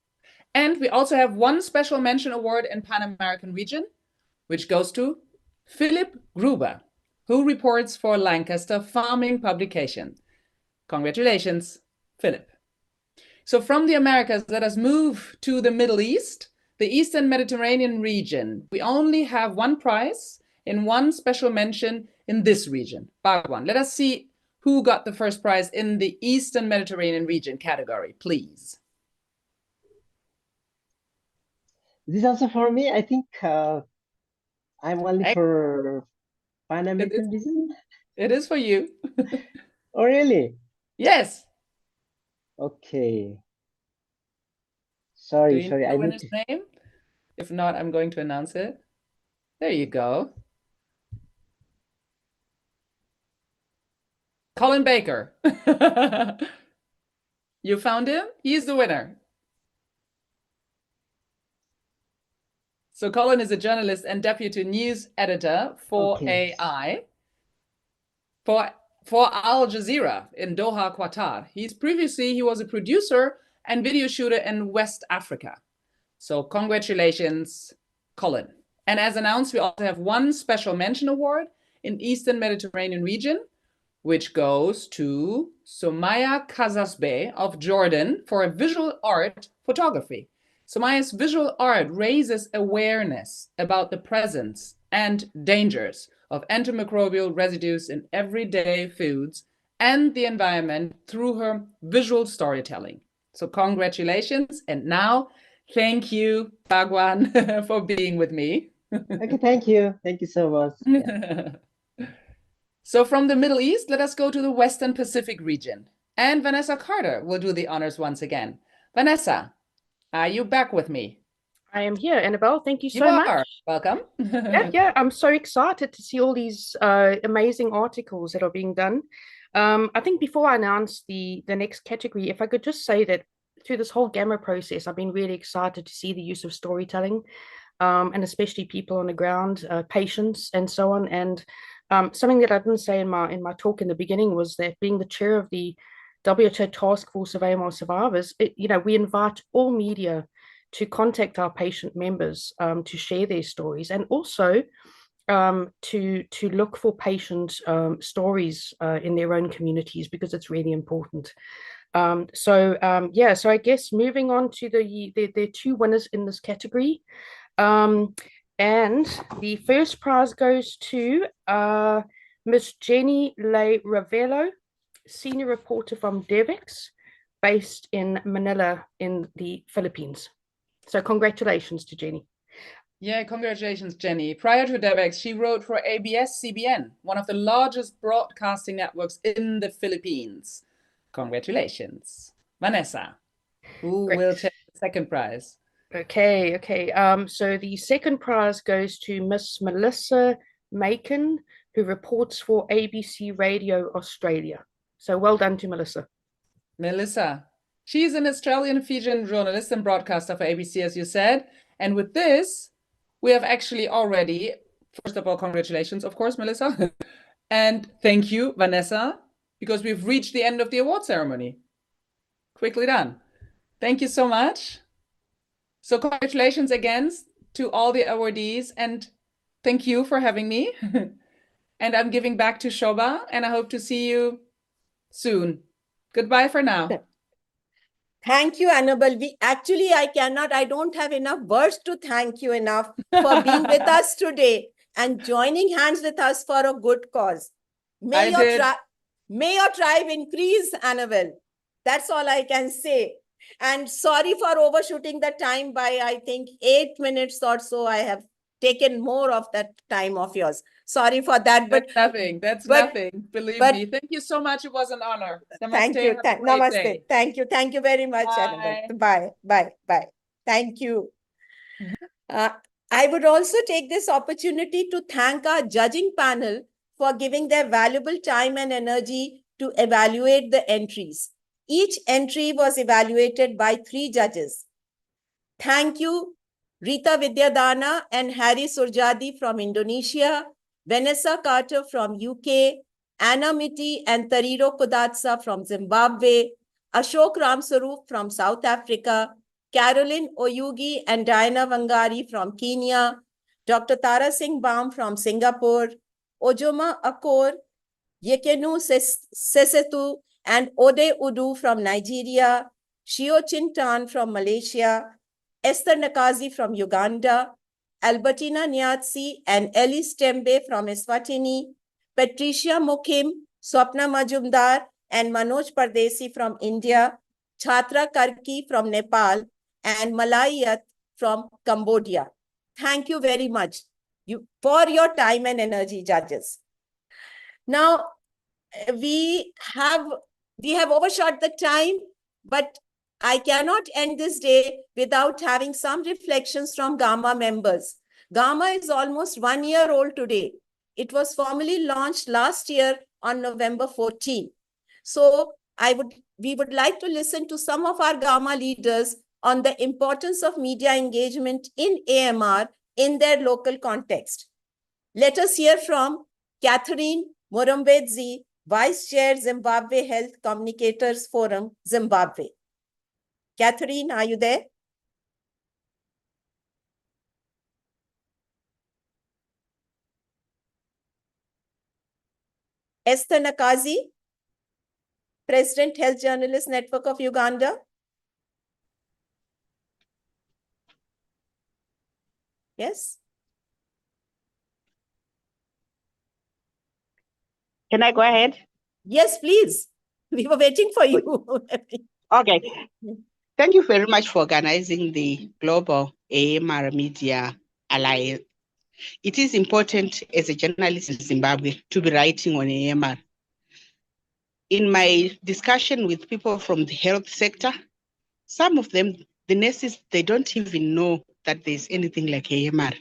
And we also have one special mention award in Pan American region, which goes to Philip Gruber, who reports for Lancaster Farming Publication. Congratulations, Philip. So from the Americas, let us move to the Middle East, the Eastern Mediterranean region. We only have one prize in one special mention in this region, Bhagwan. Let us see who got the first prize in the Eastern Mediterranean region category, please.
This is also for me. I think I'm only for Pan American region.
It is for you.
Oh, really?
Yes.
Okay.
Do
Sorry,
you
sorry.
know
I
the
need
winner's
to.
name? If not, I'm going to announce it. There you go. Colin Baker. You found him? He's the winner. So Colin is a journalist and deputy news editor for
Okay.
AI for Al Jazeera in Doha, Qatar. He was a producer and video shooter in West Africa. So congratulations, Colin. And as announced, we also have one special mention award in Eastern Mediterranean region, which goes to Somaya Kazasbeh of Jordan for a visual art photography. Somaya's visual art raises awareness about the presence and dangers of antimicrobial residues in everyday foods and the environment through her visual storytelling. So congratulations. And now, thank you, Bhagwan, for being with me.
Okay, thank you. Thank you so much. Yeah.
So from the Middle East, let us go to the Western Pacific region. And Vanessa Carter will do the honors once again. Vanessa, are you back with me?
I am here, Annabelle. Thank you so much.
Welcome.
Yeah, I'm so excited to see all these amazing articles that are being done. I think before I announce the next category, if I could just say that through this whole GAMA process, I've been really excited to see the use of storytelling, and especially people on the ground, patients and so on. And something that I didn't say in my talk in the beginning was that being the chair of the WHO Task Force of AMR Survivors, we invite all media to contact our patient members to share their stories, and also to look for patient stories in their own communities, because it's really important. So I guess moving on to the two winners in this category. And the first prize goes to Miss Jenny Le Ravello, senior reporter from DevEx, based in Manila in the Philippines. So congratulations to Jenny.
Yeah, congratulations, Jenny. Prior to DevEx, she wrote for ABS-CBN, one of the largest broadcasting networks in the Philippines. Congratulations. Vanessa, who will take the second prize?
Okay. So the second prize goes to Miss Melissa Macon, who reports for ABC Radio Australia. So well done to Melissa.
Melissa, she's an Australian Fijian journalist and broadcaster for ABC, as you said. And with this, we have actually already, first of all, congratulations, of course, Melissa. And thank you, Vanessa, because we've reached the end of the award ceremony. Quickly done. Thank you so much. So congratulations again to all the awardees, and thank you for having me. And I'm giving back to Shobha, and I hope to see you soon. Goodbye for now.
Thank you, Annabelle. I don't have enough words to thank you enough for being with us today and joining hands with us for a good cause. May your tribe increase, Annabelle. That's all I can say. And sorry for overshooting the time by, I think, 8 minutes or so. I have taken more of that time of yours. Sorry for that.
That's nothing. Believe me. Thank you so much. It was an honor. Namaste.
Thank you. Namaste. Thank you. Thank you very much, Annabelle. Bye. Thank you. I would also take this opportunity to thank our judging panel for giving their valuable time and energy to evaluate the entries. Each entry was evaluated by 3 judges. Thank you, Rita Vidyadana and Harry Surjadi from Indonesia, Vanessa Carter from UK, Anna Miti and Tariro Kudatsa from Zimbabwe, Ashok Ramsarup from South Africa, Caroline Oyugi and Diana Wangari from Kenya, Dr. Tara Singh Baum from Singapore, Ojoma Akor, Yekenu Sesetu, and Ode Udu from Nigeria, Shio Chintan from Malaysia, Esther Nakazi from Uganda, Albertina Nyatsi and Elise Tembe from Eswatini, Patricia Mokim, Swapna Majumdar, and Manoj Pardesi from India, Chhatra Karki from Nepal, and Malayat from Cambodia. Thank you very much for your time and energy, judges. Now, we have overshot the time, but I cannot end this day without having some reflections from GAMA members. GAMA is almost 1 year old today. It was formally launched last year on November 14. So we would like to listen to some of our GAMA leaders on the importance of media engagement in AMR in their local context. Let us hear from Catherine Morombedzi, Vice Chair, Zimbabwe Health Communicators Forum, Zimbabwe. Catherine, are you there? Esther Nakazi, President, Health Journalist Network of Uganda. Yes?
Can I go ahead?
Yes, please. We were waiting for you.
Okay. Thank you very much for organizing the Global AMR Media Alliance. It is important as a journalist in Zimbabwe to be writing on AMR. In my discussion with people from the health sector, some of them, the nurses, they don't even know that there's anything like AMR.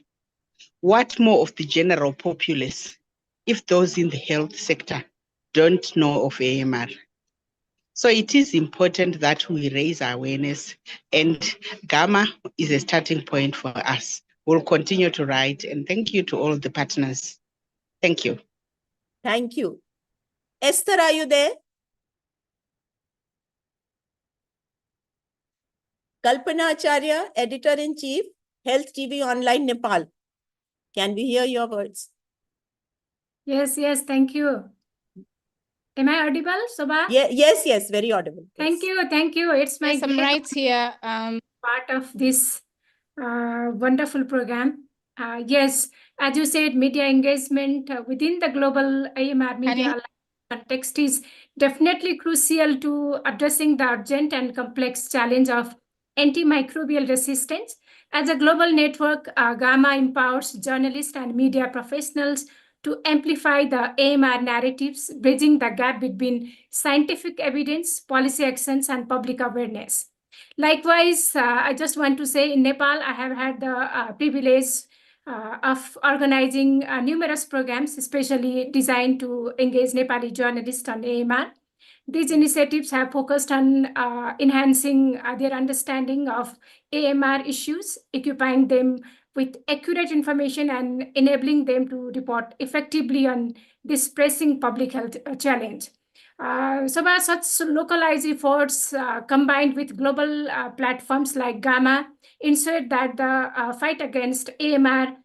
What more of the general populace if those in the health sector don't know of AMR? So it is important that we raise awareness, and GAMA is a starting point for us. We'll continue to write, and thank you to all the partners. Thank you.
Thank you. Esther, are you there? Kalpana Acharya, Editor-in-Chief, Health TV Online, Nepal. Can we hear your words?
Yes, thank you. Am I audible, Sobha?
Yes, very audible.
Thank you. It's my
I'm right here.
Part of this wonderful program. Yes, as you said, media engagement within the global AMR media context is definitely crucial to addressing the urgent and complex challenge of antimicrobial resistance. As a global network, GAMA empowers journalists and media professionals to amplify the AMR narratives, bridging the gap between scientific evidence, policy actions, and public awareness. Likewise, I just want to say in Nepal, I have had the privilege of organizing numerous programs, especially designed to engage Nepali journalists on AMR. These initiatives have focused on enhancing their understanding of AMR issues, equipping them with accurate information and enabling them to report effectively on this pressing public health challenge. Such localized efforts combined with global platforms like GAMA ensure that the fight against AMR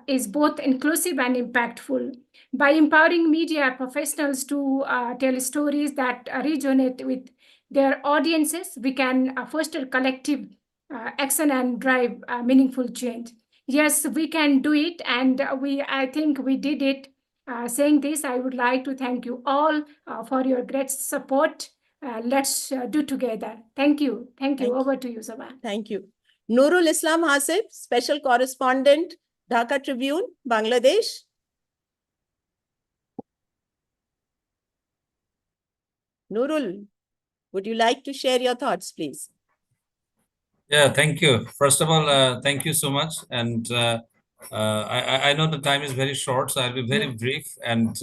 is both inclusive and impactful. By empowering media professionals to tell stories that resonate with their audiences, we can foster collective action and drive meaningful change. Yes, we can do it, and I think we did it. Saying this, I would like to thank you all for your great support. Let's do together. Thank you. Over to you, Sabah.
Thank you. Nurul Islam Hasib, Special Correspondent, Dhaka Tribune, Bangladesh. Nurul, would you like to share your thoughts, please?
Yeah, thank you. First of all, thank you so much. And I know the time is very short, so I'll be very brief. And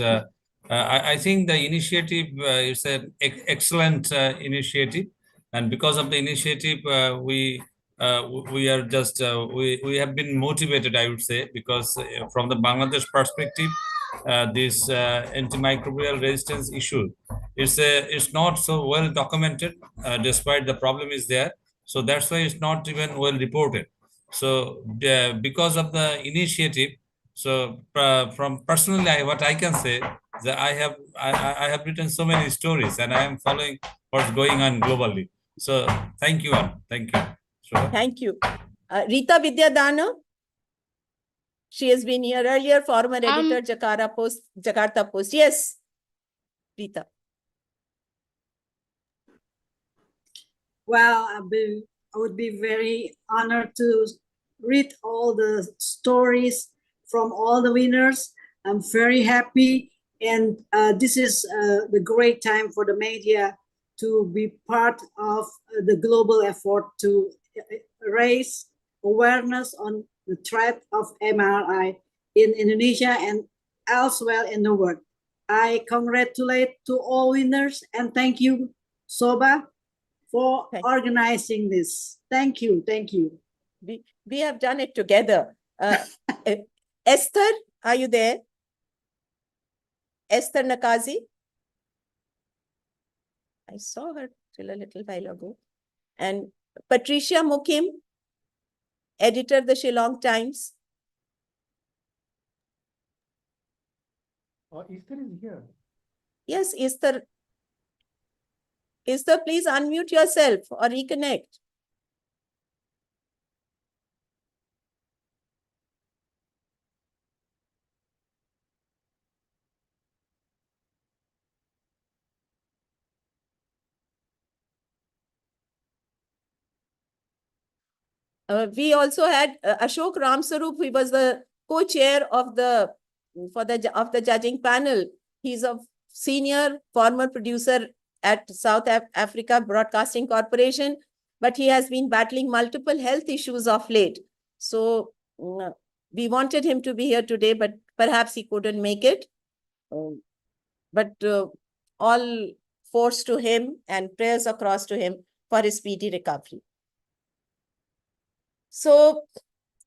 I think the initiative is an excellent initiative. And because of the initiative, we are just, we have been motivated, I would say, because from the Bangladesh perspective, this antimicrobial resistance issue, it's not so well documented, despite the problem is there. So that's why it's not even well reported. So because of the initiative, so from personally, what I can say that I have written so many stories and I am following what's going on globally. So thank you all. Thank you. Sure.
Thank you. Rita Vidyadana. She has been here earlier, former editor, Jakarta Post. Yes, Rita.
Well, I would be very honored to read all the stories from all the winners. I'm very happy, and this is the great time for the media to be part of the global effort to raise awareness on the threat of MRI in Indonesia and elsewhere in the world. I congratulate to all winners and thank you, Soba, for organizing this. Thank you. Thank you.
We have done it together. Esther, are you there? Esther Nakazi? I saw her till a little while ago. And Patricia Mukim, editor of the Shillong Times.
Esther is here.
Yes, Esther. Esther, please unmute yourself or reconnect. We also had Ashok Ramsarup, who was the co-chair of the judging panel. He's a senior former producer at South Africa Broadcasting Corporation, but he has been battling multiple health issues of late. So we wanted him to be here today, but perhaps he couldn't make it. But all force to him and prayers across to him for his speedy recovery. So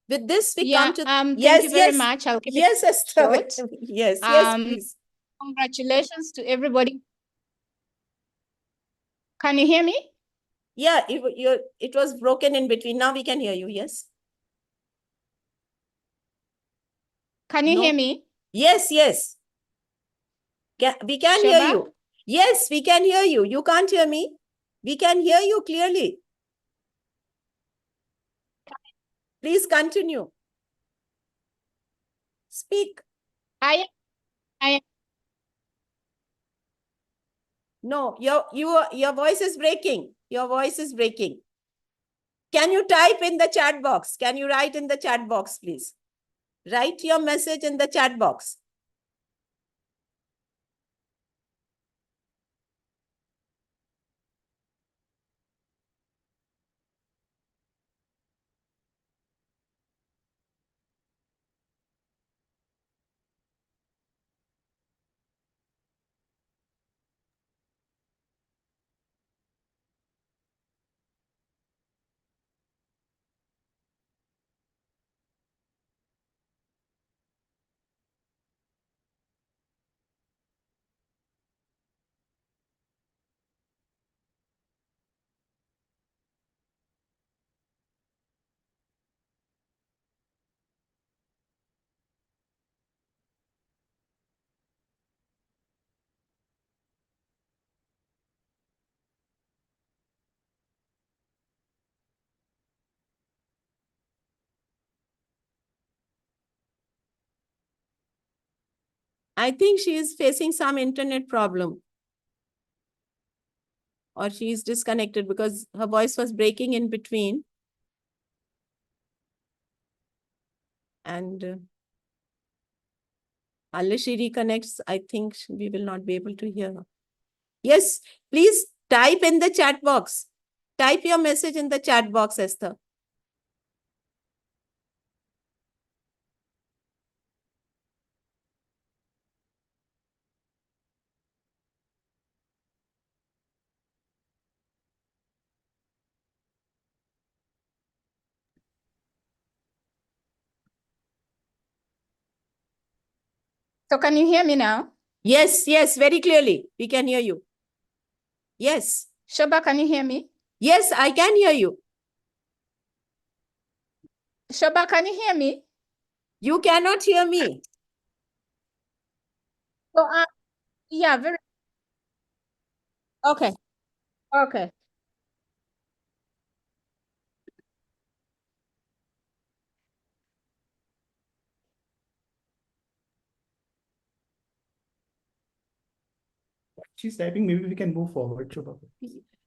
with this, we come to...
Thank you very much. I'll keep
it Esther.
short.
Yes, please.
Congratulations to everybody. Can you hear me?
Yeah, it was broken in between. Now we can hear you, yes.
Can you hear me?
Yes. We can hear you. Yes, we can hear you. You can't hear me? We can hear you clearly. Please continue. Speak.
I am.
No, your voice is breaking. Your voice is breaking. Can you type in the chat box? Can you write in the chat box, please? Write your message in the chat box. I think she is facing some internet problem. Or she is disconnected because her voice was breaking in between. And unless she reconnects, I think we will not be able to hear her. Yes, please type in the chat box. Type your message in the chat box, Esther.
So can you hear me now?
Yes, very clearly. We can hear you. Yes.
Shoba, can you hear me?
Yes, I can hear you.
Shoba, can you hear me?
You cannot hear me.
So, yeah, very. Okay. Okay.
She's typing. Maybe we can move forward, Shobha.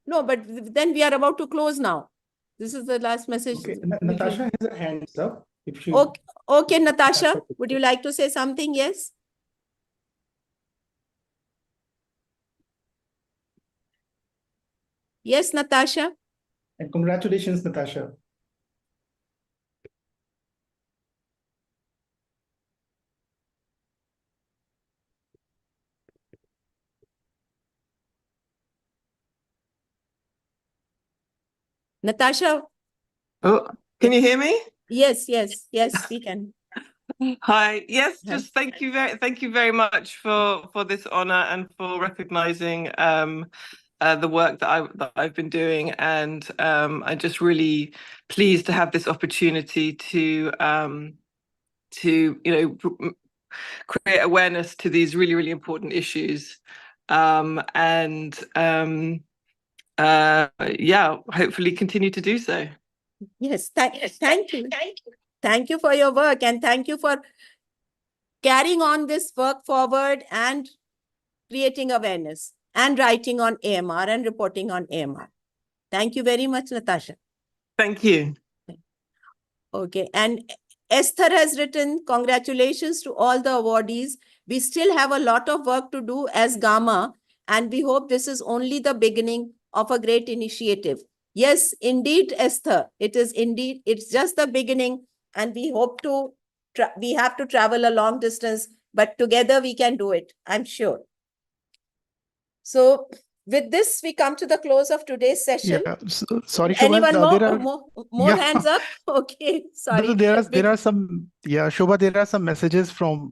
No, but then we are about to close now. This is the last message.
Okay, Natasha has her hands up. If she
Okay, Natasha, would you like to say something? Yes. Yes, Natasha.
And congratulations, Natasha.
Natasha.
Oh, can you hear me?
Yes, we can.
Hi. Yes, just thank you very much for this honor and for recognizing the work that I've been doing, and I'm just really pleased to have this opportunity to create awareness to these really important issues, yeah, hopefully continue to do so.
Yes, thank you. Thank you for your work, and thank you for carrying on this work forward and creating awareness and writing on AMR and reporting on AMR. Thank you very much, Natasha.
Thank you.
Okay, and Esther has written, congratulations to all the awardees. We still have a lot of work to do as GAMA, and we hope this is only the beginning of a great initiative. Yes, indeed, Esther, it's just the beginning, and we hope to, we have to travel a long distance, but together we can do it, I'm sure. So with this, we come to the close of today's session.
Yeah, sorry, Shobha,
Anyone more
yeah.
hands up? Okay, sorry.
There are some, yeah, Shobha, there are some messages from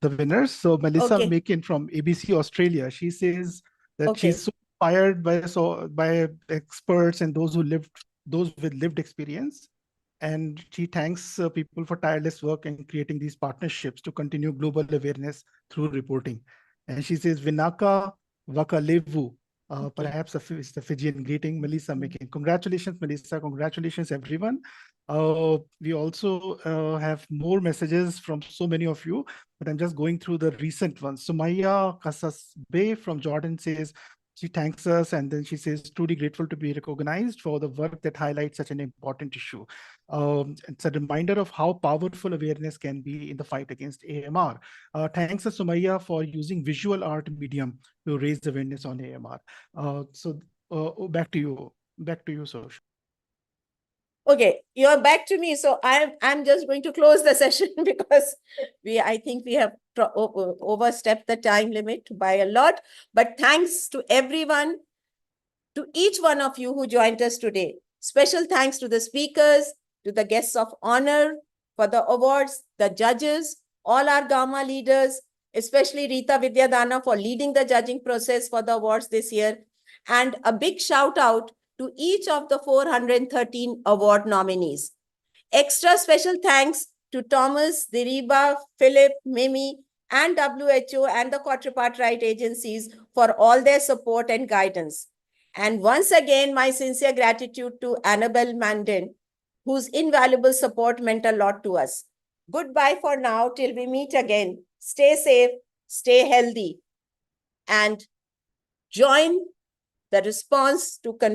the winners. So Melissa Makin from ABC Australia, she says that she's so inspired by experts and those with lived experience. And she thanks people for tireless work in creating these partnerships to continue global awareness through reporting. And she says, Vinaka Wakalevu, perhaps it's the Fijian greeting, Melissa Makin. Congratulations, Melissa. Congratulations, everyone. We also have more messages from so many of you, but I'm just going through the recent ones. Sumaya Kasasbe from Jordan says, she thanks us, and then she says, truly grateful to be recognized for the work that highlights such an important issue. It's a reminder of how powerful awareness can be in the fight against AMR. Thanks, Sumaya, for using visual art medium to raise awareness on AMR. Back to you, Sosh.
Okay, you're back to me. So I'm just going to close the session because I think we have overstepped the time limit by a lot. But thanks to everyone, to each one of you who joined us today. Special thanks to the speakers, to the guests of honor for the awards, the judges, all our GAMA leaders, especially Rita Vidyadana for leading the judging process for the awards this year. And a big shout out to each of the 413 award nominees. Extra special thanks to Thomas, Diriba, Philip, Mimi, and WHO and the Quadripartite agencies for all their support and guidance. And once again, my sincere gratitude to Annabelle Mandan, whose invaluable support meant a lot to us. Goodbye for now till we meet again. Stay safe, stay healthy, and join the response to